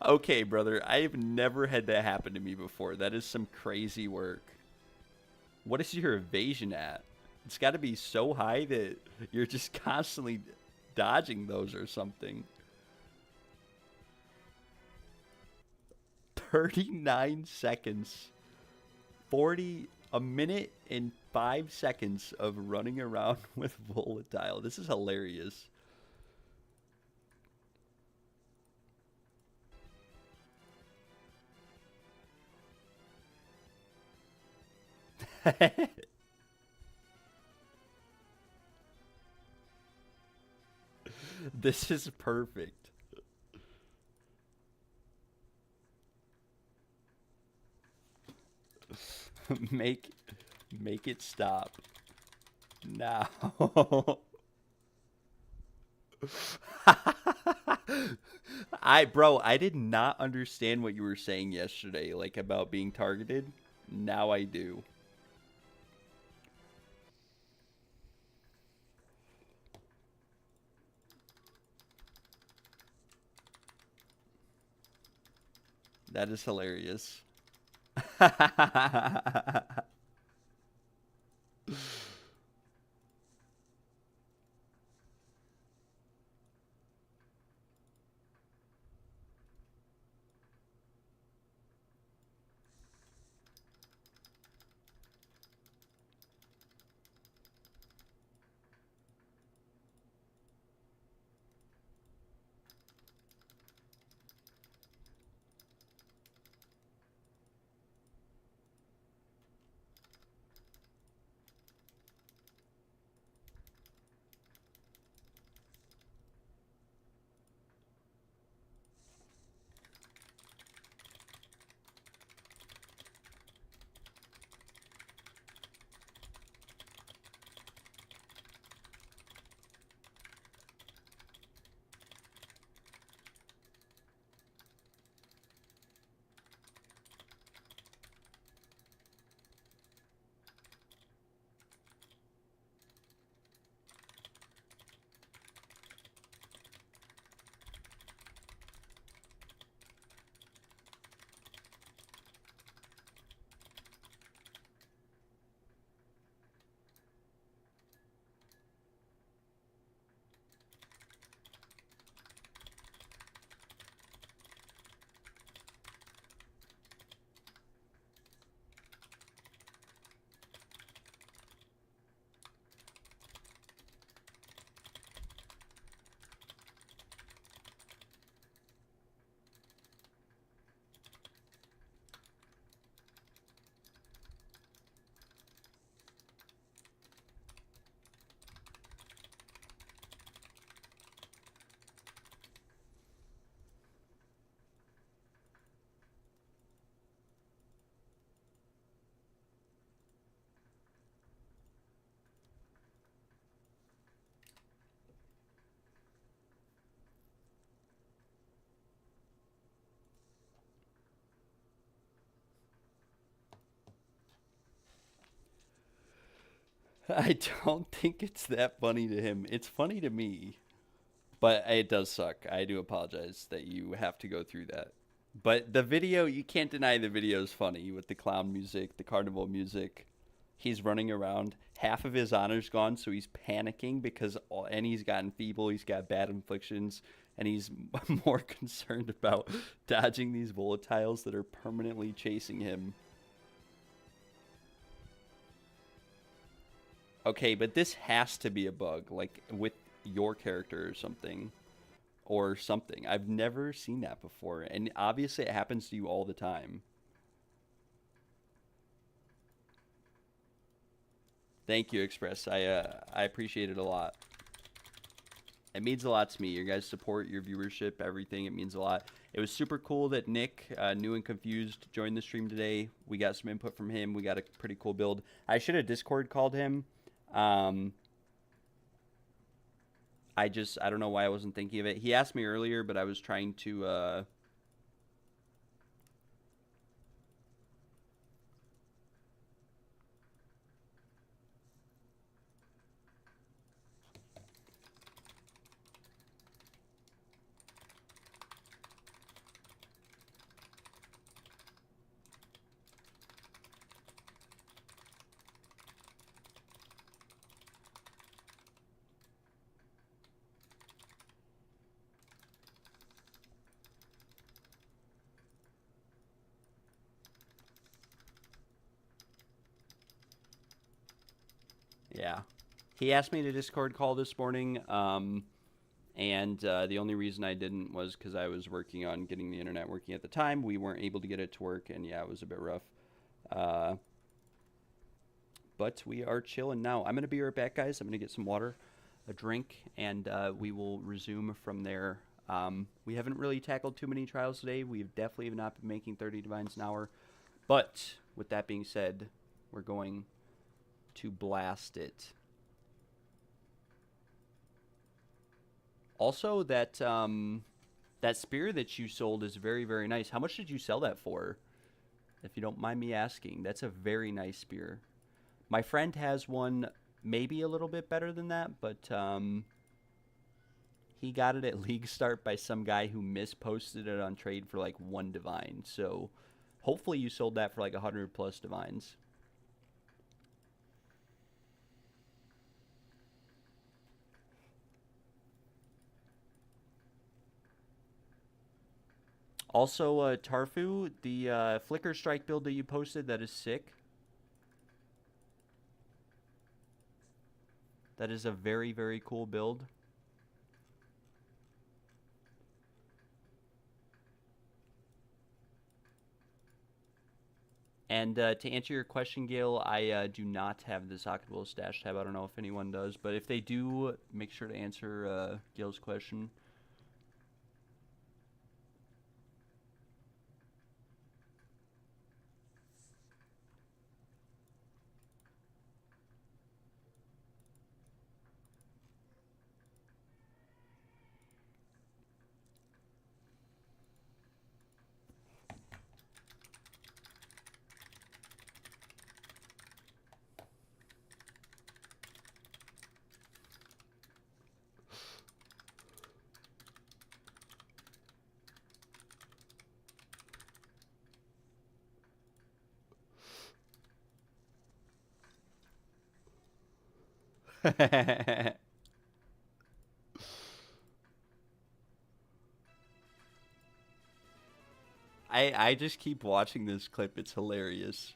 Okay, brother, I've never had that happen to me before. That is some crazy work. What is your evasion at? It's got to be so high that you're just constantly dodging those or something. 39 seconds. a minute and 5 seconds of running around with volatile. This is hilarious. This is perfect. make make it stop now. I did not understand what you were saying yesterday, like about being targeted. Now I do. That is hilarious. I don't think it's that funny to him. It's funny to me, but it does suck. I do apologize that you have to go through that. But the video, you can't deny the video is funny with the clown music, the carnival music. He's running around. Half of his honor's gone, so he's panicking because, and he's gotten feeble. He's got bad inflictions, and he's more concerned about dodging these volatiles that are permanently chasing him. Okay, but this has to be a bug, like with your character or something. Or something. I've never seen that before, and obviously it happens to you all the time. Thank you, Express. I appreciate it a lot. It means a lot to me. Your guys' support, your viewership, everything. It means a lot. It was super cool that Nick, New and Confused, joined the stream today. We got some input from him. We got a pretty cool build. I should have Discord called him. Um, I don't know why I wasn't thinking of it. He asked me earlier, but I was trying to yeah. He asked me to Discord call this morning, and the only reason I didn't was because I was working on getting the internet working at the time. We weren't able to get it to work, and yeah, it was a bit rough. Uh, but we are chilling now. I'm going to be right back, guys. I'm going to get some water, a drink, and we will resume from there. We haven't really tackled too many trials today. We've definitely not been making 30 divines an hour. But with that being said, we're going to blast it. Also, that spear that you sold is very, very nice. How much did you sell that for? If you don't mind me asking, that's a very nice spear. My friend has one maybe a little bit better than that, but he got it at League Start by some guy who misposted it on trade for like 1 divine. So hopefully you sold that for like 100 plus divines. Also, Tarfu, the Flicker Strike build that you posted, that is sick. That is a very, very cool build. And to answer your question, Gail, I do not have the Socket Will Stash tab. I don't know if anyone does, but if they do, make sure to answer Gail's question. I just keep watching this clip. It's hilarious.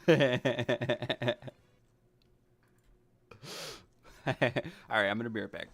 All right, I'm gonna be right back.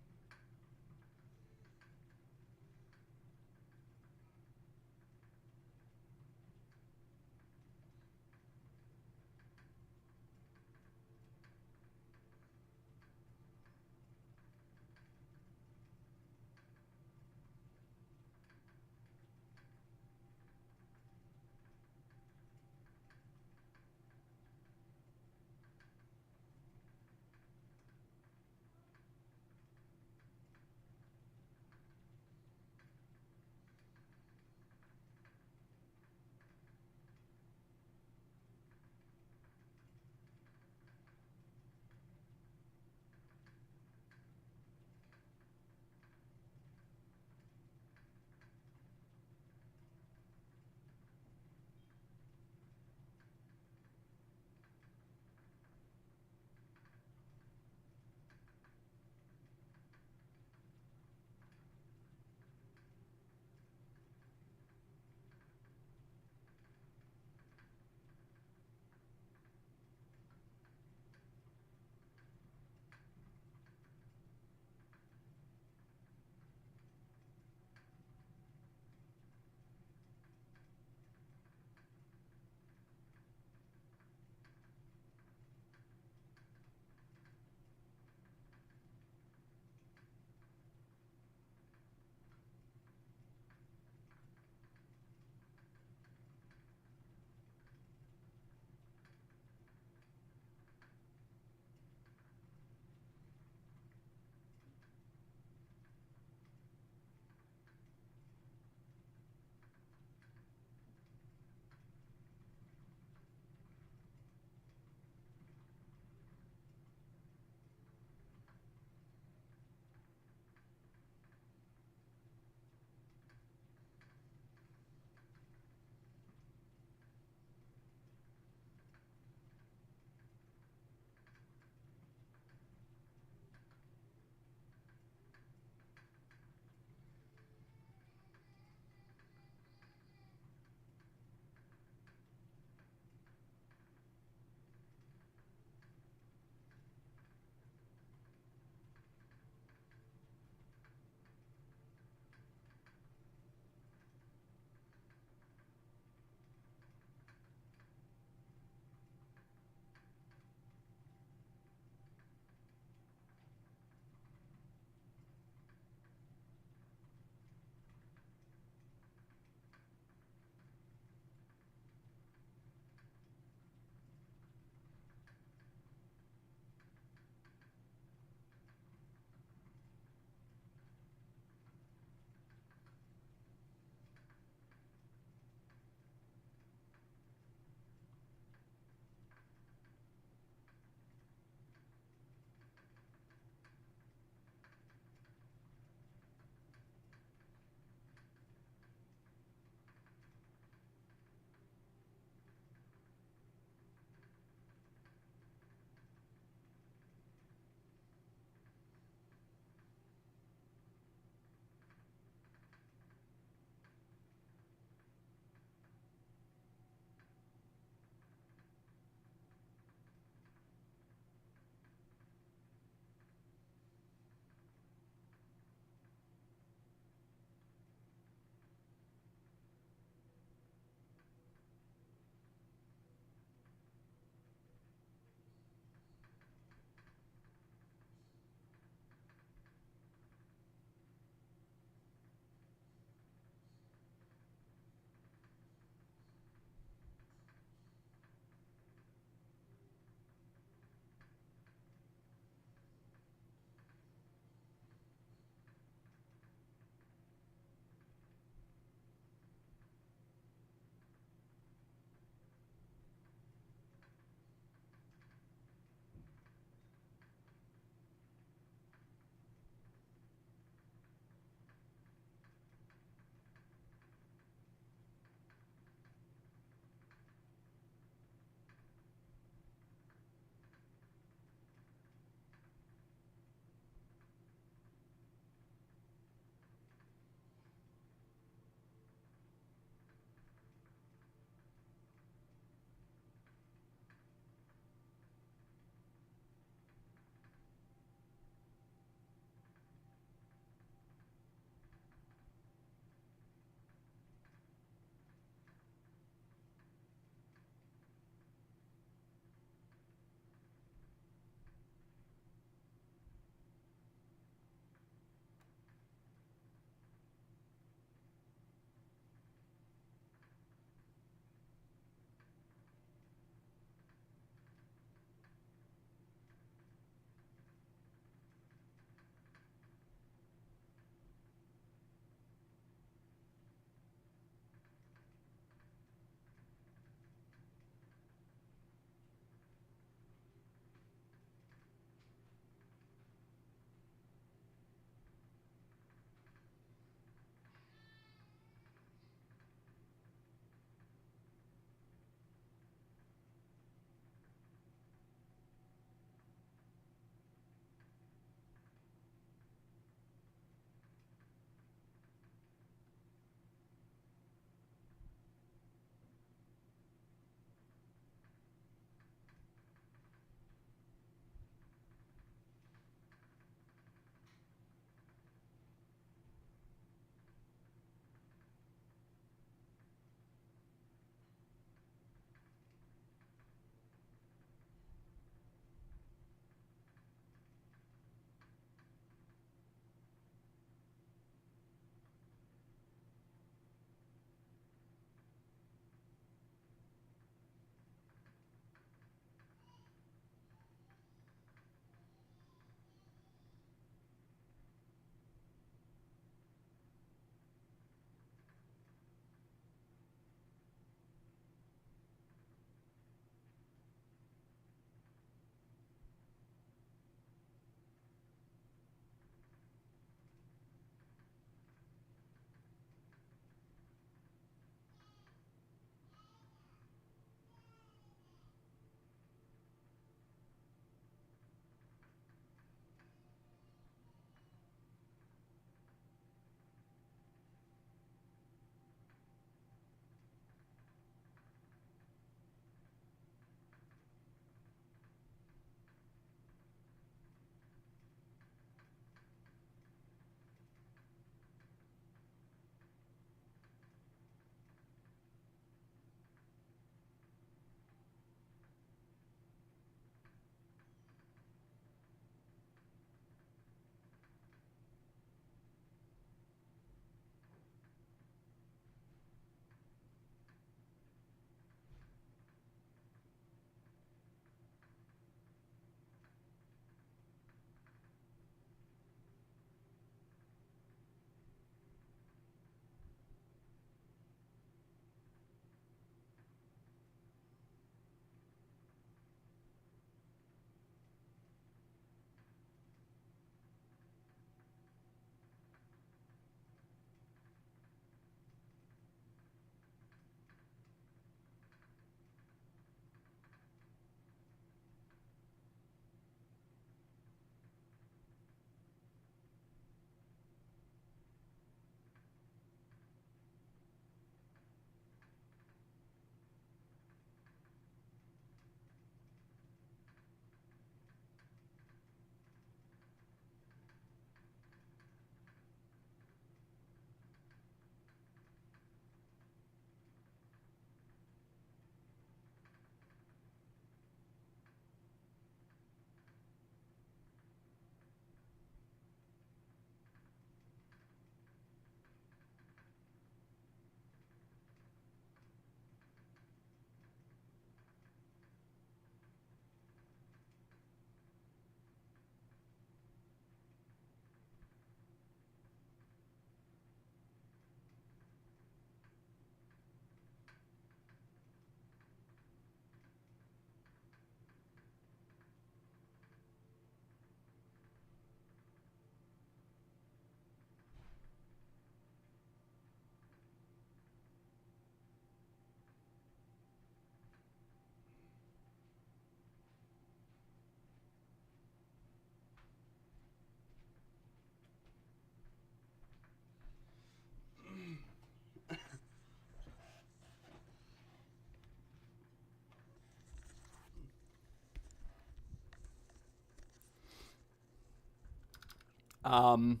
Um,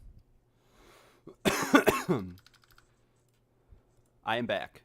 I am back.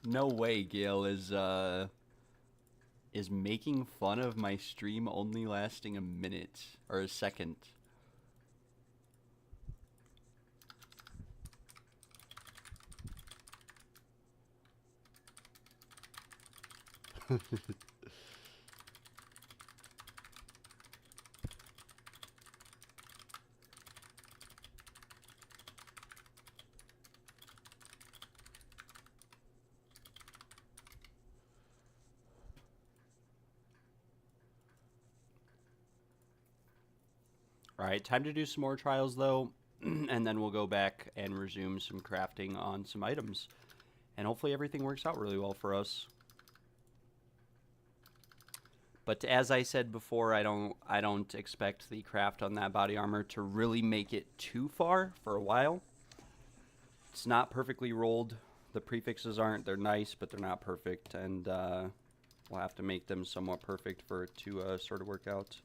No way, Gail is making fun of my stream only lasting a minute or a second. All right, time to do some more trials though, and then we'll go back and resume some crafting on some items. And hopefully everything works out really well for us. But as I said before, I don't expect the craft on that body armor to really make it too far for a while. It's not perfectly rolled. The prefixes aren't. They're nice, but they're not perfect, and we'll have to make them somewhat perfect for it to sort of work out.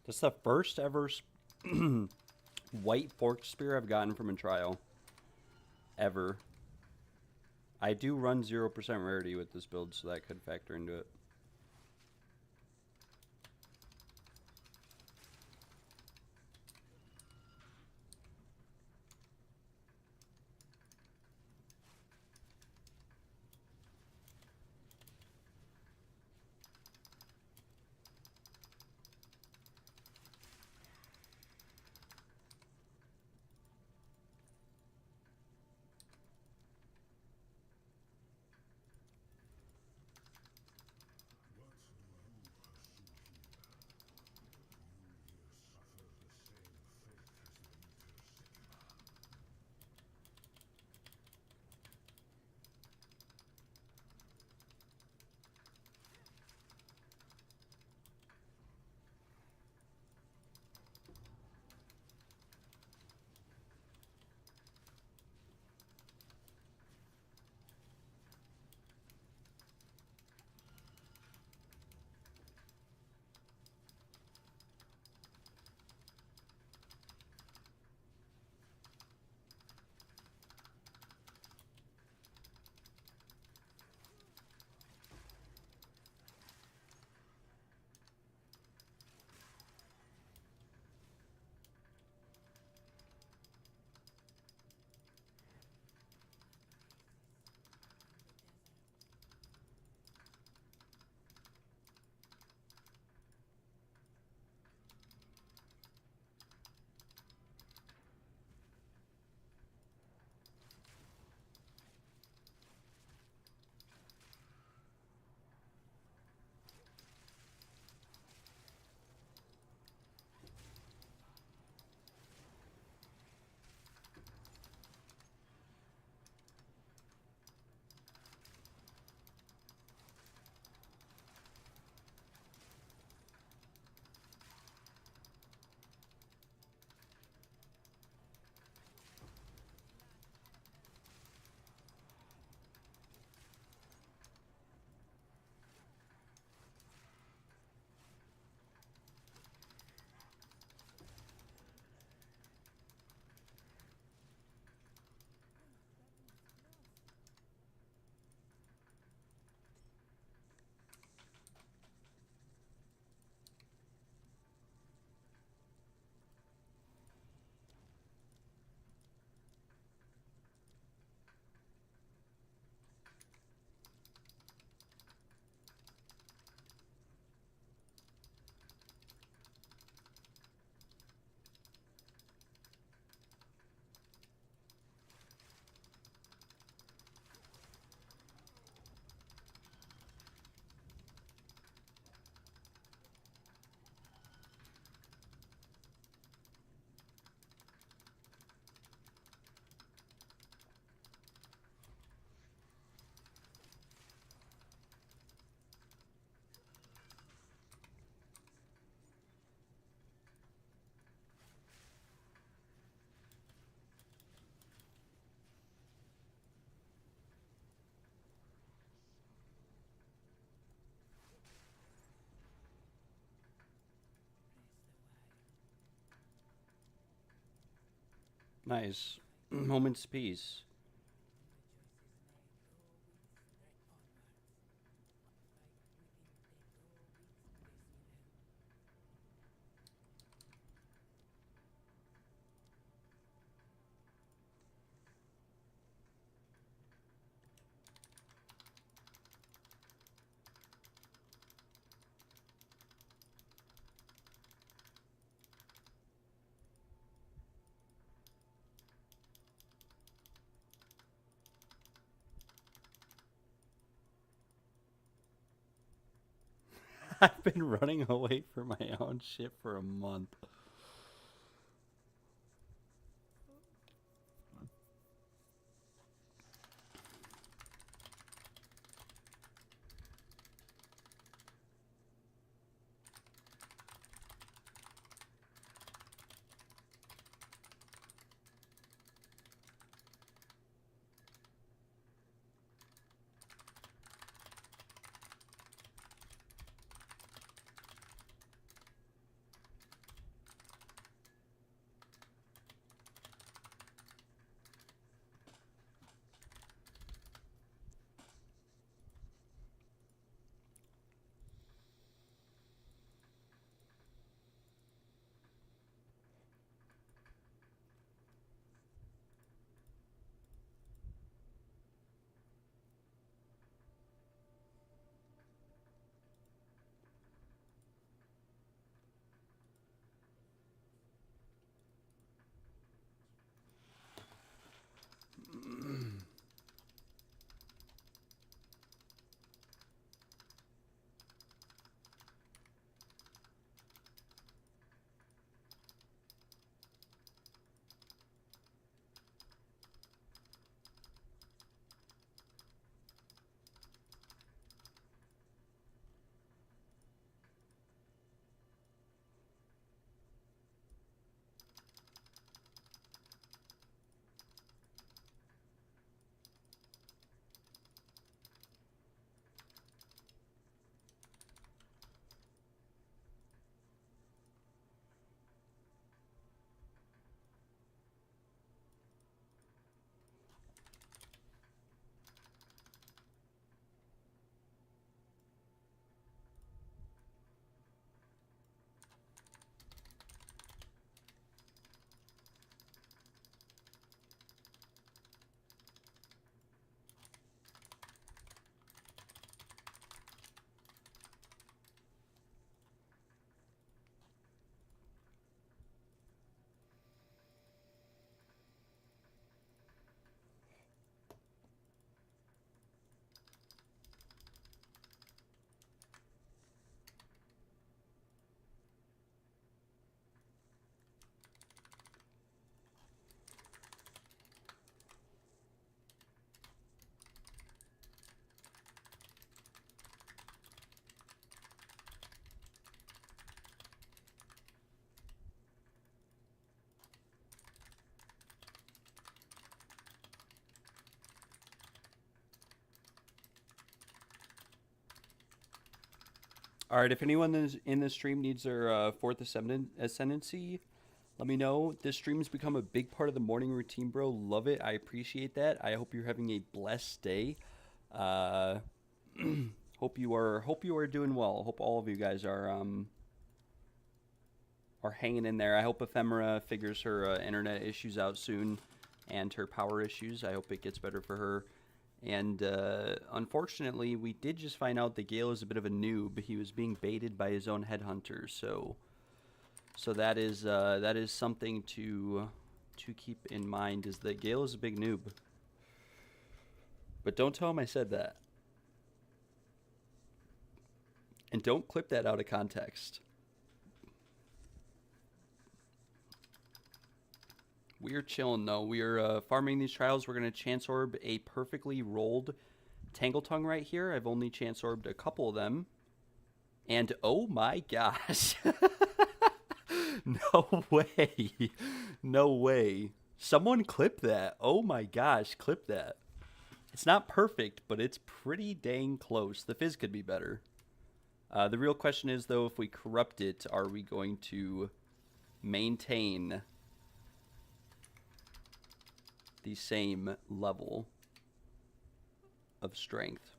That's the first ever white forked spear I've gotten from a trial. Ever. I do run 0% rarity with this build, so that could factor into it. Nice. Moment's peace. I've been running away from my own shit for a month. All right, if anyone is in this stream needs their fourth ascendancy, let me know. This stream has become a big part of the morning routine, bro. Love it. I appreciate that. I hope you're having a blessed day. Uh, hope you are doing well. Hope all of you guys are hanging in there. I hope Ephemera figures her internet issues out soon and her power issues. I hope it gets better for her. And unfortunately, we did just find out that Gale is a bit of a noob. He was being baited by his own headhunter, so that is something to keep in mind. Is that Gale is a big noob, but don't tell him I said that, and don't clip that out of context. We are chilling, though. We are farming these trials. We're going to chance orb a perfectly rolled Tangletongue right here. I've only chance orbed a couple of them. And oh my gosh. No way. No way. Someone clip that. Oh my gosh, clip that. It's not perfect, but it's pretty dang close. The fizz could be better. The real question is, though, if we corrupt it, are we going to maintain the same level of strength?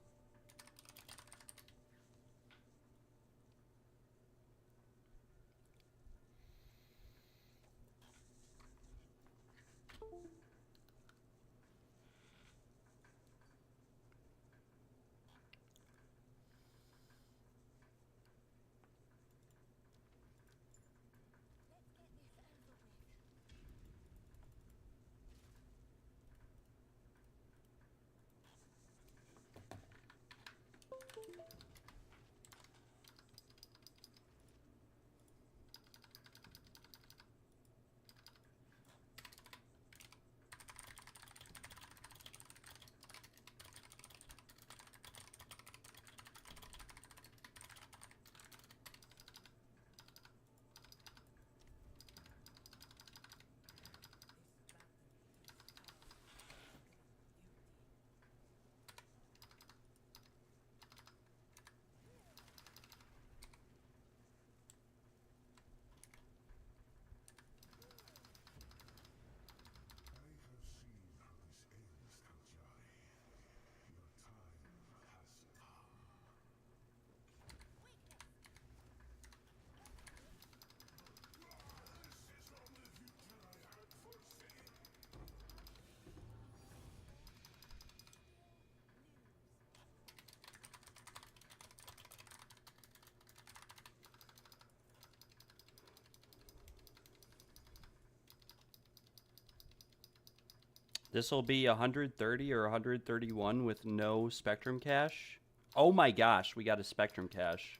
This will be 130 or 131 with no Spectrum Cache. Oh my gosh, we got a Spectrum Cache.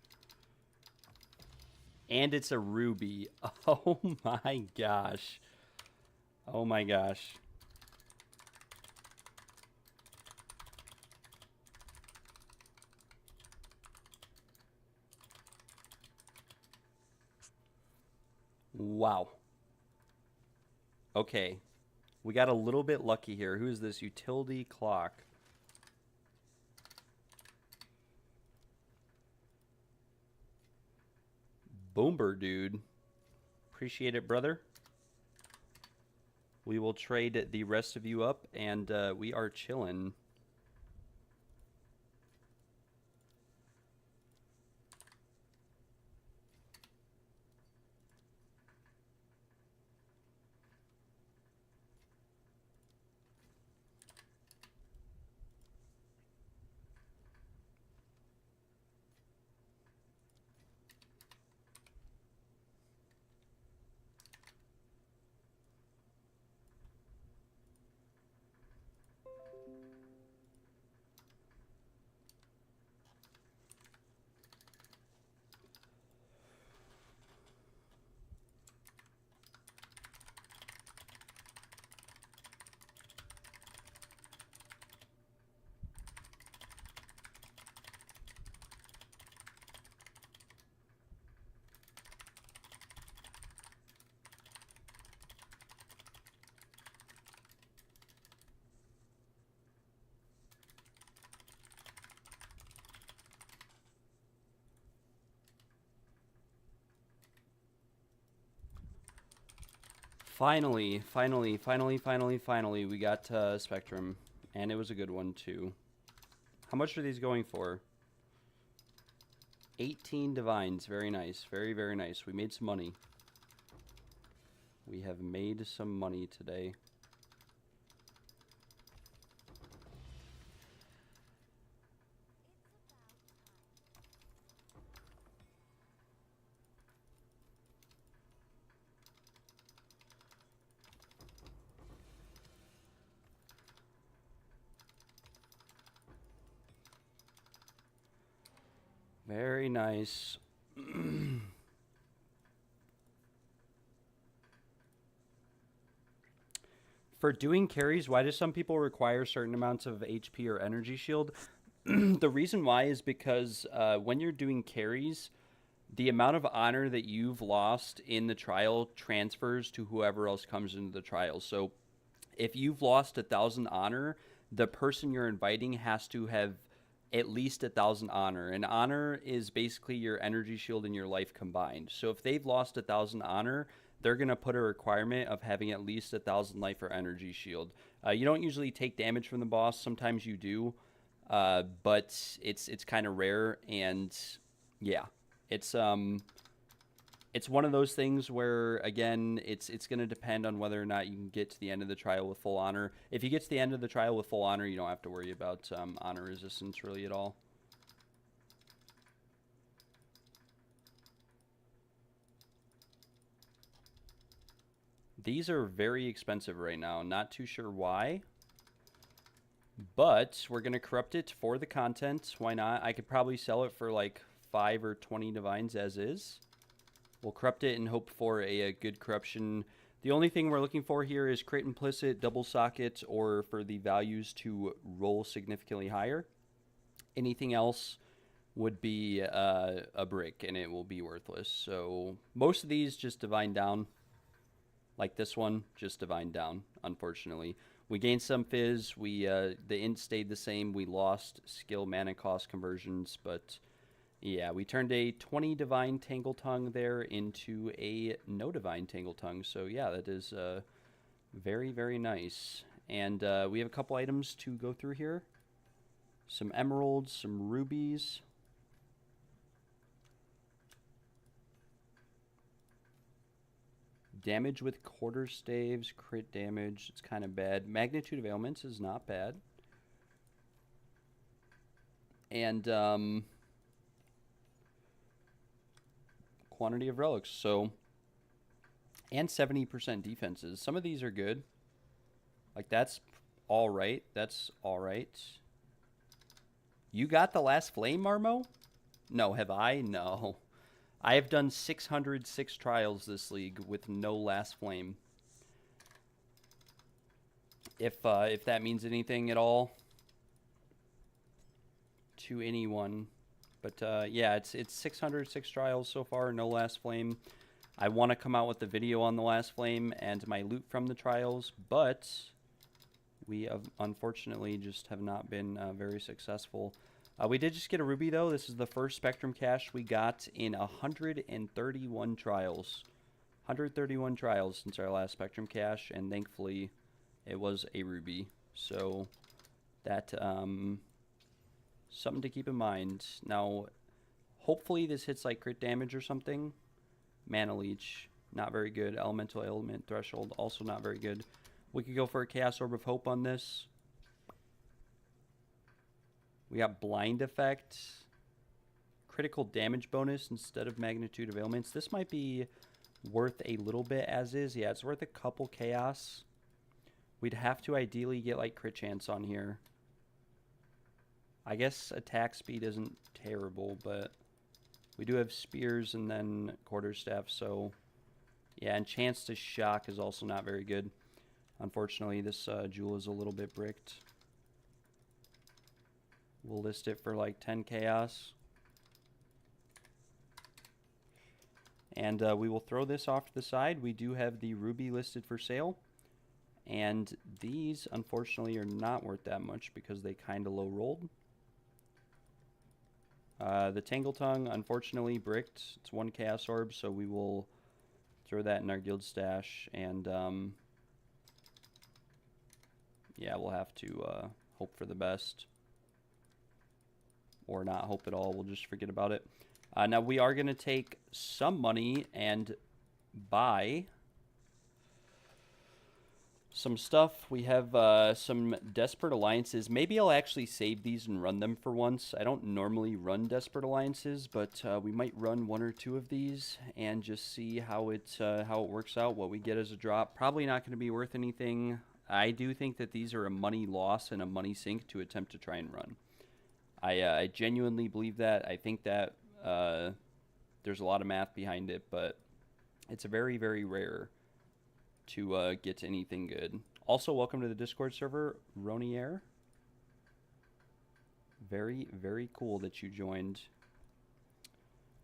And it's a ruby. Oh my gosh. Oh my gosh. Wow. Okay. We got a little bit lucky here. Who is this? Utility Clock. Boomer, dude. Appreciate it, brother. We will trade the rest of you up, and we are chilling. Finally, we got Spectrum. And it was a good one, too. How much are these going for? 18 divines. Very nice. Very, very nice. We made some money. We have made some money today. Very nice. For doing carries, why do some people require certain amounts of HP or energy shield? The reason why is because when you're doing carries, the amount of honor that you've lost in the trial transfers to whoever else comes into the trial. So if you've lost 1,000 honor, the person you're inviting has to have at least 1,000 honor. And honor is basically your energy shield and your life combined. So if they've lost 1,000 honor, they're going to put a requirement of having at least 1,000 life or energy shield. You don't usually take damage from the boss. Sometimes you do, but it's kind of rare. And yeah, it's one of those things where, again, it's going to depend on whether or not you can get to the end of the trial with full honor. If you get to the end of the trial with full honor, you don't have to worry about honor resistance really at all. These are very expensive right now. Not too sure why. But we're going to corrupt it for the content. Why not? I could probably sell it for like 5 or 20 divines as is. We'll corrupt it and hope for a good corruption. The only thing we're looking for here is crit implicit, double socket, or for the values to roll significantly higher. Anything else would be a brick, and it will be worthless. So most of these just divine down. Like this one, just divine down, unfortunately. We gained some fizz. The int stayed the same. We lost skill mana cost conversions, but yeah, we turned a 20 divine Tangle Tongue there into a no divine Tangle Tongue. So yeah, that is very, very nice. And we have a couple items to go through here. Some emeralds, some rubies. Damage with quarter staves, crit damage, it's kind of bad. Magnitude of ailments is not bad. And quantity of relics, so, and 70% defenses. Some of these are good. Like, that's all right. That's all right. You got the last flame, Marmo? No, have I? No. I have done 606 trials this league with no last flame. If that means anything at all to anyone. But yeah, it's 606 trials so far, no last flame. I want to come out with the video on the last flame and my loot from the trials, but we unfortunately just have not been very successful. We did just get a ruby, though. This is the first Spectrum cache we got in 131 trials. 131 trials since our last Spectrum cache, and thankfully it was a ruby. So that something to keep in mind. Now, hopefully this hits like crit damage or something. Mana leech, not very good. Elemental ailment threshold, also not very good. We could go for a Chaos Orb of Hope on this. We got blind effect, critical damage bonus instead of magnitude of ailments. This might be worth a little bit as is. Yeah, it's worth a couple chaos. We'd have to ideally get like crit chance on here. I guess attack speed isn't terrible, but we do have spears and then quarterstaff. So yeah, and chance to shock is also not very good. Unfortunately, this jewel is a little bit bricked. We'll list it for like 10 chaos. And we will throw this off to the side. We do have the ruby listed for sale. And these, unfortunately, are not worth that much because they kind of low rolled. The Tangle Tongue, unfortunately, bricked. It's 1 Chaos Orb, so we will Throw that in our guild stash, and yeah, we'll have to hope for the best. Or not hope at all. We'll just forget about it. Now, we are going to take some money and buy some stuff. We have some Desperate Alliances. Maybe I'll actually save these and run them for once. I don't normally run Desperate Alliances, but we might run 1 or 2 of these and just see how it works out, what we get as a drop. Probably not going to be worth anything. I do think that these are a money loss and a money sink to attempt to try and run. I genuinely believe that. I think that there's a lot of math behind it, but it's very, very rare to get anything good. Also, welcome to the Discord server, Ronier. Very, very cool that you joined.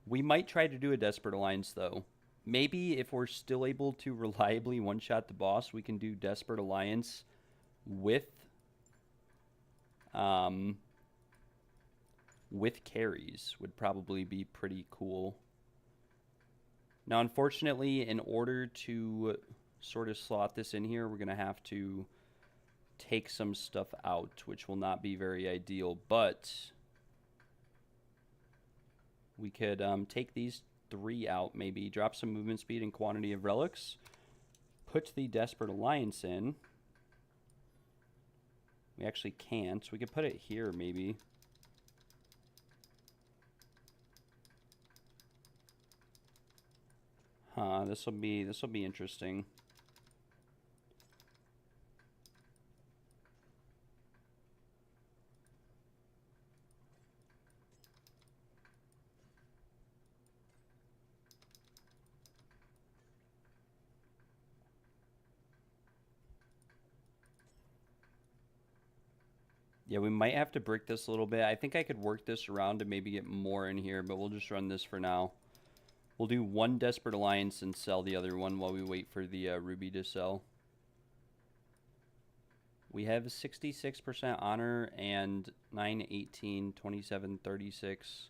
We might try to do a Desperate Alliance, though. Maybe if we're still able to reliably one-shot the boss, we can do Desperate Alliance with carries. Would probably be pretty cool. Now, unfortunately, in order to sort of slot this in here, we're going to have to take some stuff out, which will not be very ideal, but we could take these 3 out, maybe drop some movement speed and quantity of relics, put the Desperate Alliance in. We actually can't, so we could put it here maybe. This will be interesting. Yeah, we might have to brick this a little bit. I think I could work this around to maybe get more in here, but we'll just run this for now. We'll do 1 Desperate Alliance and sell the other one while we wait for the Ruby to sell. We have 66% honor and 9, 18, 27, 36,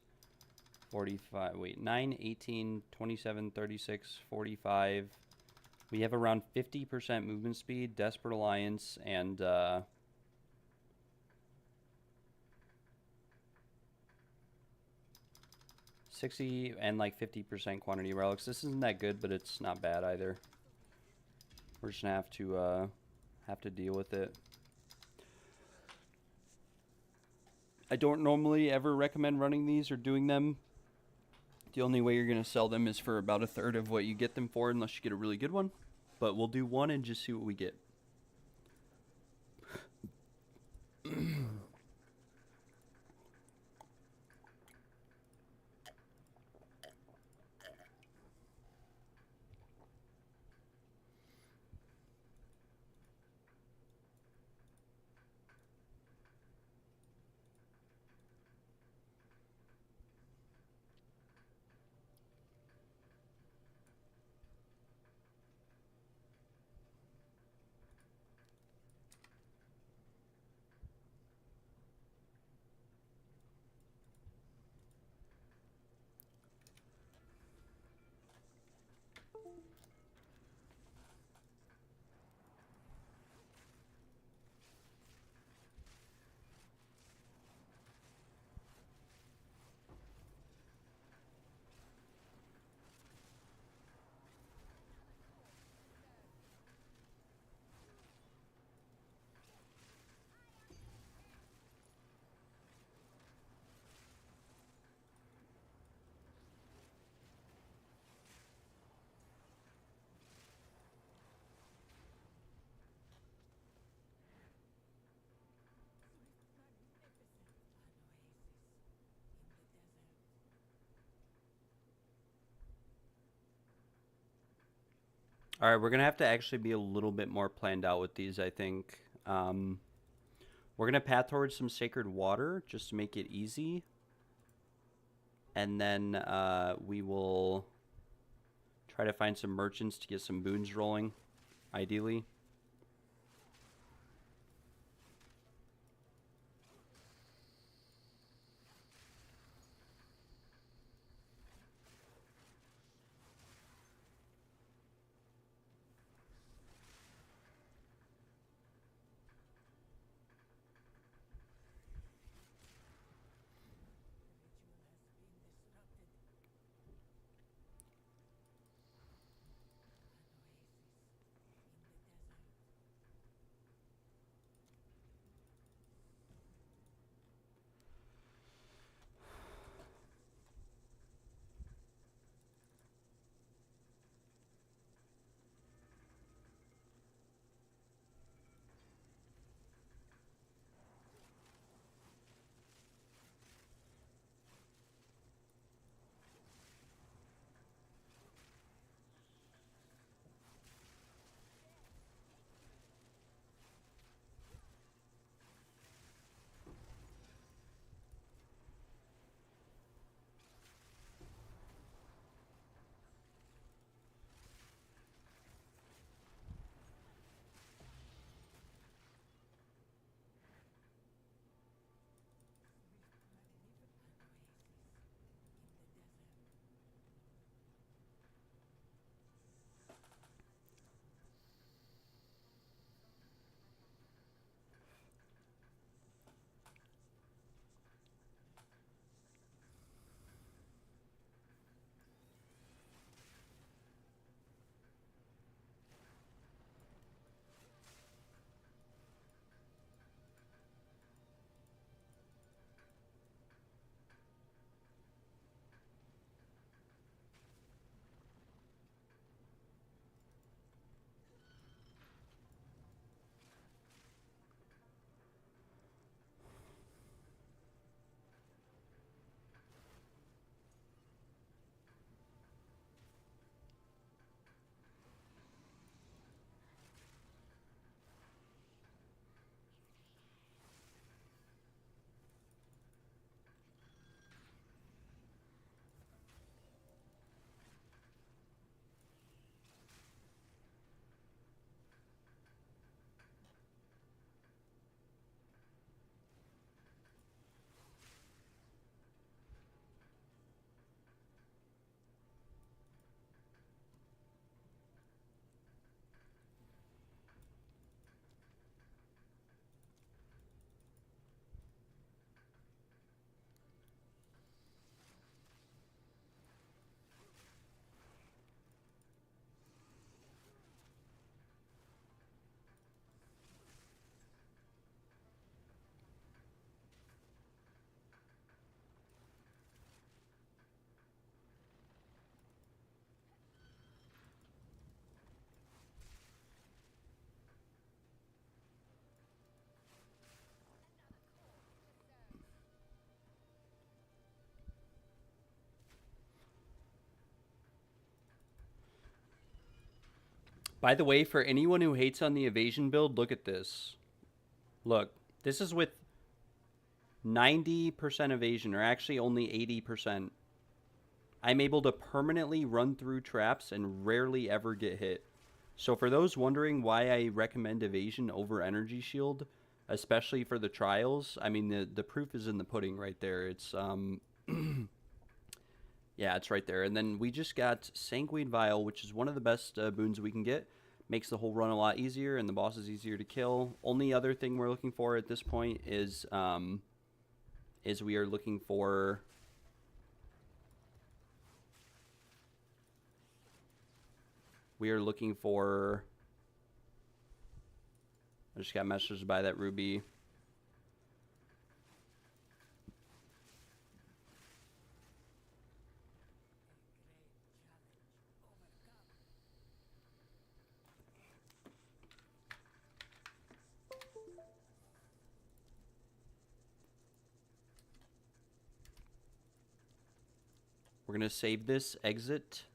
45. Wait, 9, 18, 27, 36, 45. We have around 50% movement speed, Desperate Alliance, and 60 and like 50% quantity relics. This isn't that good, but it's not bad either. We're just gonna have to deal with it. I don't normally ever recommend running these or doing them. The only way you're gonna sell them is for about 1/3 of what you get them for, unless you get a really good one. But we'll do 1 and just see what we get. All right, we're going to have to actually be a little bit more planned out with these, I think. We're going to path towards some sacred water just to make it easy. And then we will try to find some merchants to get some boons rolling, ideally. By the way, for anyone who hates on the evasion build, look at this. Look, this is with 90% evasion, or actually only 80%. I'm able to permanently run through traps and rarely ever get hit. So for those wondering why I recommend evasion over energy shield, especially for the trials, I mean the proof is in the pudding right there. It's yeah, it's right there. And then we just got Sanguine Vial, which is one of the best boons we can get. Makes the whole run a lot easier, and the boss is easier to kill. Only other thing we're looking for at this point is we are looking for I just got messaged by that Ruby. We're going to save this exit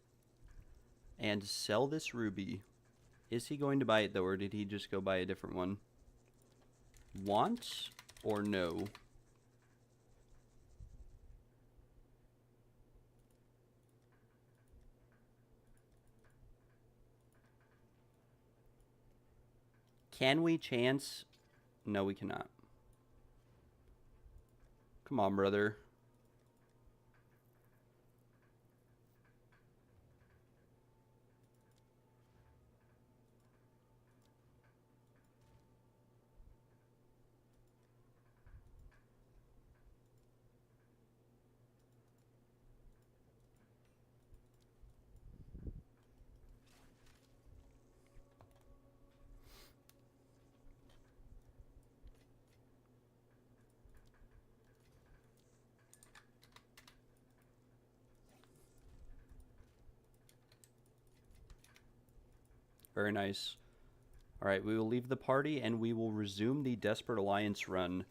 and sell this ruby. Is he going to buy it, though, or did he just go buy a different one? Want or no? Can we chance? No, we cannot. Come on, brother. Very nice. All right, we will leave the party and we will resume the Desperate Alliance run.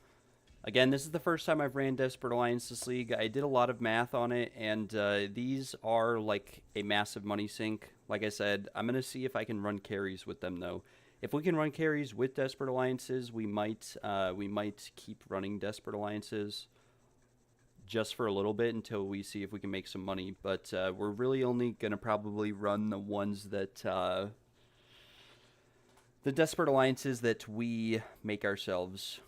Again, this is the first time I've ran Desperate Alliance this league. I did a lot of math on it, and these are like a massive money sink. Like I said, I'm going to see if I can run carries with them, though. If we can run carries with Desperate Alliances, we might keep running Desperate Alliances just for a little bit until we see if we can make some money. But we're really only going to probably run the ones that... the Desperate Alliances that we make ourselves.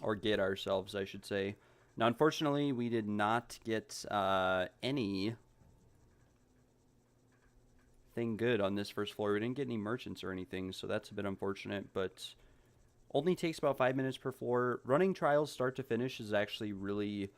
Or get ourselves, I should say. Now, unfortunately, we did not get any thing good on this first floor. We didn't get any merchants or anything, so that's a bit unfortunate, but only takes about 5 minutes per floor. Running trials start to finish is actually really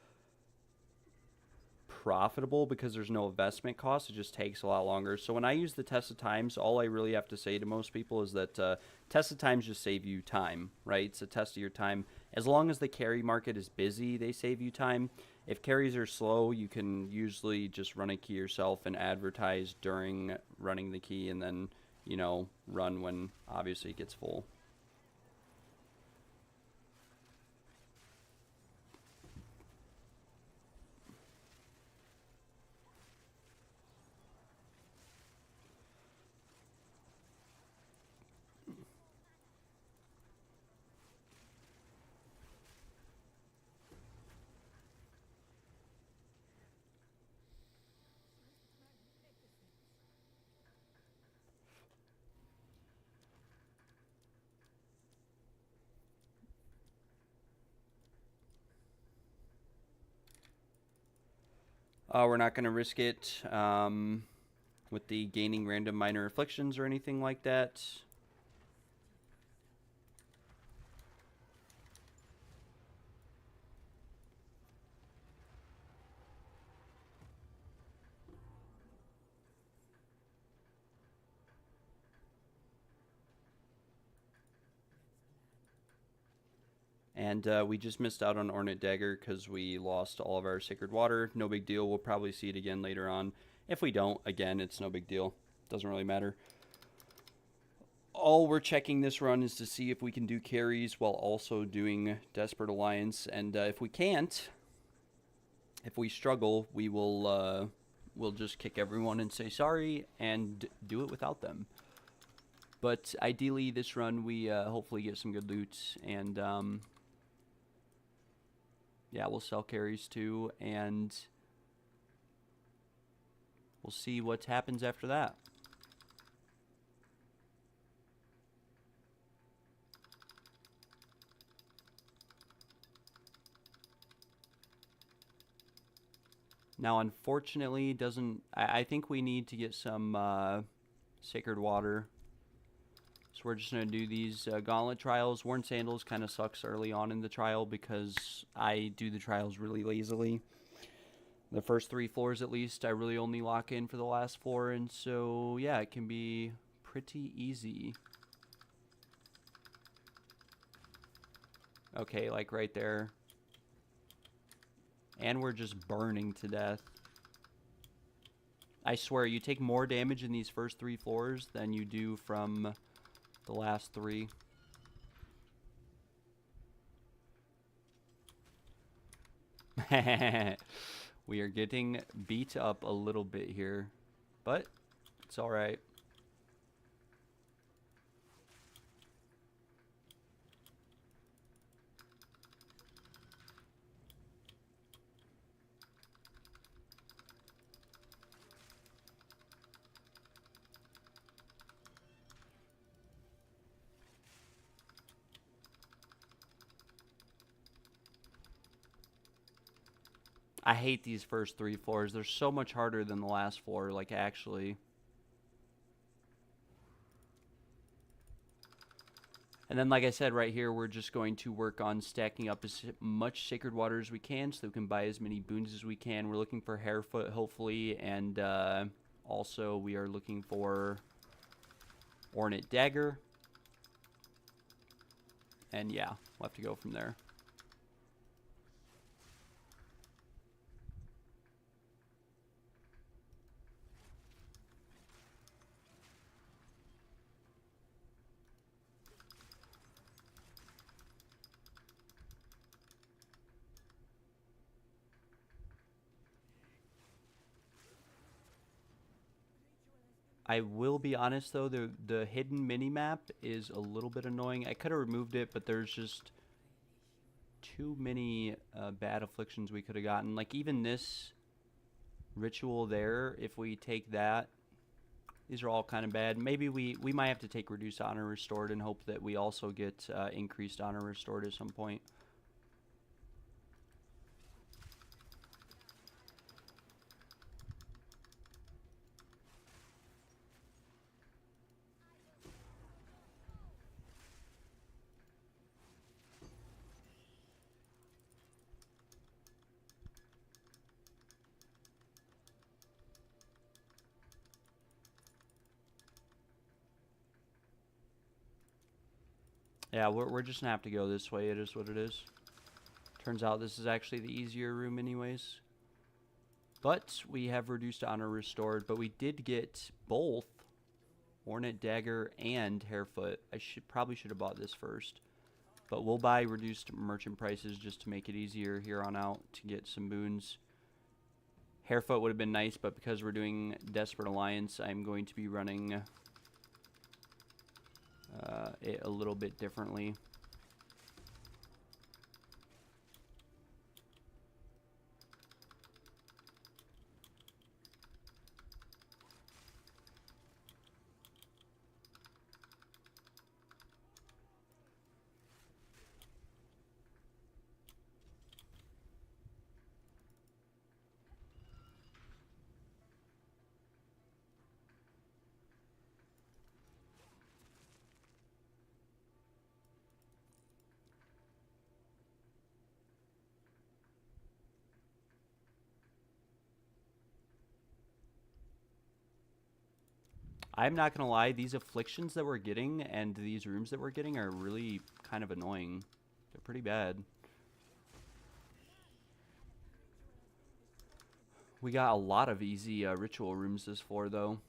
profitable because there's no investment cost. It just takes a lot longer. So when I use the test of times, all I really have to say to most people is that test of times just save you time, right? It's a test of your time. As long as the carry market is busy, they save you time. If carries are slow, you can usually just run a key yourself and advertise during running the key, and then, you know, run when obviously it gets full. We're not going to risk it with the gaining random minor afflictions or anything like that. And we just missed out on Ornate Dagger because we lost all of our Sacred Water. No big deal. We'll probably see it again later on. If we don't, again, it's no big deal. Doesn't really matter. All we're checking this run is to see if we can do carries while also doing Desperate Alliance. And if we can't, if we struggle, we will we'll just kick everyone and say sorry and do it without them. But ideally, this run, we hopefully get some good loot, and yeah, we'll sell carries too, and we'll see what happens after that. Now, unfortunately, I think we need to get some sacred water. So we're just going to do these gauntlet trials. Worn sandals kind of sucks early on in the trial because I do the trials really lazily. The first 3 floors at least, I really only lock in for the last 4. And so, yeah, it can be pretty easy. Okay, like right there. And we're just burning to death. I swear, you take more damage in these first 3 floors than you do from the last 3. We are getting beat up a little bit here, but it's alright. I hate these first 3 floors. They're so much harder than the last floor, like actually. And then, like I said, right here, we're just going to work on stacking up as much Sacred Water as we can so we can buy as many boons as we can. We're looking for Hairfoot, hopefully, and also we are looking for Ornate Dagger. And yeah, we'll have to go from there. I will be honest though, the hidden mini map is a little bit annoying. I could have removed it, but there's just too many bad afflictions we could have gotten. Like even this ritual there, if we take that, these are all kind of bad. Maybe we might have to take reduced honor restored and hope that we also get increased honor restored at some point. Yeah, we're just gonna have to go this way. It is what it is. Turns out this is actually the easier room anyways. But we have reduced honor restored, but we did get both Ornate Dagger and Hairfoot. I probably should have bought this first. But we'll buy reduced merchant prices just to make it easier here on out to get some boons. Hairfoot would have been nice, but because we're doing Desperate Alliance, I'm going to be running it a little bit differently. I'm not going to lie, these afflictions that we're getting and these rooms that we're getting are really kind of annoying. They're pretty bad. We got a lot of easy ritual rooms this floor, though.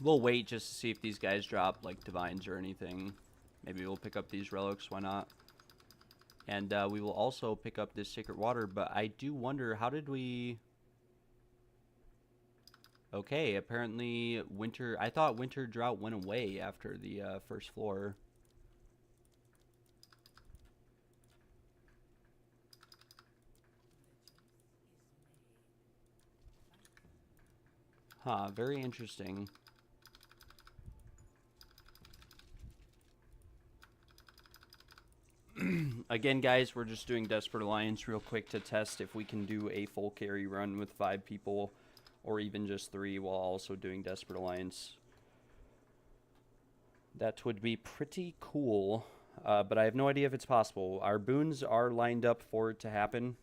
We'll wait just to see if these guys drop, like, divines or anything. Maybe we'll pick up these relics, why not? And we will also pick up this sacred water, but I do wonder, how did we... Okay, apparently winter... I thought winter drought went away after the first floor. Huh, very interesting. Again, guys, we're just doing Desperate Alliance real quick to test if we can do a full carry run with 5 people, or even just 3, while also doing Desperate Alliance. That would be pretty cool, but I have no idea if it's possible. Our boons are lined up for it to happen,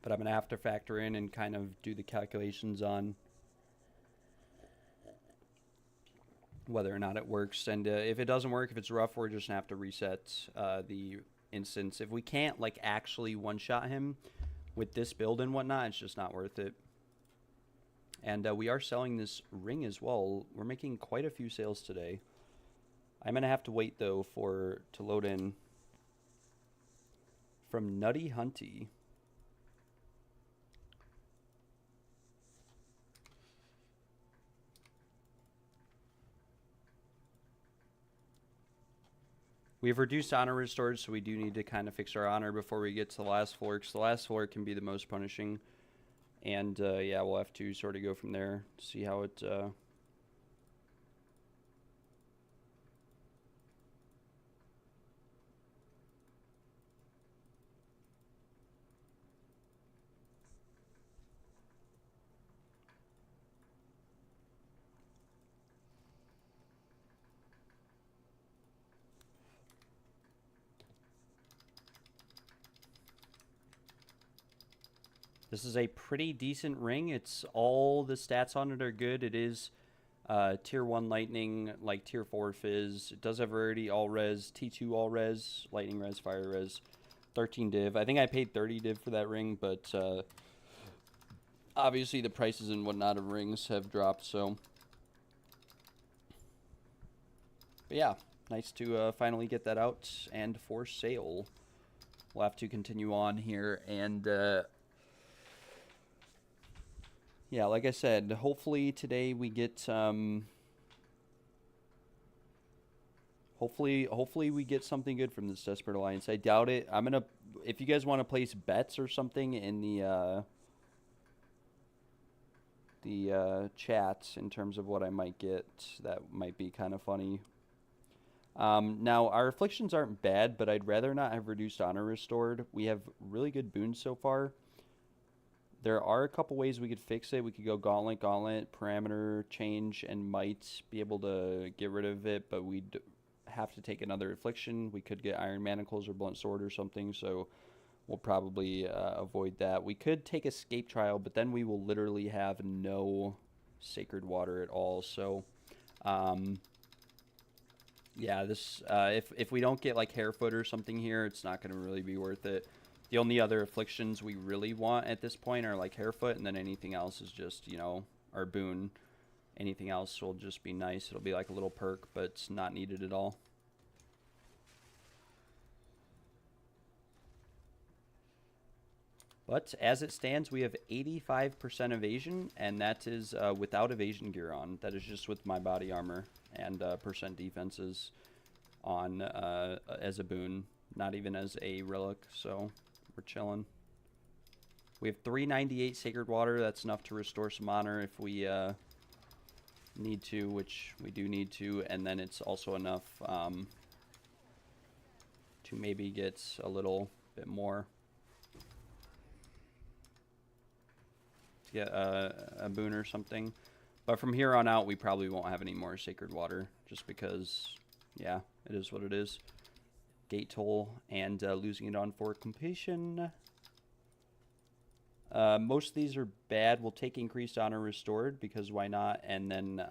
but I'm going to have to factor in and kind of do the calculations on whether or not it works. And if it doesn't work, if it's rough, we're just going to have to reset the instance. If we can't, like, actually one-shot him with this build and whatnot, it's just not worth it. And we are selling this ring as well. We're making quite a few sales today. I'm going to have to wait, though, to load in from Nutty Hunty. We've reduced honor restored, so we do need to kind of fix our honor before we get to the last floor, because the last floor can be the most punishing. And, yeah, we'll have to sort of go from there, see how it... This is a pretty decent ring. It's all the stats on it are good. It is tier 1 lightning, like tier 4 fizz. It does have rarity all res, T2 all res, lightning res, fire res, 13 div. I think I paid 30 div for that ring, but obviously the prices and whatnot of rings have dropped, so. But yeah, nice to finally get that out and for sale. We'll have to continue on here and... yeah, like I said, hopefully today we get hopefully we get something good from this Desperate Alliance. I doubt it. I'm gonna, if you guys want to place bets or something in the chat in terms of what I might get, that might be kind of funny. Now our afflictions aren't bad, but I'd rather not have reduced honor restored. We have really good boons so far. There are a couple ways we could fix it. We could go Gauntlet, Parameter, Change, and might be able to get rid of it, but we'd have to take another Affliction. We could get Iron Manacles or Blunt Sword or something, so we'll probably avoid that. We could take Escape Trial, but then we will literally have no Sacred Water at all. So, yeah, this if we don't get like Hairfoot or something here, it's not going to really be worth it. The only other afflictions we really want at this point are like Hairfoot, and then anything else is just, you know, our boon. Anything else will just be nice. It'll be like a little perk, but it's not needed at all. But as it stands, we have 85% evasion, and that is without evasion gear on. That is just with my body armor and percent defenses on as a boon, not even as a relic, so... we're chilling. We have 398 Sacred Water. That's enough to restore some honor if we need to, which we do need to. And then it's also enough to maybe get a little bit more. To get a boon or something. But from here on out, we probably won't have any more Sacred Water. Just because, yeah, it is what it is. Gate toll and losing it on for completion. Most of these are bad. We'll take increased honor restored because why not? And then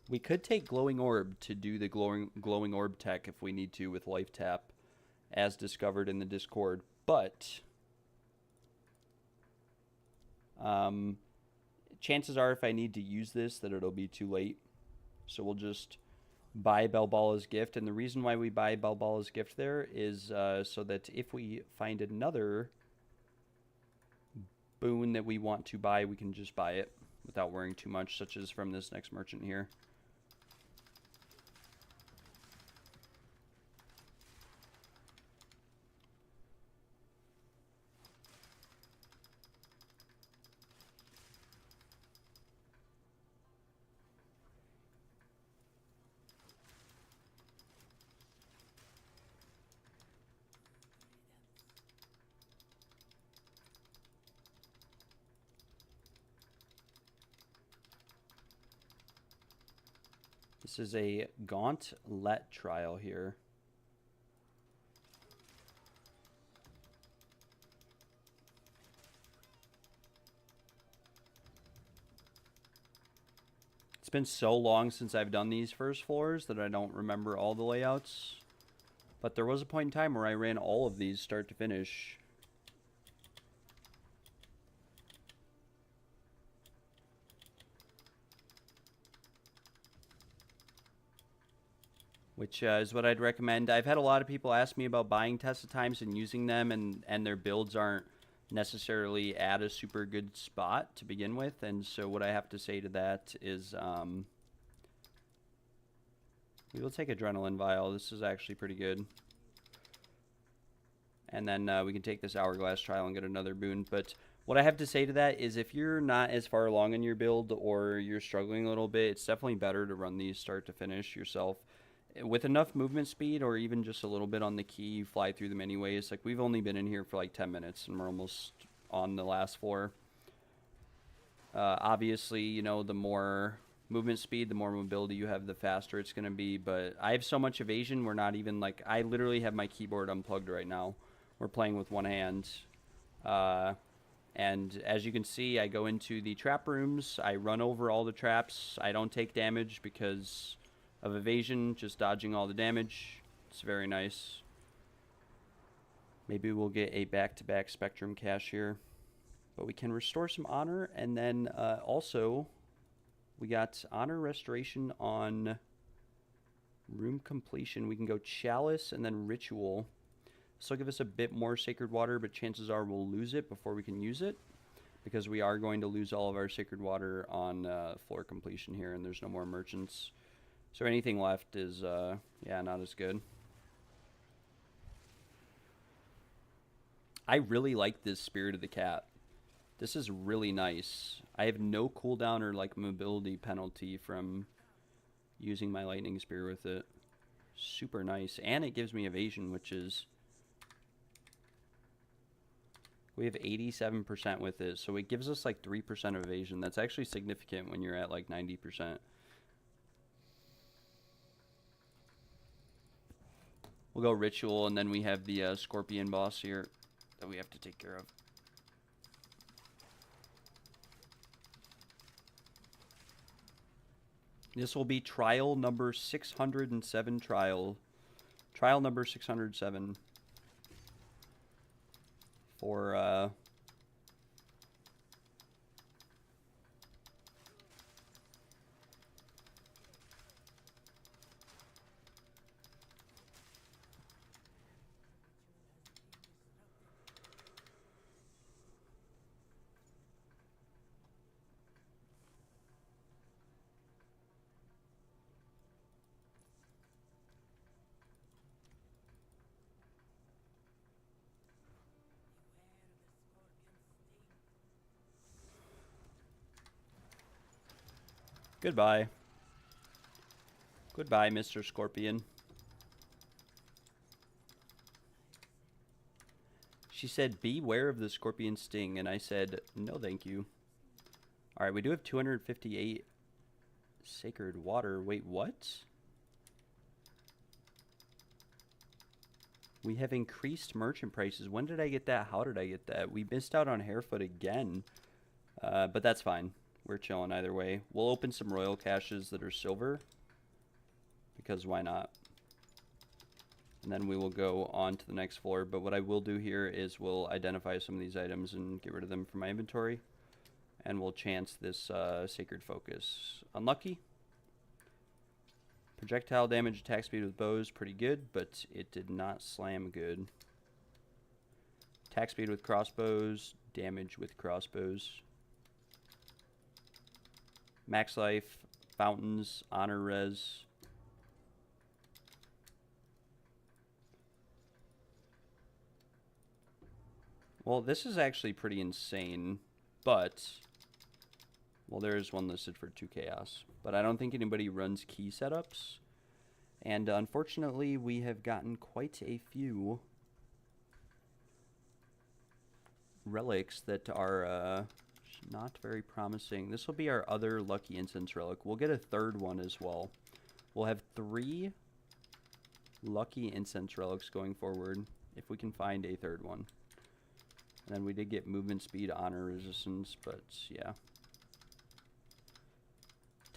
we could take glowing orb to do the glowing orb tech if we need to with life tap, as discovered in the Discord. But chances are if I need to use this that it'll be too late. So we'll just buy Balbala's Gift. And the reason why we buy Balbala's Gift there is so that if we find another boon that we want to buy, we can just buy it without worrying too much, such as from this next merchant here. This is a gauntlet trial here. It's been so long since I've done these first floors that I don't remember all the layouts. But there was a point in time where I ran all of these start to finish. Which is what I'd recommend. I've had a lot of people ask me about buying Tesla Times and using them, and their builds aren't necessarily at a super good spot to begin with. And so what I have to say to that is we will take Adrenaline Vial. This is actually pretty good. And then we can take this Hourglass Trial and get another boon. But what I have to say to that is if you're not as far along in your build or you're struggling a little bit, it's definitely better to run these start to finish yourself. With enough movement speed or even just a little bit on the key, you fly through them anyways. Like, we've only been in here for like 10 minutes and we're almost on the last floor. Obviously, you know, the more movement speed, the more mobility you have, the faster it's going to be. But I have so much evasion, we're not even like, I literally have my keyboard unplugged right now. We're playing with one hand. And as you can see, I go into the trap rooms. I run over all the traps. I don't take damage because of evasion, just dodging all the damage. It's very nice. Maybe we'll get a back-to-back Spectrum cache here. But we can restore some honor, and then also we got honor restoration on room completion. We can go Chalice and then Ritual. This will give us a bit more Sacred Water, but chances are we'll lose it before we can use it, because we are going to lose all of our Sacred Water on floor completion here, and there's no more merchants. So anything left is, yeah, not as good. I really like this Spirit of the Cat. This is really nice. I have no cooldown or like mobility penalty from using my Lightning Spear with it. Super nice. And it gives me evasion, which is... We have 87% with it, so it gives us like 3% of evasion. That's actually significant when you're at like 90%. We'll go Ritual, and then we have the Scorpion boss here that we have to take care of. This will be trial number 607 trial. Trial number 607 for Goodbye. Goodbye, Mr. Scorpion. She said, beware of the scorpion sting, and I said, no thank you. Alright, we do have 258 Sacred Water. Wait, what? We have increased merchant prices. When did I get that? How did I get that? We missed out on Harefoot again. But that's fine. We're chilling either way. We'll open some royal caches that are silver, because why not? And then we will go on to the next floor. But what I will do here is we'll identify some of these items and get rid of them from my inventory. And we'll chance this Sacred Focus. Unlucky. Projectile damage, attack speed with bows, pretty good, but it did not slam good. Attack speed with crossbows, damage with crossbows. Max life, fountains, honor res. Well, this is actually pretty insane, but... Well, there is one listed for 2 chaos, but I don't think anybody runs key setups. And unfortunately, we have gotten quite a few relics that are not very promising. This will be our other lucky incense relic. We'll get a third one as well. We'll have 3 lucky incense relics going forward if we can find a third one. And then we did get movement speed, honor resistance, but yeah.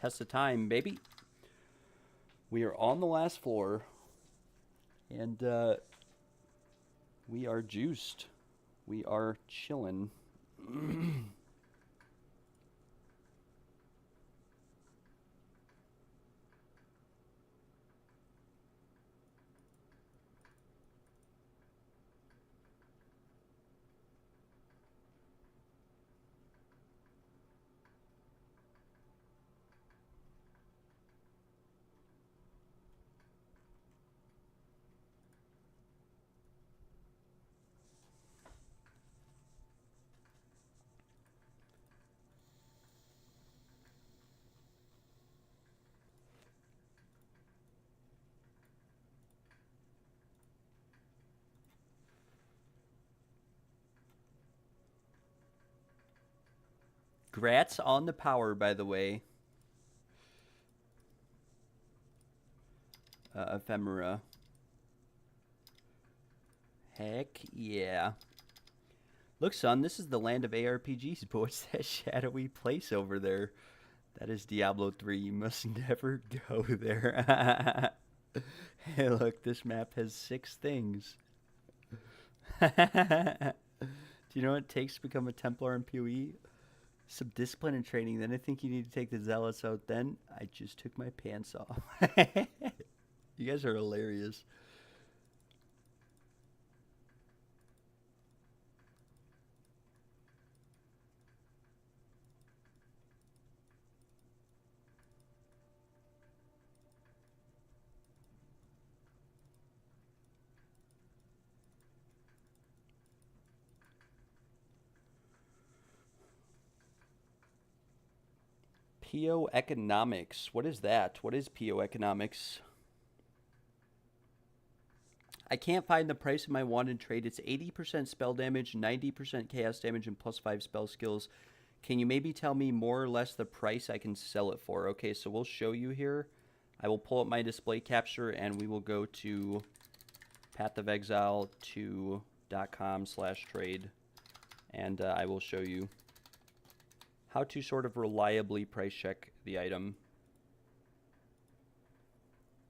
Test of time, baby. We are on the last floor, and we are juiced. We are chilling. Grats on the power, by the way. Ephemera. Heck yeah. Look, son, this is the land of ARPGs, but what's that shadowy place over there? That is Diablo 3. You must never go there. Hey, look, this map has 6 things. Do you know what it takes to become a Templar in PoE? Some discipline and training. Then I think you need to take the Zealots out. Then I just took my pants off. You guys are hilarious. PO economics. What is that? What is PO economics? I can't find the price of my wanted trade. It's 80% spell damage, 90% chaos damage, and plus 5 spell skills. Can you maybe tell me more or less the price I can sell it for? Okay, so we'll show you here. I will pull up my display capture, and we will go to pathofexile2.com/trade, and I will show you how to sort of reliably price check the item.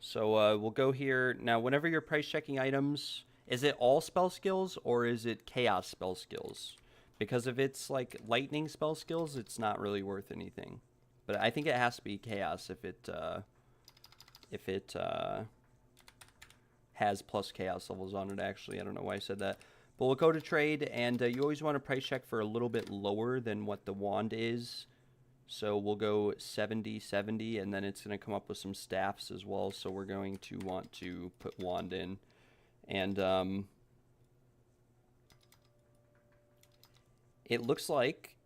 So we'll go here. Now, whenever you're price checking items, is it all spell skills or is it chaos spell skills? Because if it's like lightning spell skills, it's not really worth anything. But I think it has to be chaos if it has plus chaos levels on it, actually. I don't know why I said that. But we'll go to trade, and you always want to price check for a little bit lower than what the wand is. So we'll go 70, 70, and then it's going to come up with some staffs as well. So we're going to want to put wand in. And it looks like...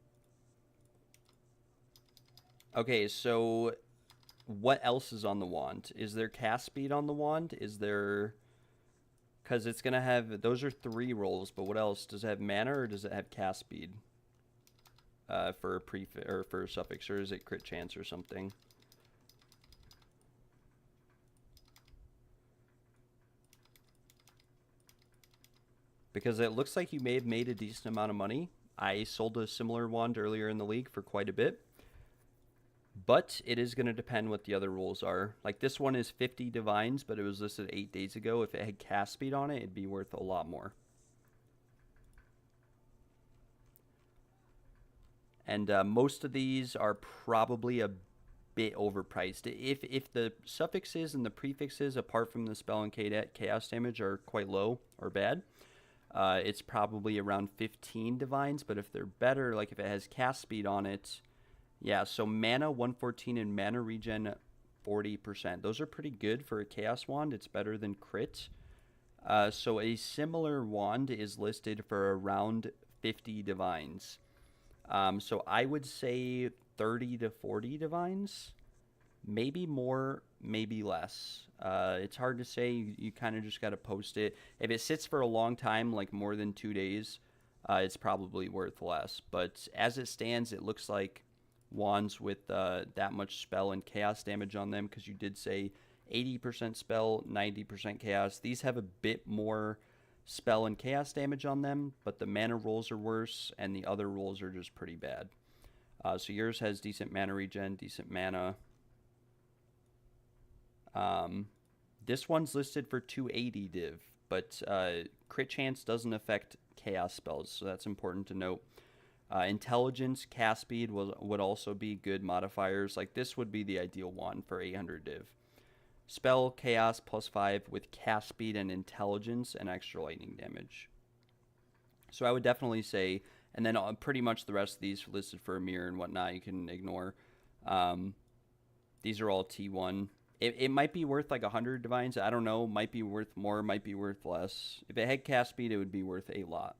Okay, so what else is on the wand? Is there cast speed on the wand? Is there... Because it's going to have... Those are 3 rolls, but what else? Does it have mana or does it have cast speed? For a prefix or for a suffix, or is it crit chance or something? Because it looks like you may have made a decent amount of money. I sold a similar wand earlier in the league for quite a bit. But it is going to depend what the other rules are. Like this one is 50 divines, but it was listed 8 days ago. If it had cast speed on it, it'd be worth a lot more. And most of these are probably a bit overpriced. If the suffixes and the prefixes, apart from the spell and chaos damage, are quite low or bad, it's probably around 15 divines. But if they're better, like if it has cast speed on it, yeah. So mana 114 and mana regen 40%. Those are pretty good for a chaos wand. It's better than crit. So a similar wand is listed for around 50 divines. So I would say 30 to 40 divines, maybe more, maybe less. It's hard to say. You kind of just got to post it. If it sits for a long time, like more than 2 days, it's probably worth less. But as it stands, it looks like wands with that much spell and chaos damage on them, because you did say 80% spell, 90% chaos. These have a bit more spell and chaos damage on them, but the mana rolls are worse, and the other rolls are just pretty bad. So yours has decent mana regen, decent mana. This one's listed for 280 div, but crit chance doesn't affect chaos spells, so that's important to note. Intelligence, cast speed would also be good modifiers. Like this would be the ideal one for 800 div. Spell, chaos, +5 with cast speed and intelligence and extra lightning damage. So I would definitely say, and then pretty much the rest of these listed for a mirror and whatnot you can ignore. These are all T1. It might be worth like 100 divines. I don't know. Might be worth more, might be worth less. If it had cast speed, it would be worth a lot.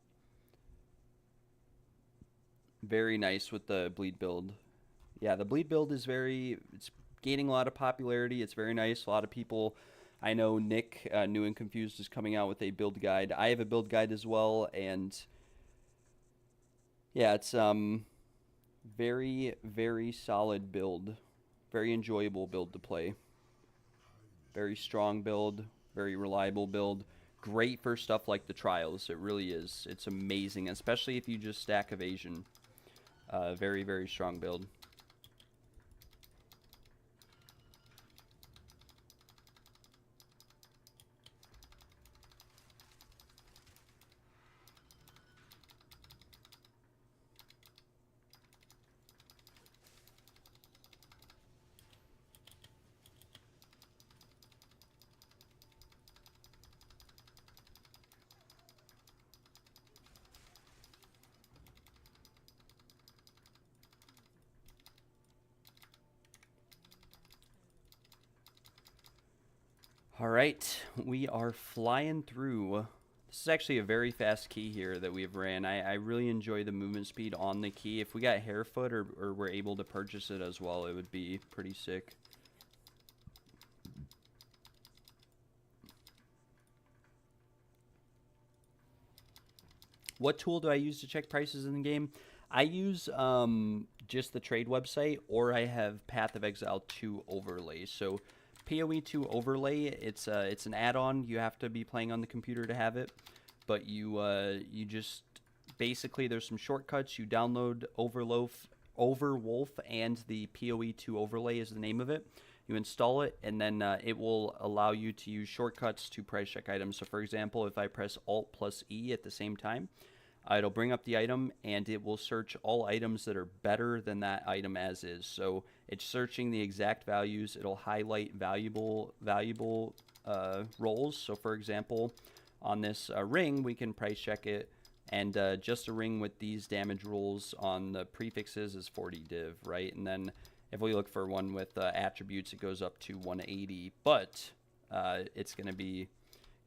Very nice with the bleed build. Yeah, the bleed build is it's gaining a lot of popularity. It's very nice. A lot of people, I know Nick, New and Confused, is coming out with a build guide. I have a build guide as well, and yeah, it's very, very solid build. Very enjoyable build to play. Very strong build, very reliable build. Great for stuff like the trials. It really is. It's amazing, especially if you just stack evasion. Very, very strong build. All right, we are flying through. This is actually a very fast key here that we've ran. I really enjoy the movement speed on the key. If we got Hairfoot or we're able to purchase it as well, it would be pretty sick. What tool do I use to check prices in the game? I use just the trade website, or I have Path of Exile 2 overlay. So PoE2 overlay, it's an add-on. You have to be playing on the computer to have it, but you just basically, there's some shortcuts. You download Overwolf, and the PoE2 overlay is the name of it. You install it, and then it will allow you to use shortcuts to price check items. So for example, if I press Alt plus E at the same time, it'll bring up the item, and it will search all items that are better than that item as is. So it's searching the exact values. It'll highlight valuable rolls. So for example, on this ring, we can price check it, and just a ring with these damage rolls on the prefixes is 40 div, right? And then if we look for one with attributes, it goes up to 180, but it's going to be,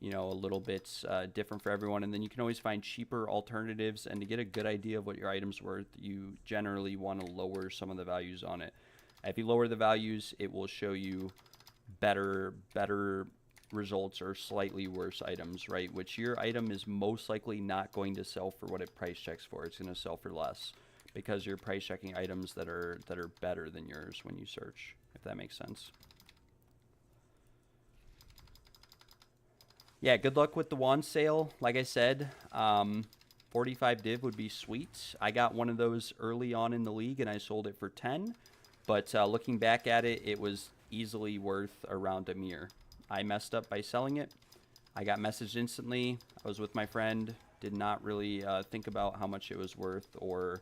you know, a little bit different for everyone. And then you can always find cheaper alternatives, and to get a good idea of what your item's worth, you generally want to lower some of the values on it. If you lower the values, it will show you better results or slightly worse items, right? Which your item is most likely not going to sell for what it price checks for. It's going to sell for less, because you're price checking items that are better than yours when you search, if that makes sense. Yeah, good luck with the wand sale. Like I said, 45 div would be sweet. I got one of those early on in the league, and I sold it for 10. But looking back at it, it was easily worth around a mirror. I messed up by selling it. I got messaged instantly. I was with my friend. Did not really think about how much it was worth or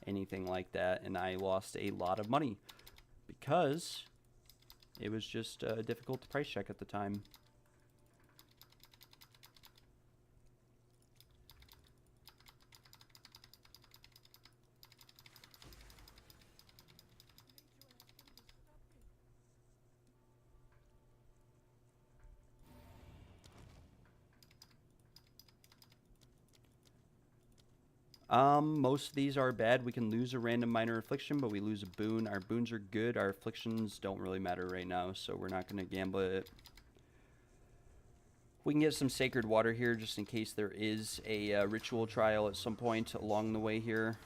anything like that, and I lost a lot of money because it was just difficult to price check at the time. Most of these are bad. We can lose a random minor affliction, but we lose a boon. Our boons are good. Our afflictions don't really matter right now, so we're not going to gamble it. We can get some sacred water here just in case there is a ritual trial at some point along the way here.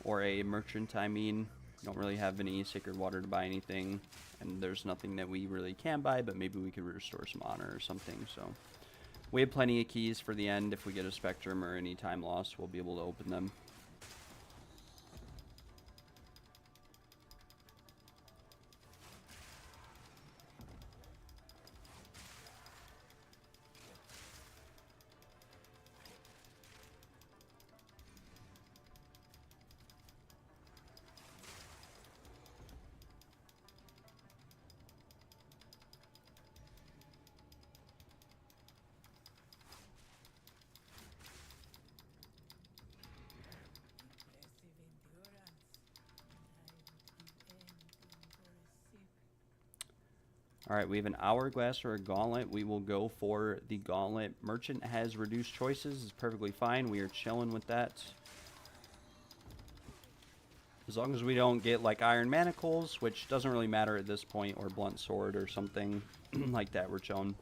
Or a merchant, I mean. Don't really have any sacred water to buy anything. And there's nothing that we really can buy, but maybe we could restore some honor or something, so... We have plenty of keys for the end. If we get a spectrum or any time lost, we'll be able to open them. Alright, we have an hourglass or a gauntlet. We will go for the gauntlet. Merchant has reduced choices. It's perfectly fine. We are chilling with that. As long as we don't get like iron manacles, which doesn't really matter at this point, or blunt sword or something like that, we're chilling.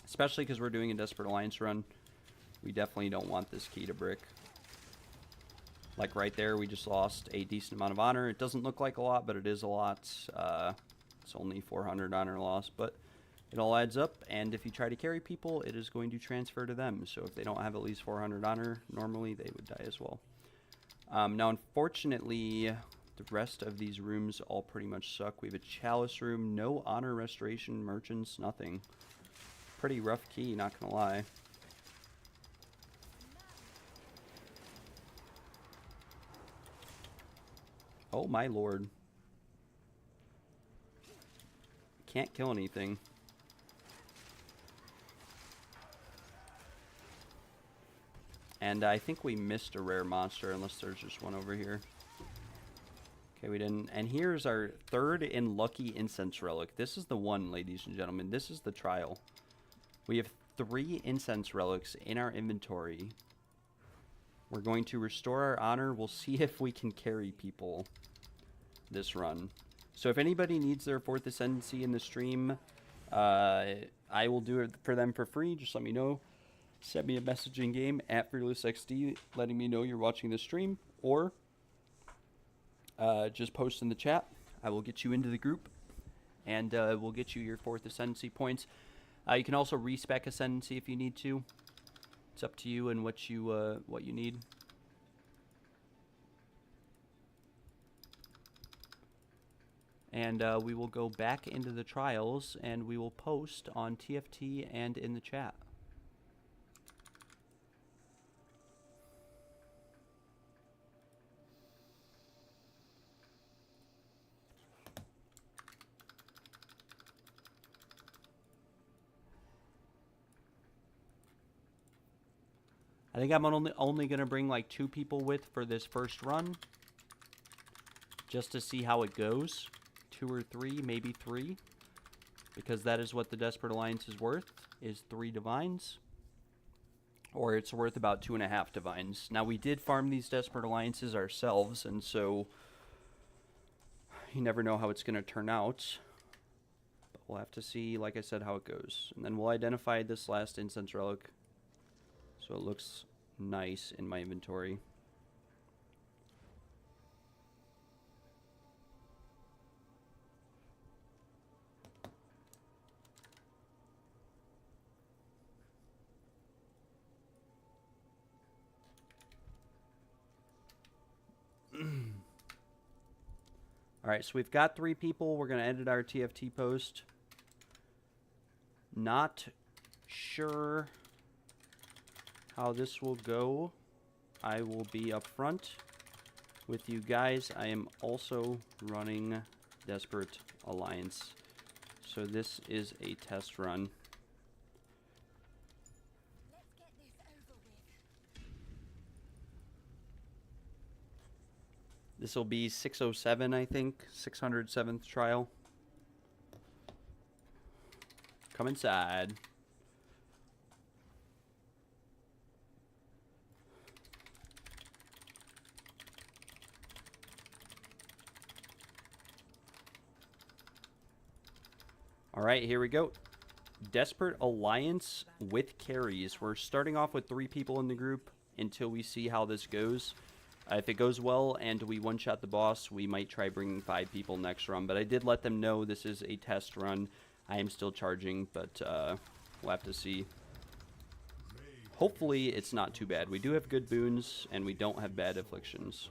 Especially because we're doing a Desperate Alliance run. We definitely don't want this key to brick. Like right there, we just lost a decent amount of honor. It doesn't look like a lot, but it is a lot. It's only 400 honor loss, but it all adds up, and if you try to carry people, it is going to transfer to them. So if they don't have at least 400 honor, normally they would die as well. Now, unfortunately, the rest of these rooms all pretty much suck. We have a chalice room, no honor restoration, merchants, nothing. Pretty rough key, not gonna lie. Oh my lord. Can't kill anything. And I think we missed a rare monster, unless there's just one over here. Okay, we didn't. And here's our third and lucky incense relic. This is the one, ladies and gentlemen. This is the trial. We have 3 incense relics in our inventory. We're going to restore our honor. We'll see if we can carry people this run. So if anybody needs their 4th Ascendancy in the stream, I will do it for them for free. Just let me know. Send me a message in game at FearlessXD letting me know you're watching the stream. Or just post in the chat. I will get you into the group. And we'll get you your 4th Ascendancy points. You can also respec Ascendancy if you need to. It's up to you and what you need. And we will go back into the trials, and we will post on TFT and in the chat. I think I'm only going to bring like 2 people with for this first run, just to see how it goes. 2 or 3, maybe 3, because that is what the Desperate Alliance is worth, is 3 divines, or it's worth about 2.5 divines. Now, we did farm these Desperate Alliances ourselves, and so you never know how it's going to turn out, but we'll have to see, like I said, how it goes. And then we'll identify this last incense relic, so it looks nice in my inventory. Alright, so we've got 3 people. We're going to edit our TFT post. Not sure how this will go. I will be up front. with you guys, I am also running Desperate Alliance. So this is a test run. Let's get this over with. This will be 607, I think. 607th trial. Come inside. All right, here we go. Desperate Alliance with carries. We're starting off with 3 people in the group until we see how this goes. If it goes well and we one-shot the boss, we might try bringing 5 people next run. But I did let them know this is a test run. I am still charging, but we'll have to see. Hopefully it's not too bad. We do have good boons, and we don't have bad afflictions.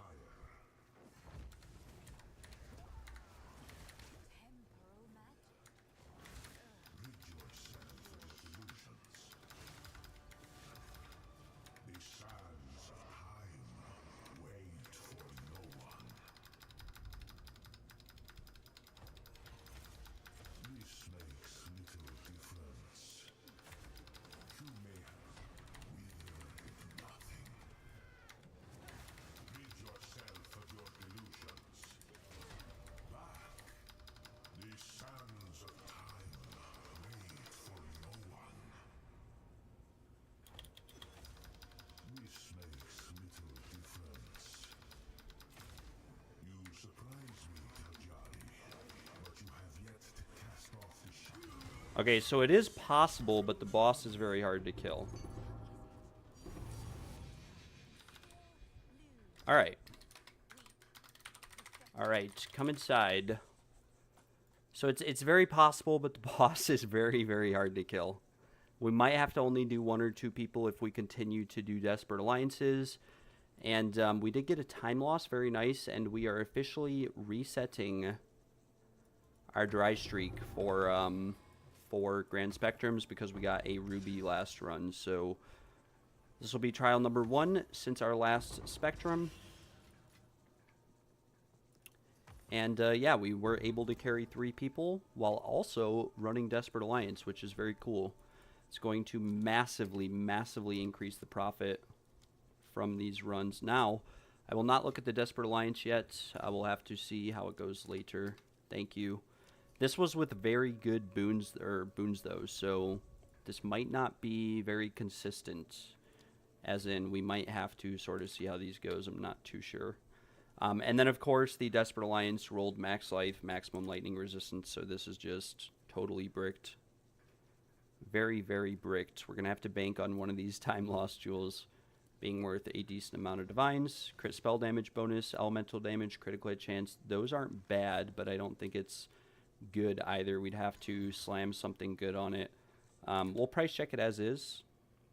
Okay, so it is possible, but the boss is very hard to kill. Alright. Alright, come inside. So it's very possible, but the boss is very, very hard to kill. We might have to only do 1 or 2 people if we continue to do Desperate Alliances. And we did get a time loss, very nice, and we are officially resetting our dry streak for Grand Spectrums because we got a Ruby last run. So this will be trial number 1 since our last Spectrum. And yeah, we were able to carry 3 people while also running Desperate Alliance, which is very cool. It's going to massively, massively increase the profit from these runs. Now, I will not look at the Desperate Alliance yet. I will have to see how it goes later. Thank you. This was with very good boons though, so this might not be very consistent. As in, we might have to sort of see how these goes. I'm not too sure. And then, of course, the Desperate Alliance rolled max life, maximum lightning resistance, so this is just totally bricked. Very, very bricked. We're going to have to bank on one of these time loss jewels being worth a decent amount of divines. Crit spell damage bonus, elemental damage, critical hit chance. Those aren't bad, but I don't think it's good either. We'd have to slam something good on it. We'll price check it as is.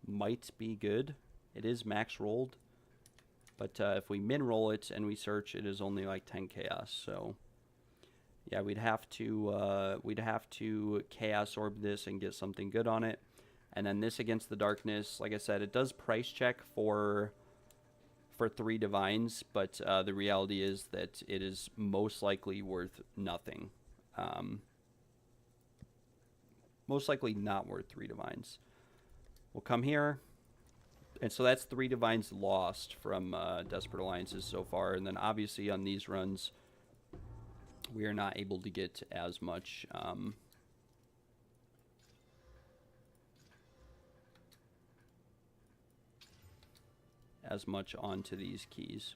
Might be good. It is max rolled. But if we min roll it and we search, it is only like 10 chaos. So yeah, we'd have to chaos orb this and get something good on it. And then this against the darkness, like I said, it does price check for 3 divines, but the reality is that it is most likely worth nothing. Most likely not worth 3 divines. We'll come here. And so that's 3 divines lost from Desperate Alliances so far. And then obviously on these runs, we are not able to get as much onto these keys.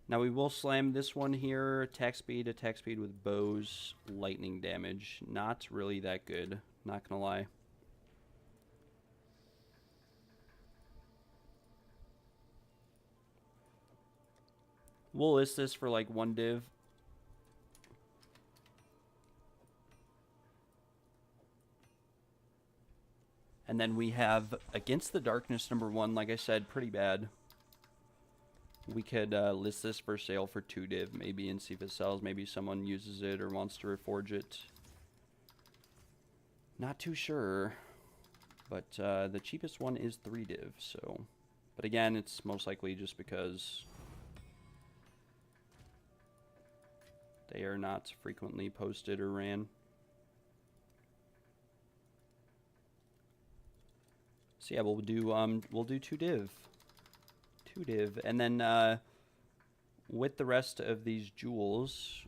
Now we will slam this one here. Attack speed with bows, lightning damage. Not really that good, not gonna lie. We'll list this for like 1 div. And then we have Against the Darkness number 1, like I said, pretty bad. We could list this for sale for 2 div maybe and see if it sells. Maybe someone uses it or wants to reforge it. Not too sure. But the cheapest one is 3 div, so But again, it's most likely just because they are not frequently posted or ran. So yeah, we'll do 2 div, and then with the rest of these jewels,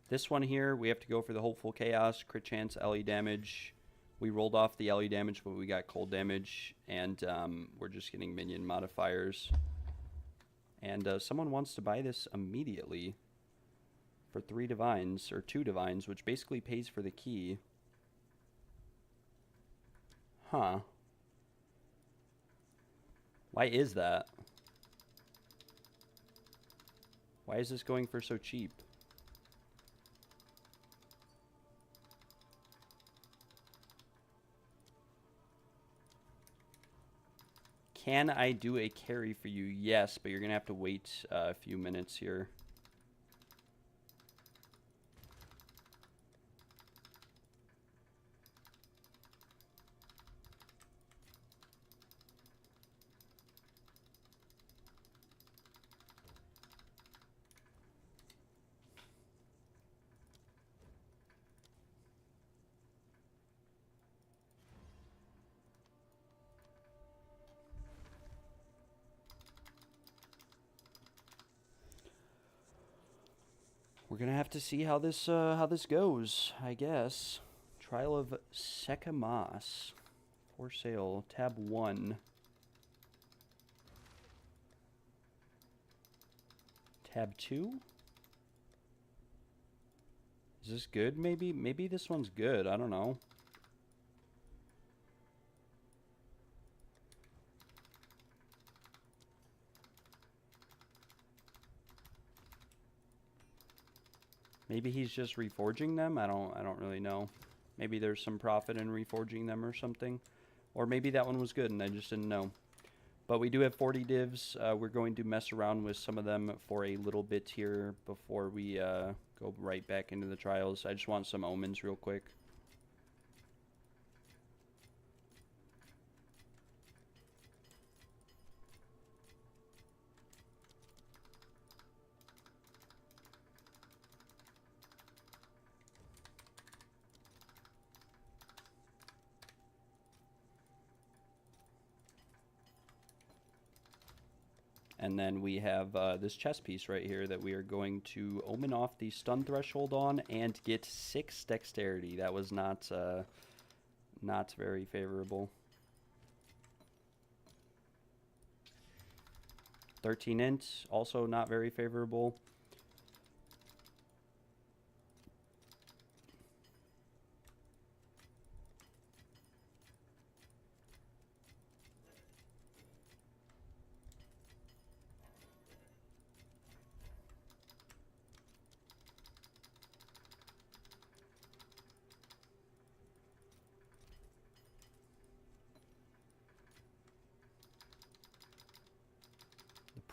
this one here we have to go for the Hopeful Chaos, crit chance, LE damage. We rolled off the LE damage, but we got cold damage, and we're just getting minion modifiers. And someone wants to buy this immediately for 3 divines, or 2 divines, which basically pays for the key. Huh. Why is that? Why is this going for so cheap? Can I do a carry for you? Yes, but you're going to have to wait a few minutes here. We're gonna have to see how this goes, I guess. Trial of Sekamas for sale, tab 1. Tab 2? Is this good? Maybe this one's good. I don't know. Maybe he's just reforging them. I don't really know. Maybe there's some profit in reforging them or something. Or maybe that one was good and I just didn't know. But we do have 40 divs. We're going to mess around with some of them for a little bit here before we go right back into the trials. I just want some omens real quick. And then we have this chess piece right here that we are going to omen off the stun threshold on and get 6 dexterity. That was not very favorable. 13 int, also not very favorable.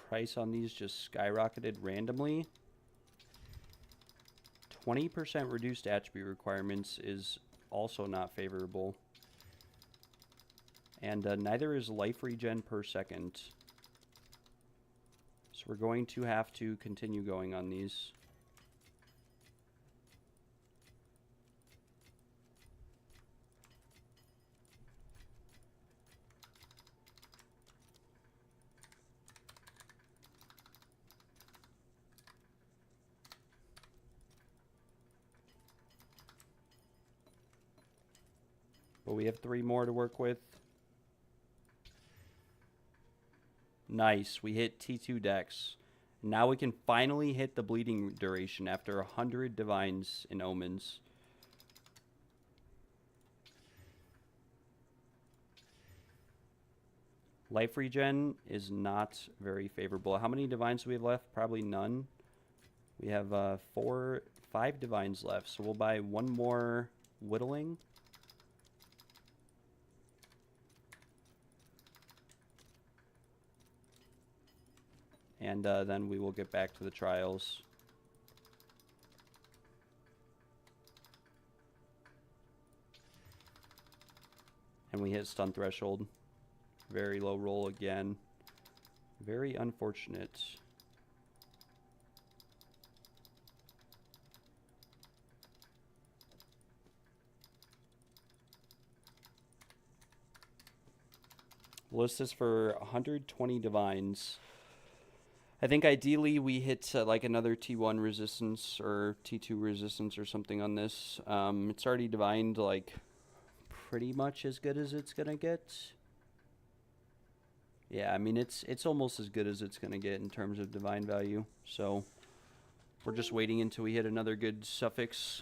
Price on these just skyrocketed randomly. 20% reduced attribute requirements is also not favorable. And neither is life regen per second. So we're going to have to continue going on these. But we have 3 more to work with. Nice, we hit T2 dex. Now we can finally hit the bleeding duration after 100 divines in omens. Life regen is not very favorable. How many divines do we have left? Probably none. We have 5 divines left, so we'll buy 1 more whittling. And then we will get back to the trials. And we hit stun threshold. Very low roll again. Very unfortunate. List is for 120 divines. I think ideally we hit like another T1 resistance or T2 resistance or something on this. It's already divined like pretty much as good as it's gonna get. Yeah, I mean it's almost as good as it's gonna get in terms of divine value. So we're just waiting until we hit another good suffix.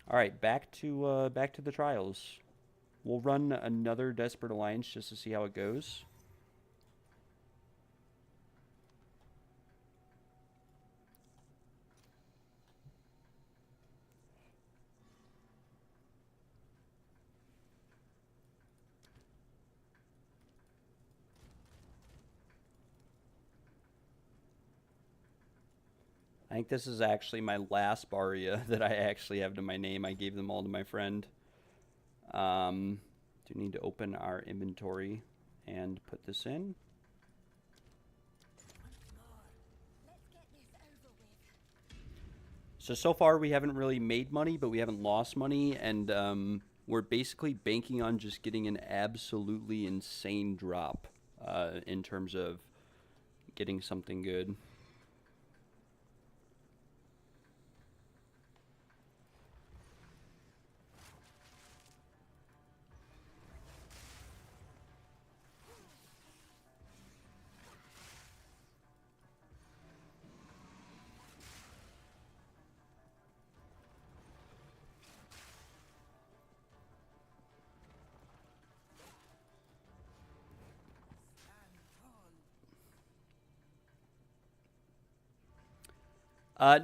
All right, back to the trials. We'll run another Desperate Alliance just to see how it goes. I think this is actually my last Baria that I actually have to my name. I gave them all to my friend. Do need to open our inventory and put this in. So far we haven't really made money, but we haven't lost money, and we're basically banking on just getting an absolutely insane drop in terms of getting something good.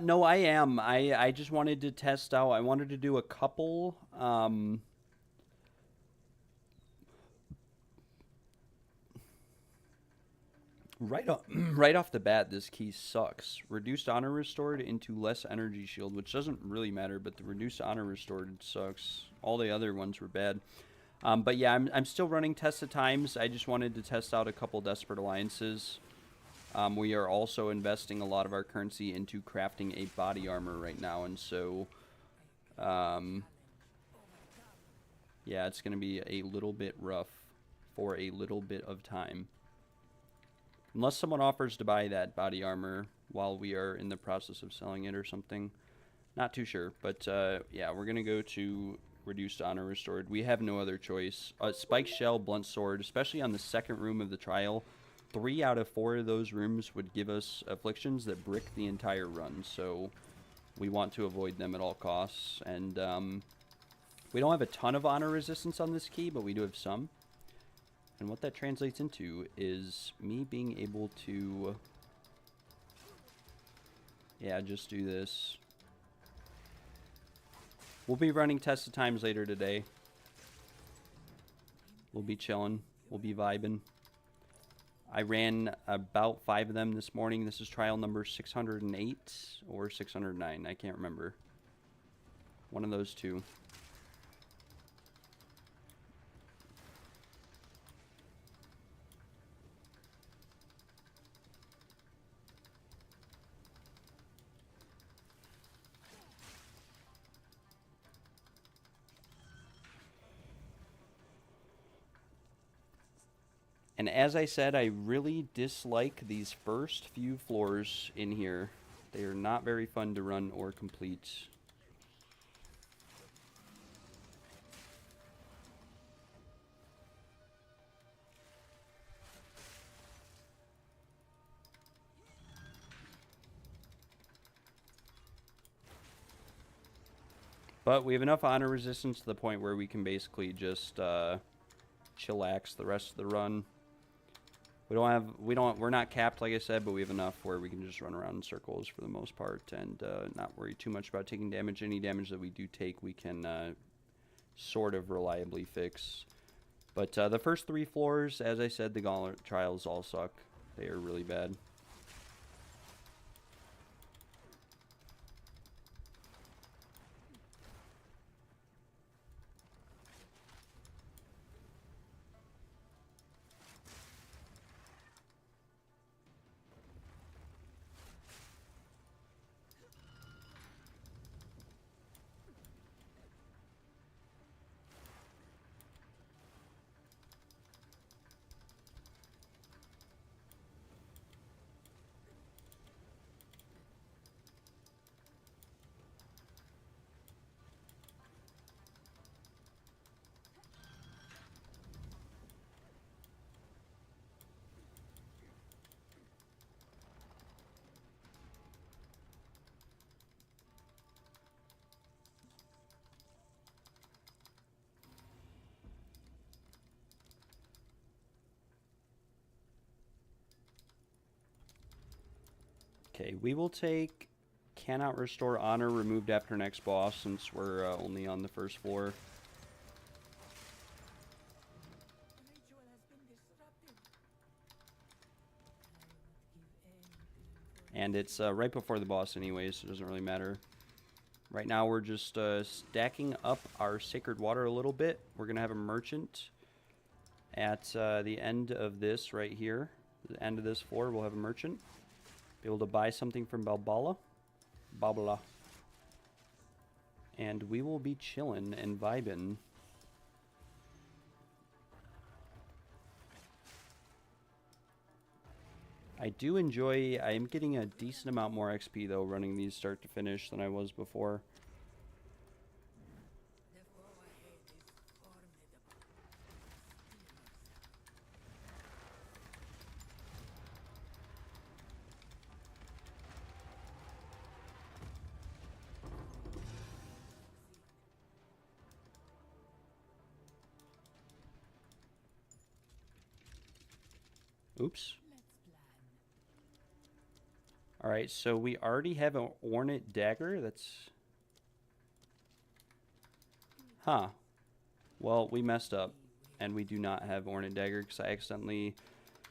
No, I am. I just wanted to test out. I wanted to do a couple. Right off the bat, this key sucks. Reduced honor restored into less energy shield, which doesn't really matter, but the reduced honor restored sucks. All the other ones were bad. But yeah, I'm still running test of times. I just wanted to test out a couple Desperate Alliances. We are also investing a lot of our currency into crafting a body armor right now, and so, yeah, it's going to be a little bit rough for a little bit of time. Unless someone offers to buy that body armor while we are in the process of selling it or something. Not too sure, but yeah, we're going to go to Reduced Honor Restored. We have no other choice. Spike Shell, Blunt Sword, especially on the second room of the trial. 3 out of 4 of those rooms would give us afflictions that brick the entire run, so we want to avoid them at all costs. And we don't have a ton of honor resistance on this key, but we do have some. And what that translates into is me being able to, yeah, just do this. We'll be running test of times later today. We'll be chilling. We'll be vibing. I ran about 5 of them this morning. This is trial number 608 or 609. I can't remember. One of those two. And as I said, I really dislike these first few floors in here. They are not very fun to run or complete. But we have enough honor resistance to the point where we can basically just chillax the rest of the run. We're not capped, like I said, but we have enough where we can just run around in circles for the most part and not worry too much about taking damage. Any damage that we do take, we can sort of reliably fix. But the first 3 floors, as I said, the Gauntlet Trials all suck. They are really bad. Okay, we will take cannot restore honor removed after next boss since we're only on the first floor. And it's right before the boss anyways, so it doesn't really matter. Right now we're just stacking up our sacred water a little bit. We're going to have a merchant at the end of this right here. The end of this floor we'll have a merchant. Be able to buy something from Balbala. And we will be chilling and vibing. I do enjoy, I am getting a decent amount more XP though running these start to finish than I was before. Oops. Alright, so we already have an ornate dagger. That's... Huh. Well, we messed up. And we do not have ornate dagger because I accidentally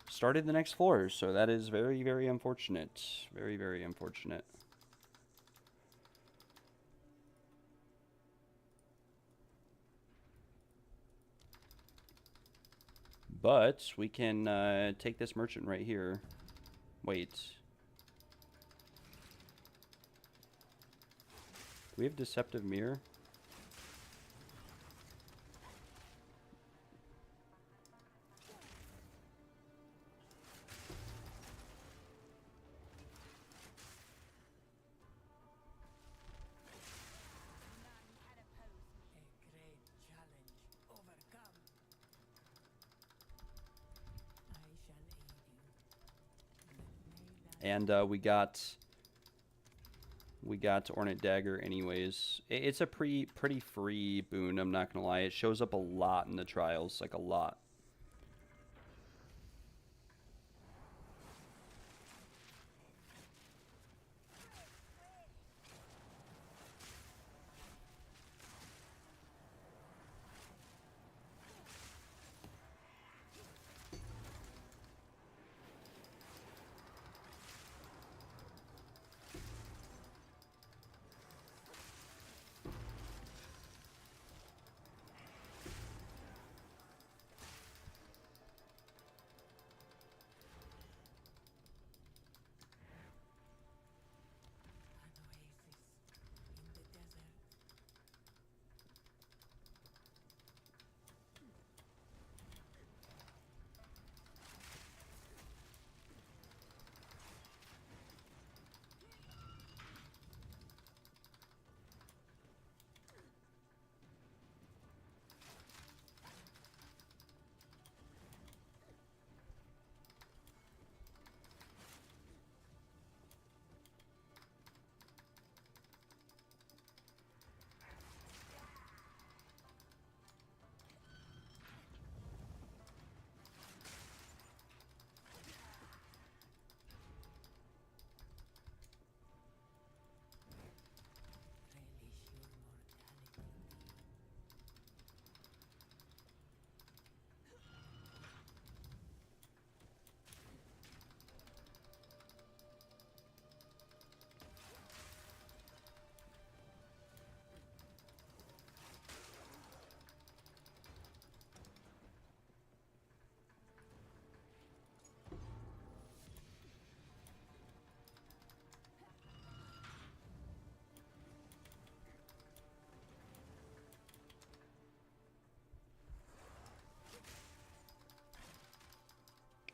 started the next floor. So that is very, very unfortunate. Very, very unfortunate. But we can take this merchant right here. Wait. Do we have Deceptive Mirror? And we got Ornate Dagger anyways. It's a pretty free boon, I'm not gonna lie. It shows up a lot in the trials, like a lot.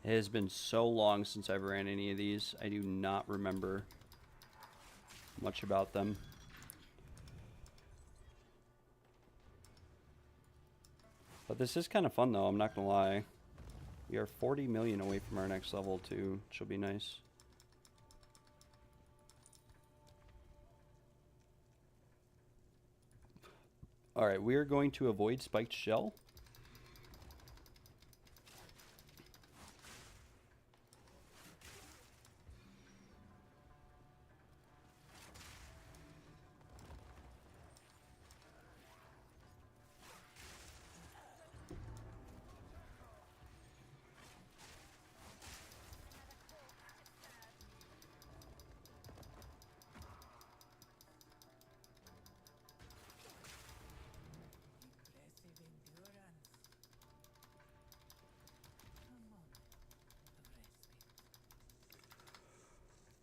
It has been so long since I've ran any of these. I do not remember much about them. But this is kind of fun though, I'm not gonna lie. We are 40 million away from our next level too, which will be nice. Alright, we are going to avoid Spiked Shell.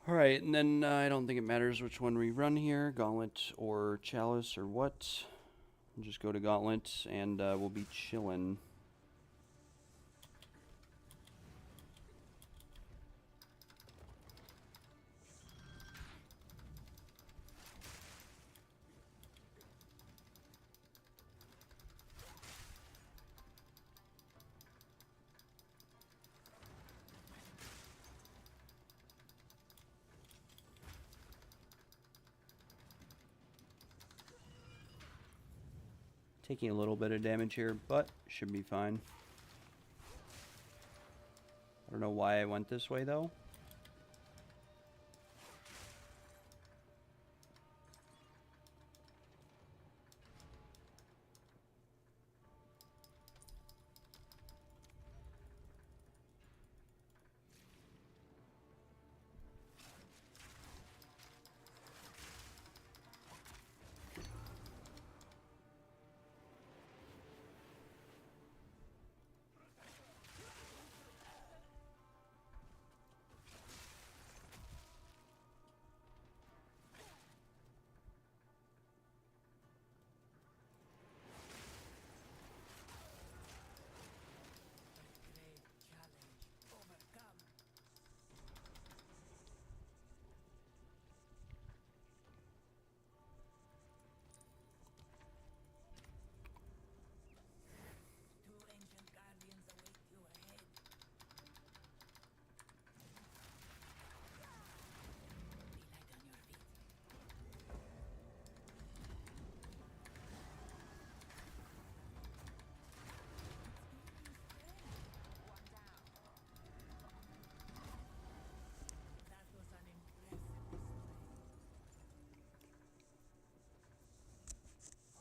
Alright, and then I don't think it matters which one we run here, Gauntlet or Chalice or what. We'll just go to Gauntlet and we'll be chillin'. Taking a little bit of damage here, but should be fine. I don't know why I went this way though.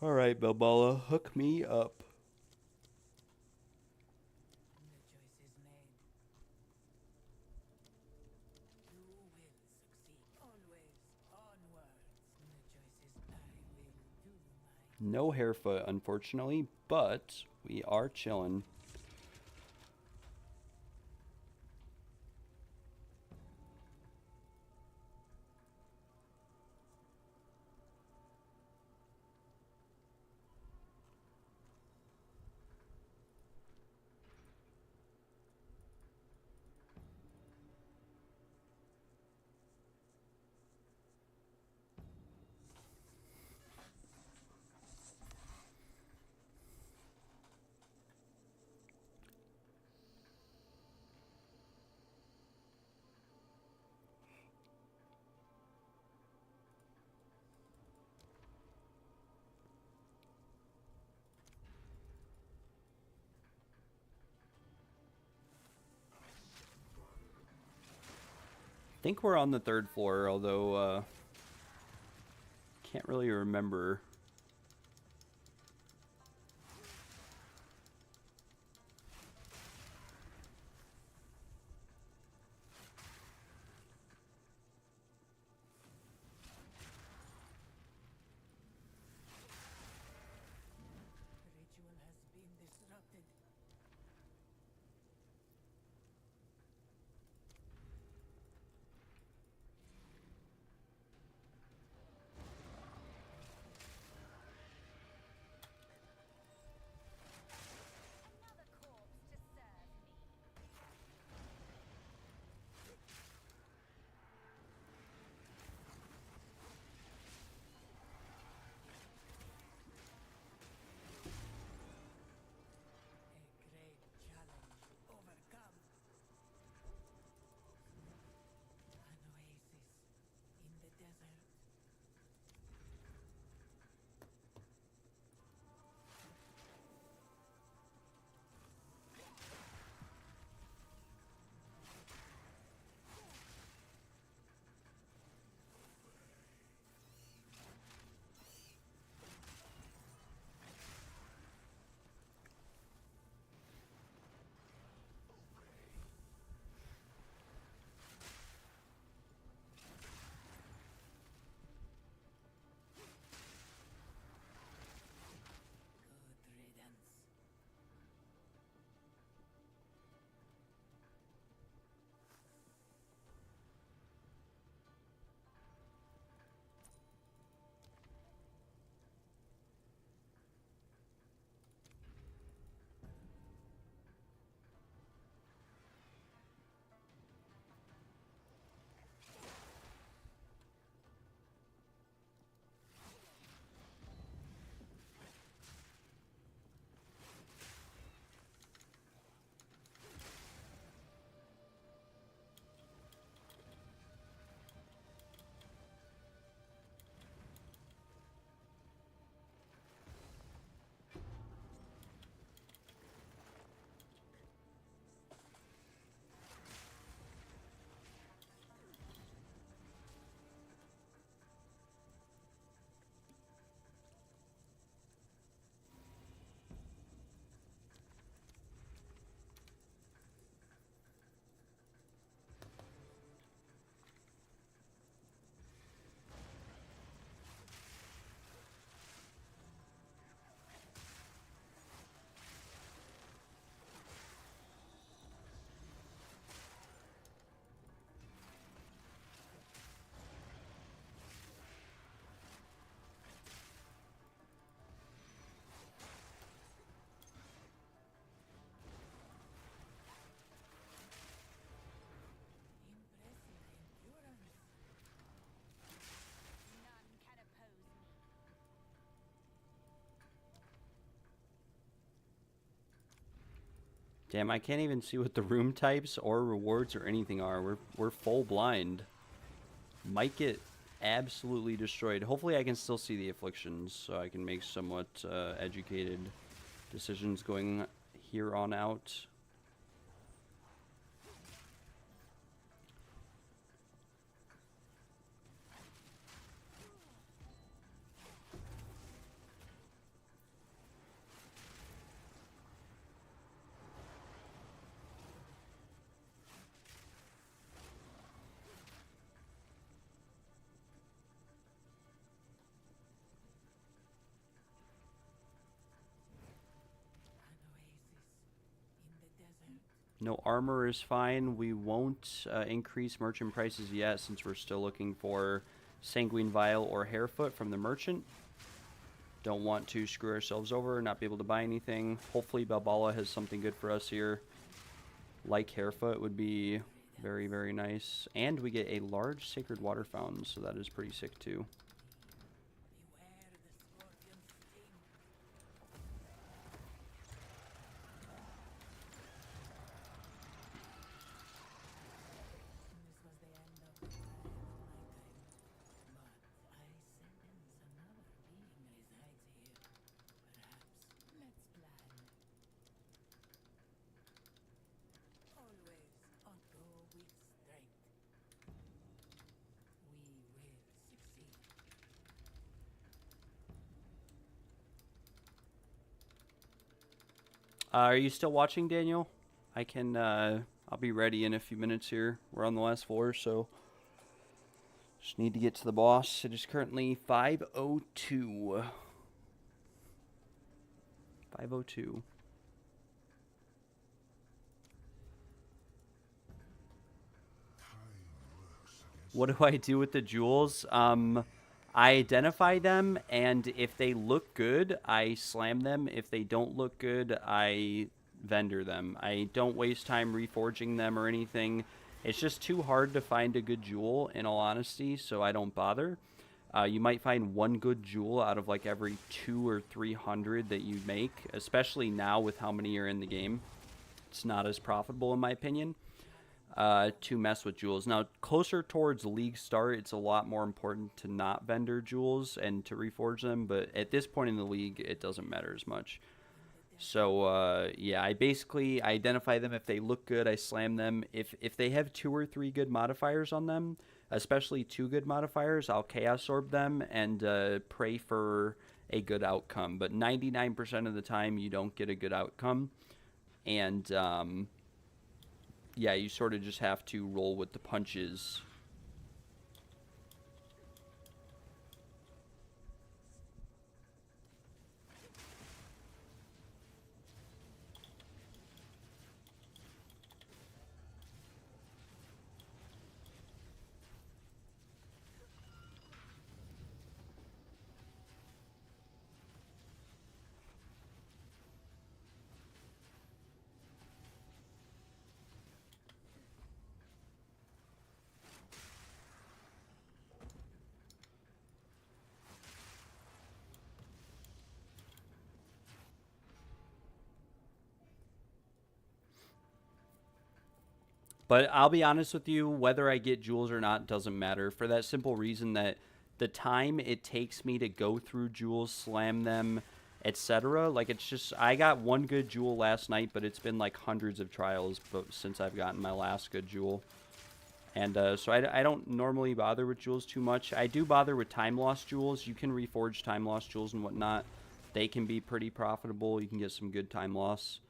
Alright, Balboa, hook me up. No Hairfoot, unfortunately, but we are chilling. I think we're on the 3rd floor, although can't really remember. Damn, I can't even see what the room types or rewards or anything are. We're full blind. Might get absolutely destroyed. Hopefully I can still see the afflictions so I can make somewhat educated decisions going here on out. No armor is fine. We won't increase merchant prices yet since we're still looking for Sanguine Vial or Hairfoot from the merchant. Don't want to screw ourselves over, not be able to buy anything. Hopefully Balbala has something good for us here. Like Hairfoot would be very, very nice. And we get a large Sacred Water Fountain, so that is pretty sick too. Are you still watching, Daniel? I can, I'll be ready in a few minutes here. We're on the last floor, so just need to get to the boss. It is currently 5:02. 5:02. What do I do with the jewels? I identify them, and if they look good, I slam them. If they don't look good, I vendor them. I don't waste time reforging them or anything. It's just too hard to find a good jewel, in all honesty, so I don't bother. You might find one good jewel out of like every 200 or 300 that you make, especially now with how many are in the game. It's not as profitable, in my opinion, to mess with jewels. Now, closer towards league start, it's a lot more important to not vendor jewels and to reforge them, but at this point in the league, it doesn't matter as much. So, yeah, I basically identify them. If they look good, I slam them. If they have 2 or 3 good modifiers on them, especially 2 good modifiers, I'll Chaos Orb them and pray for a good outcome. But 99% of the time, you don't get a good outcome. And, yeah, you sort of just have to roll with the punches. But I'll be honest with you, whether I get jewels or not doesn't matter, for that simple reason that the time it takes me to go through jewels, slam them, etc. Like, it's just, I got one good jewel last night, but it's been like hundreds of trials since I've gotten my last good jewel. And so I don't normally bother with jewels too much. I do bother with time loss jewels. You can reforge time loss jewels and whatnot. They can be pretty profitable. You can get some good time loss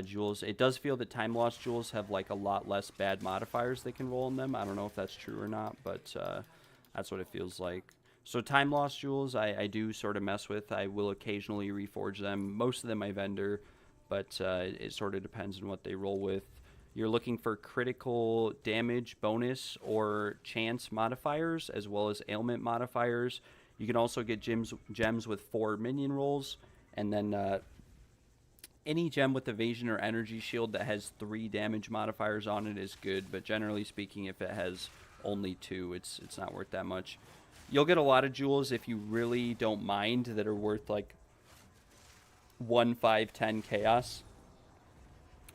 jewels. It does feel that time loss jewels have like a lot less bad modifiers they can roll in them. I don't know if that's true or not, but that's what it feels like. So time loss jewels I do sort of mess with. I will occasionally reforge them. Most of them I vendor, but it sort of depends on what they roll with. You're looking for critical damage bonus or chance modifiers, as well as ailment modifiers. You can also get gems with 4 minion rolls, and then any gem with evasion or energy shield that has 3 damage modifiers on it is good, but generally speaking, if it has only 2, it's not worth that much. You'll get a lot of jewels if you really don't mind that are worth like 1, 5, 10 chaos.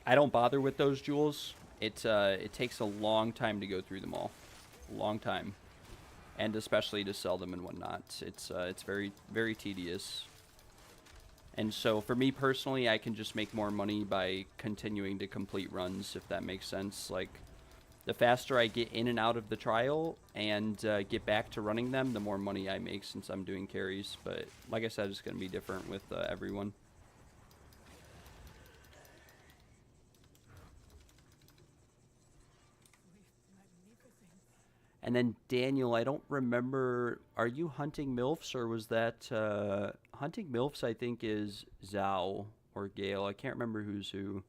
I don't bother with those jewels. It takes a long time to go through them all, a long time, and especially to sell them and whatnot. It's very very tedious. And so for me personally, I can just make more money by continuing to complete runs, if that makes sense. Like, the faster I get in and out of the trial and get back to running them, the more money I make since I'm doing carries. But like I said, it's going to be different with everyone. And then Daniel, I don't remember. Are you hunting MILFs or was that hunting MILFs? I think is Zhao or Gale. I can't remember who's who.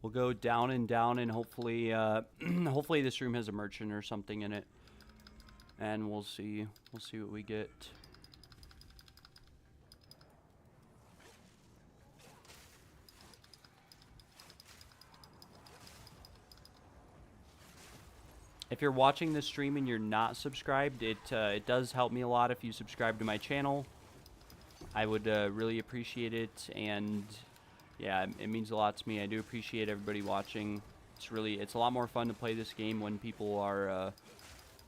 We'll go down, and hopefully, hopefully this room has a merchant or something in it, and we'll see. We'll see what we get. If you're watching this stream and you're not subscribed, it does help me a lot if you subscribe to my channel. I would really appreciate it, and yeah, it means a lot to me. I do appreciate everybody watching. It's a lot more fun to play this game when people are,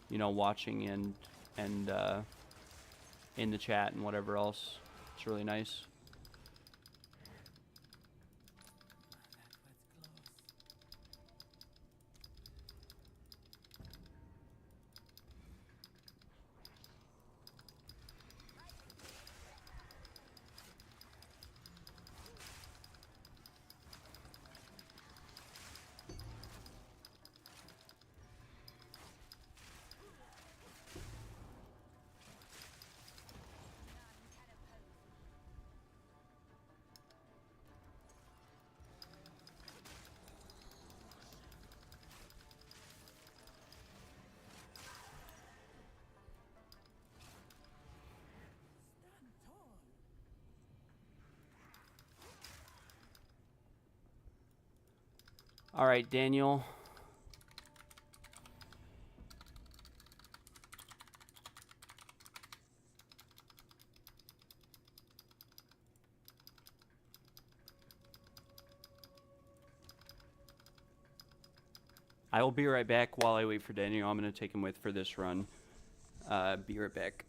you know, watching and in the chat and whatever else. It's really nice. All right, Daniel. I will be right back while I wait for Daniel. I'm going to take him with for this run. Be right back.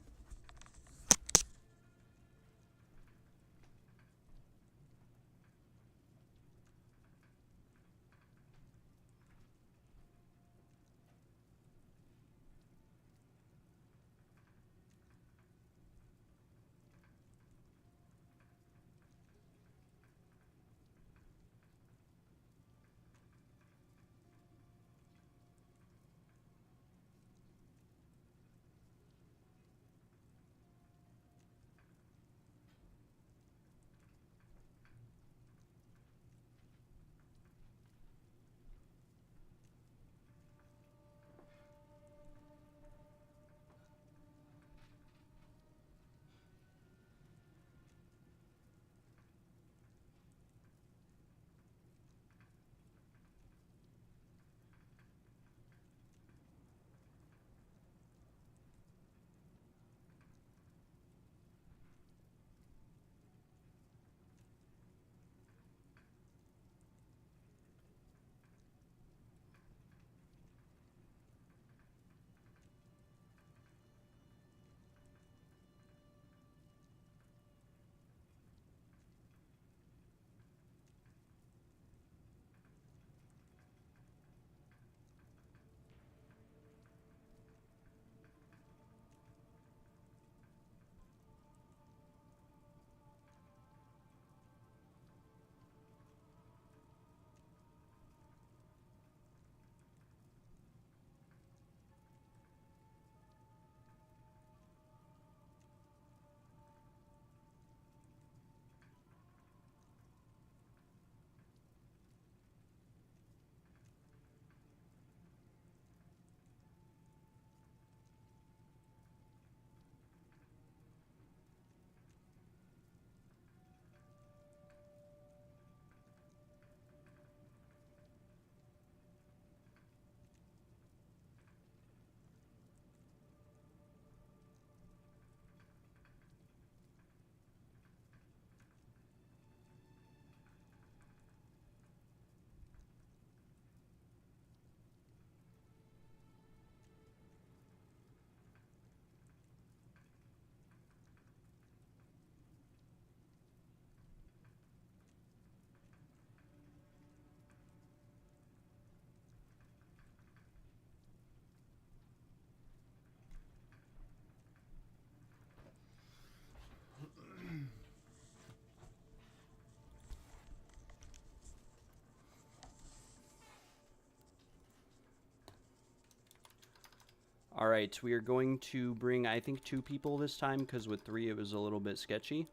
All right, we are going to bring, I think, 2 people this time, because with 3 it was a little bit sketchy.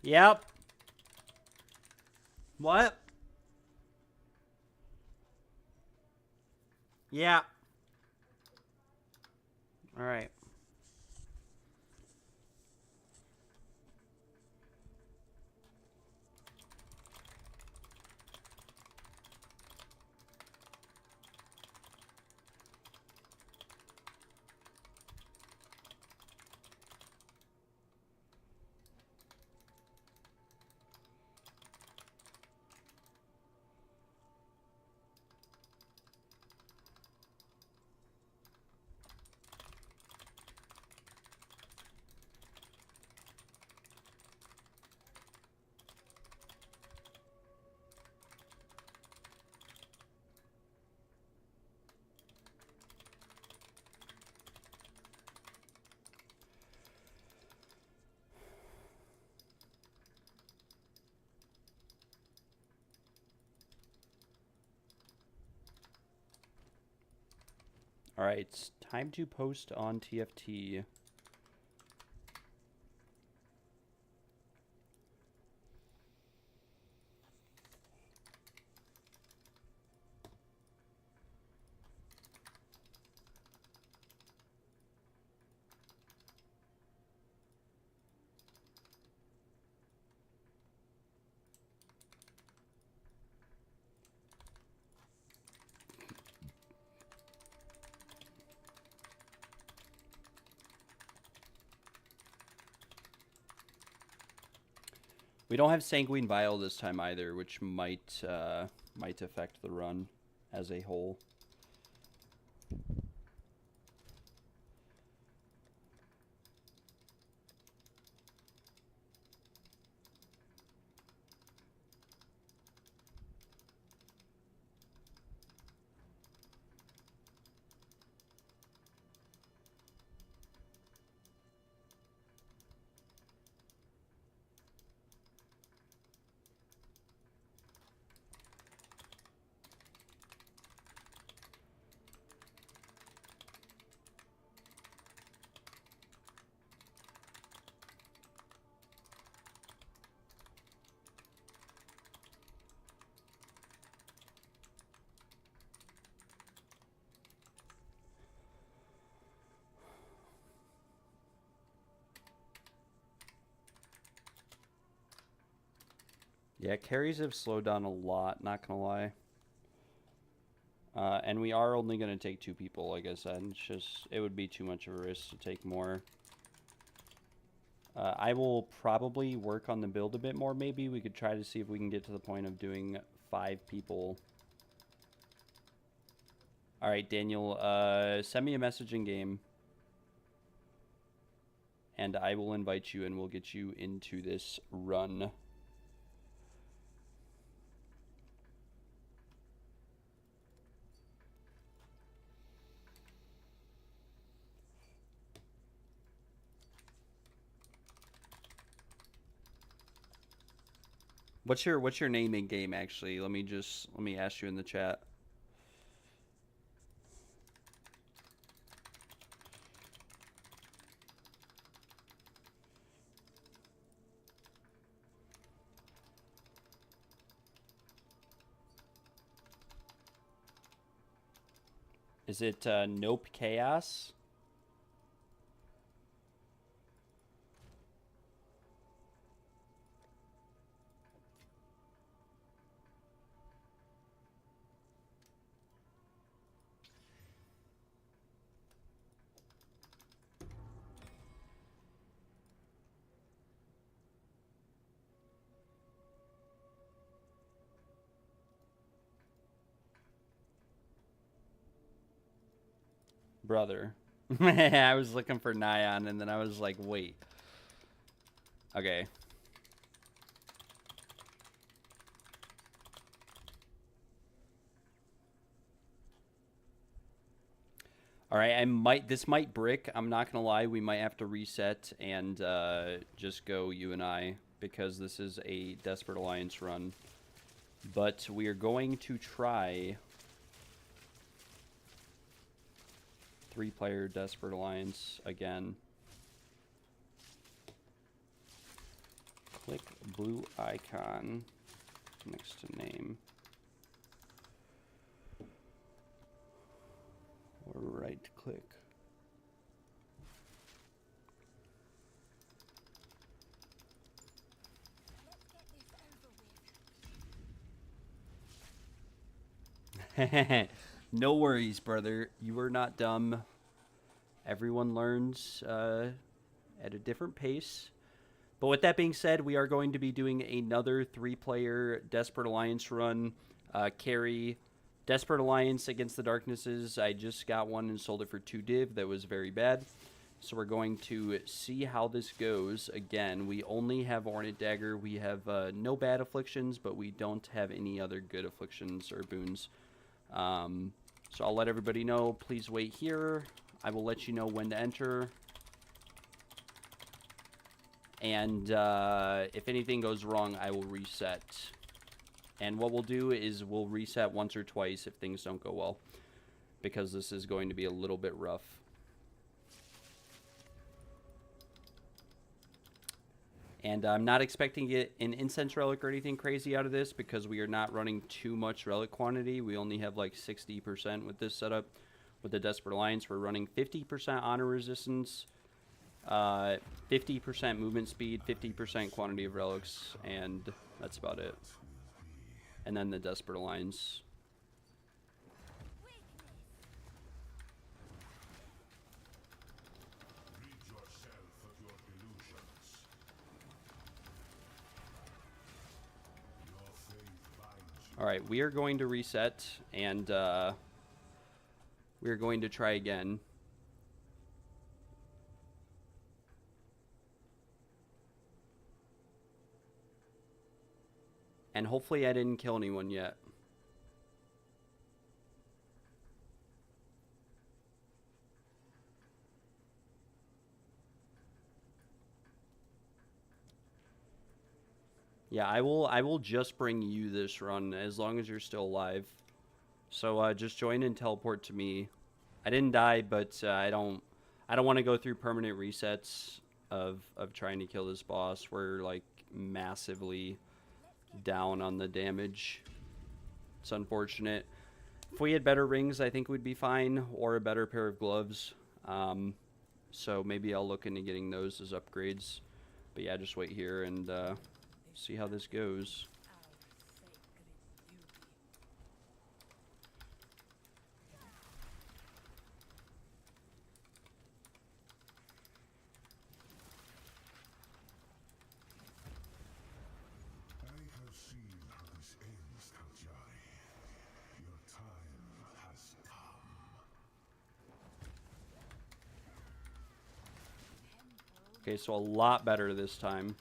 Yep. What? Yeah. All right. All right, it's time to post on TFT. We don't have Sanguine Vial this time either, which might affect the run as a whole. Yeah, carries have slowed down a lot, not gonna lie. And we are only gonna take 2 people, like I said. It's just, it would be too much of a risk to take more. I will probably work on the build a bit more, maybe. We could try to see if we can get to the point of doing 5 people. Alright, Daniel, send me a message in game. And I will invite you and we'll get you into this run. What's your name in game actually? Let me ask you in the chat. Is it Nope Chaos? Brother. I was looking for Nyan, and then I was like, wait. Okay. All right, this might brick. I'm not gonna lie, we might have to reset and just go you and I because this is a Desperate Alliance run. But we are going to try 3-player Desperate Alliance again. Click blue icon next to name. Or right click. No worries, brother. You are not dumb. Everyone learns at a different pace. But with that being said, we are going to be doing another 3-player Desperate Alliance run. Carry Desperate Alliance against the Darknesses. I just got one and sold it for 2 div. That was very bad. So we're going to see how this goes. Again, we only have Ornate Dagger. We have no bad afflictions, but we don't have any other good afflictions or boons. So I'll let everybody know. Please wait here. I will let you know when to enter. And if anything goes wrong, I will reset. And what we'll do is we'll reset once or twice if things don't go well, because this is going to be a little bit rough. And I'm not expecting to get an Incense Relic or anything crazy out of this because we are not running too much relic quantity. We only have like 60% with this setup. With the Desperate Alliance, we're running 50% honor resistance, 50% movement speed, 50% quantity of relics, and that's about it. And then the Desperate Alliance. Alright, we are going to reset, and we are going to try again. And hopefully I didn't kill anyone yet. Yeah, I will just bring you this run as long as you're still alive. So just join and teleport to me. I didn't die, but I don't want to go through permanent resets of trying to kill this boss. We're like massively down on the damage. It's unfortunate. If we had better rings, I think we'd be fine, or a better pair of gloves. So maybe I'll look into getting those as upgrades. But yeah, just wait here and see how this goes. Okay, so a lot better this time.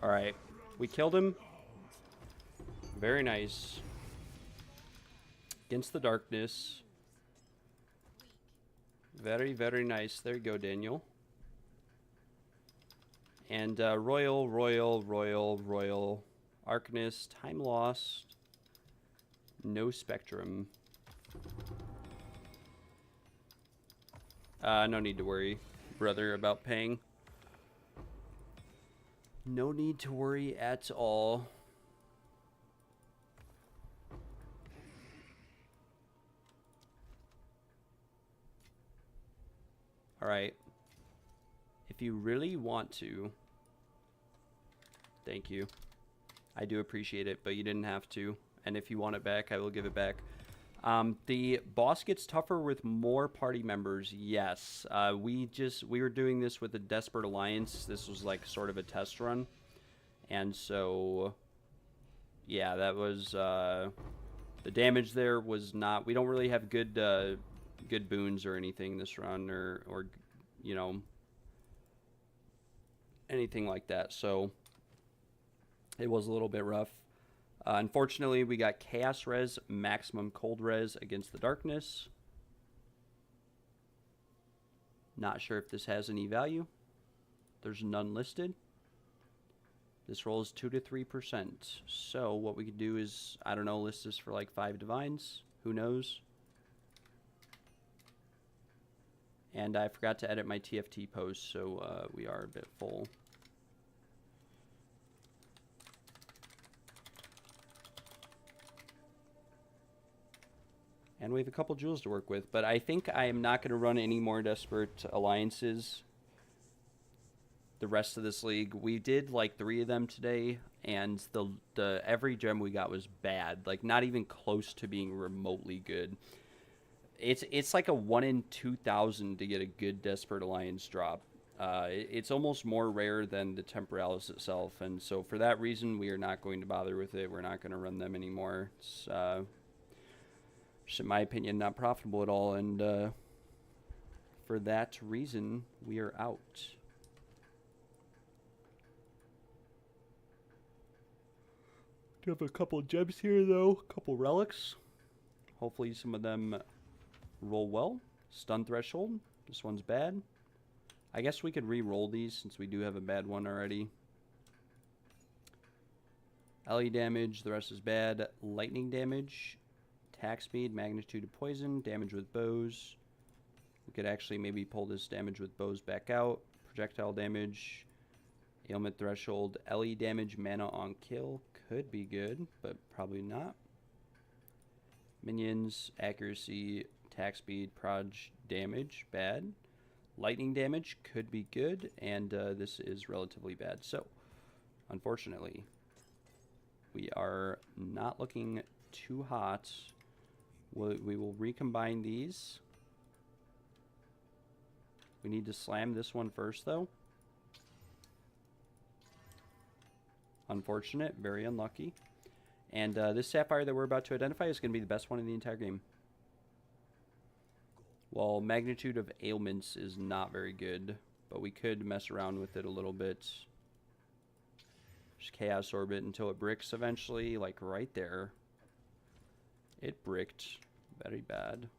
Alright, we killed him. Very nice. Against the darkness. Very, very nice. There you go, Daniel. And Royal. Arcanist. Time lost. No Spectrum. No need to worry, brother, about paying. No need to worry at all. Alright. If if you really want to, thank you. I do appreciate it, but you didn't have to. And if you want it back, I will give it back. The boss gets tougher with more party members. Yes. We were doing this with a Desperate Alliance. This was like sort of a test run. And so, yeah, that was, the damage there was not, we don't really have good, good boons or anything this run or, you know, anything like that. So it was a little bit rough. Unfortunately, we got Chaos Res, Maximum Cold Res against the Darkness. Not sure if this has any value. There's none listed. This rolls 2 to 3%. So what we could do is, I don't know, list this for like 5 Divines. Who knows? And I forgot to edit my TFT post, so we are a bit full. And we have a couple jewels to work with, but I think I am not going to run any more Desperate Alliances the rest of this league. We did like 3 of them today, and the every gem we got was bad, like not even close to being remotely good. It's like a 1 in 2,000 to get a good Desperate Alliance drop. It's almost more rare than the Temporalis itself, and so for that reason, we are not going to bother with it. We're not going to run them anymore. It's in my opinion, not profitable at all, and for that reason, we are out. Do have a couple gems here, though. A couple relics. Hopefully some of them roll well. Stun Threshold. This one's bad. I guess we could re-roll these since we do have a bad one already. LE damage, the rest is bad. Lightning damage. Attack speed, magnitude of poison, damage with bows. We could actually maybe pull this damage with bows back out. Projectile damage, ailment threshold, LE damage, mana on kill. Could be good, but probably not. Minions, accuracy, attack speed, proj damage, bad. Lightning damage could be good, and this is relatively bad. So, unfortunately, we are not looking too hot. We will recombine these. We need to slam this one first, though. Unfortunate, very unlucky. And this Sapphire that we're about to identify is going to be the best one in the entire game. Well, magnitude of ailments is not very good, but we could mess around with it a little bit. Just Chaos Orbit until it bricks eventually, like right there. It bricked very bad.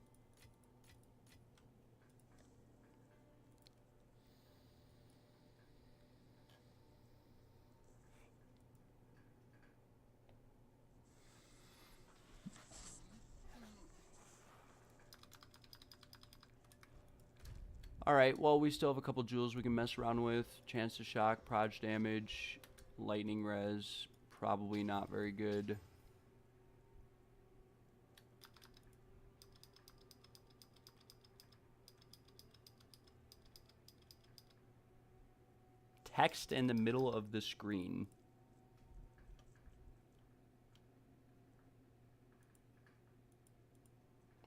Alright, well, we still have a couple jewels we can mess around with. Chance to shock, proj damage, lightning res, probably not very good. Text in the middle of the screen.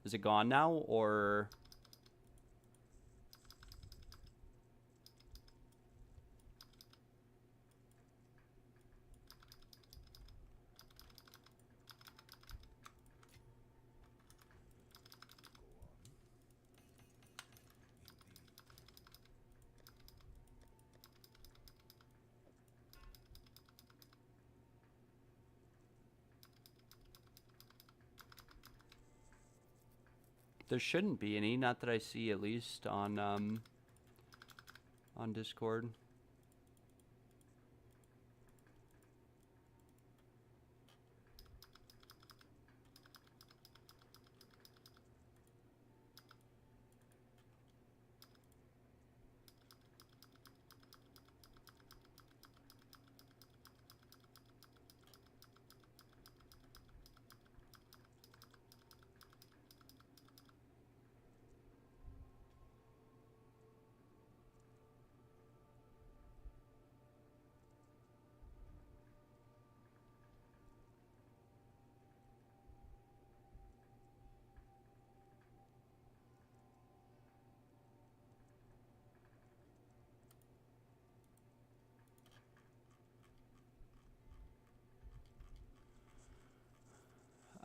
Is it gone now, or... There shouldn't be any, not that I see, at least on Discord.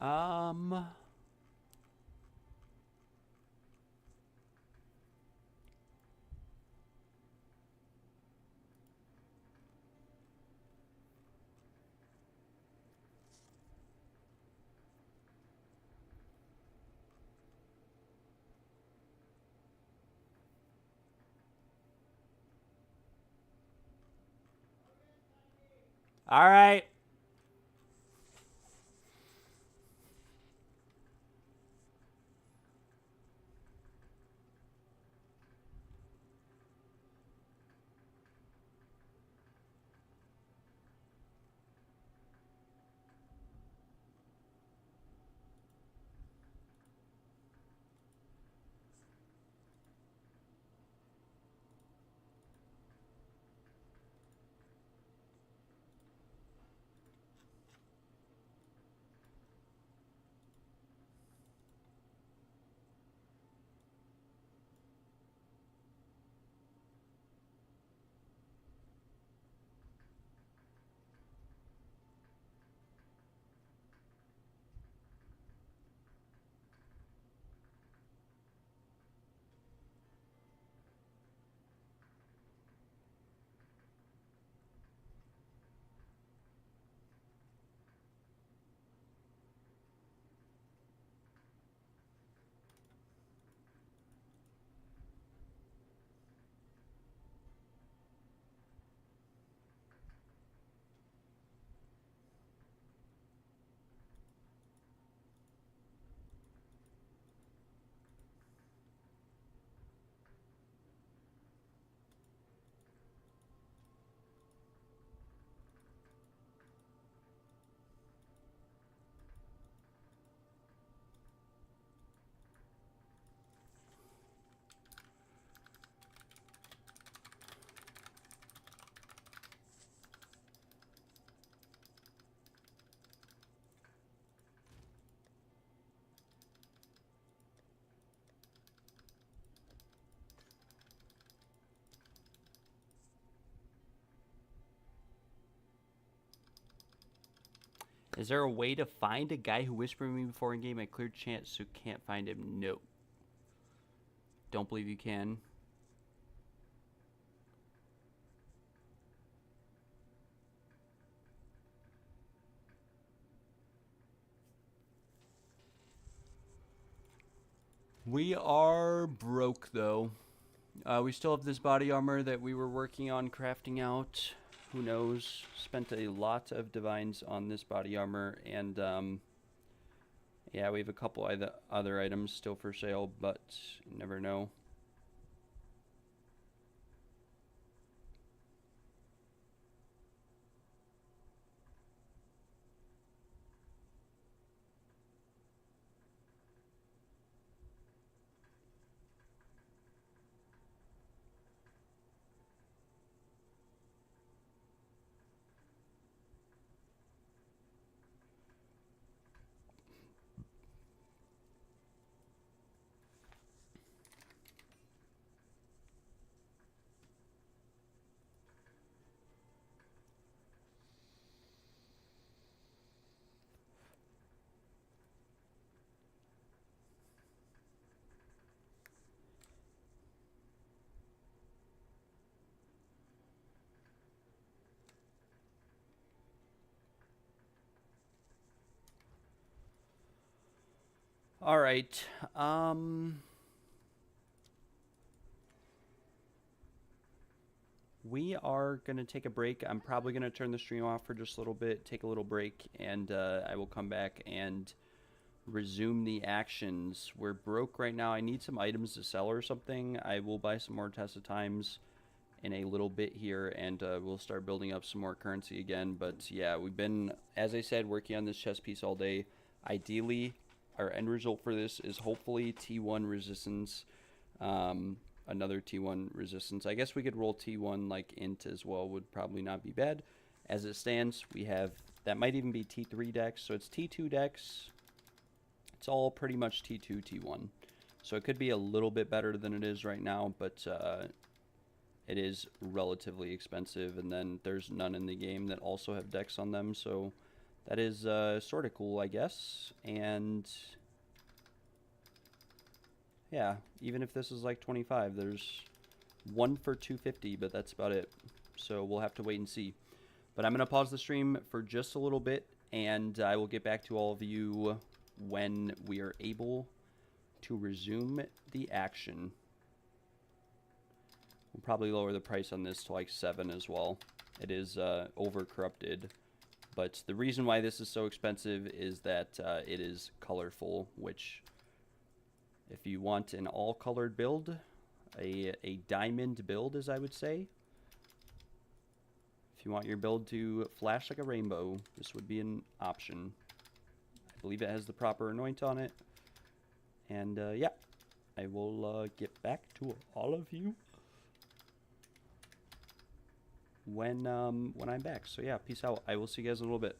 Um, all right. Is there a way to find a guy who whispered me before in game at clear chance so can't find him? No. Don't believe you can. We are broke though. We still have this body armor that we were working on crafting out. Who knows? Spent a lot of divines on this body armor, and yeah, we have a couple other items still for sale, but you never know. All right. We are going to take a break. I'm probably going to turn the stream off for just a little bit, take a little break, and I will come back and resume the actions. We're broke right now. I need some items to sell or something. I will buy some more Test of Times in a little bit here, and we'll start building up some more currency again. But yeah, we've been, as I said, working on this chess piece all day. Ideally, our end result for this is hopefully T1 resistance. Another T1 resistance. I guess we could roll T1 like int as well, would probably not be bad. As it stands, we have, that might even be T3 decks, so it's T2 decks. It's all pretty much T2, T1. So it could be a little bit better than it is right now, but it is relatively expensive, and then there's none in the game that also have decks on them, so that is sort of cool, I guess. And yeah, even if this is like 25, there's one for 250, but that's about it. So we'll have to wait and see. But I'm going to pause the stream for just a little bit, and I will get back to all of you when we are able to resume the action. We'll probably lower the price on this to like 7 as well. It is over corrupted. But the reason why this is so expensive is that it is colorful, which if you want an all-colored build, a diamond build, as I would say, if you want your build to flash like a rainbow, this would be an option. I believe it has the proper anoint on it. And yeah, I will get back to all of you when I'm back. So yeah, peace out. I will see you guys in a little bit.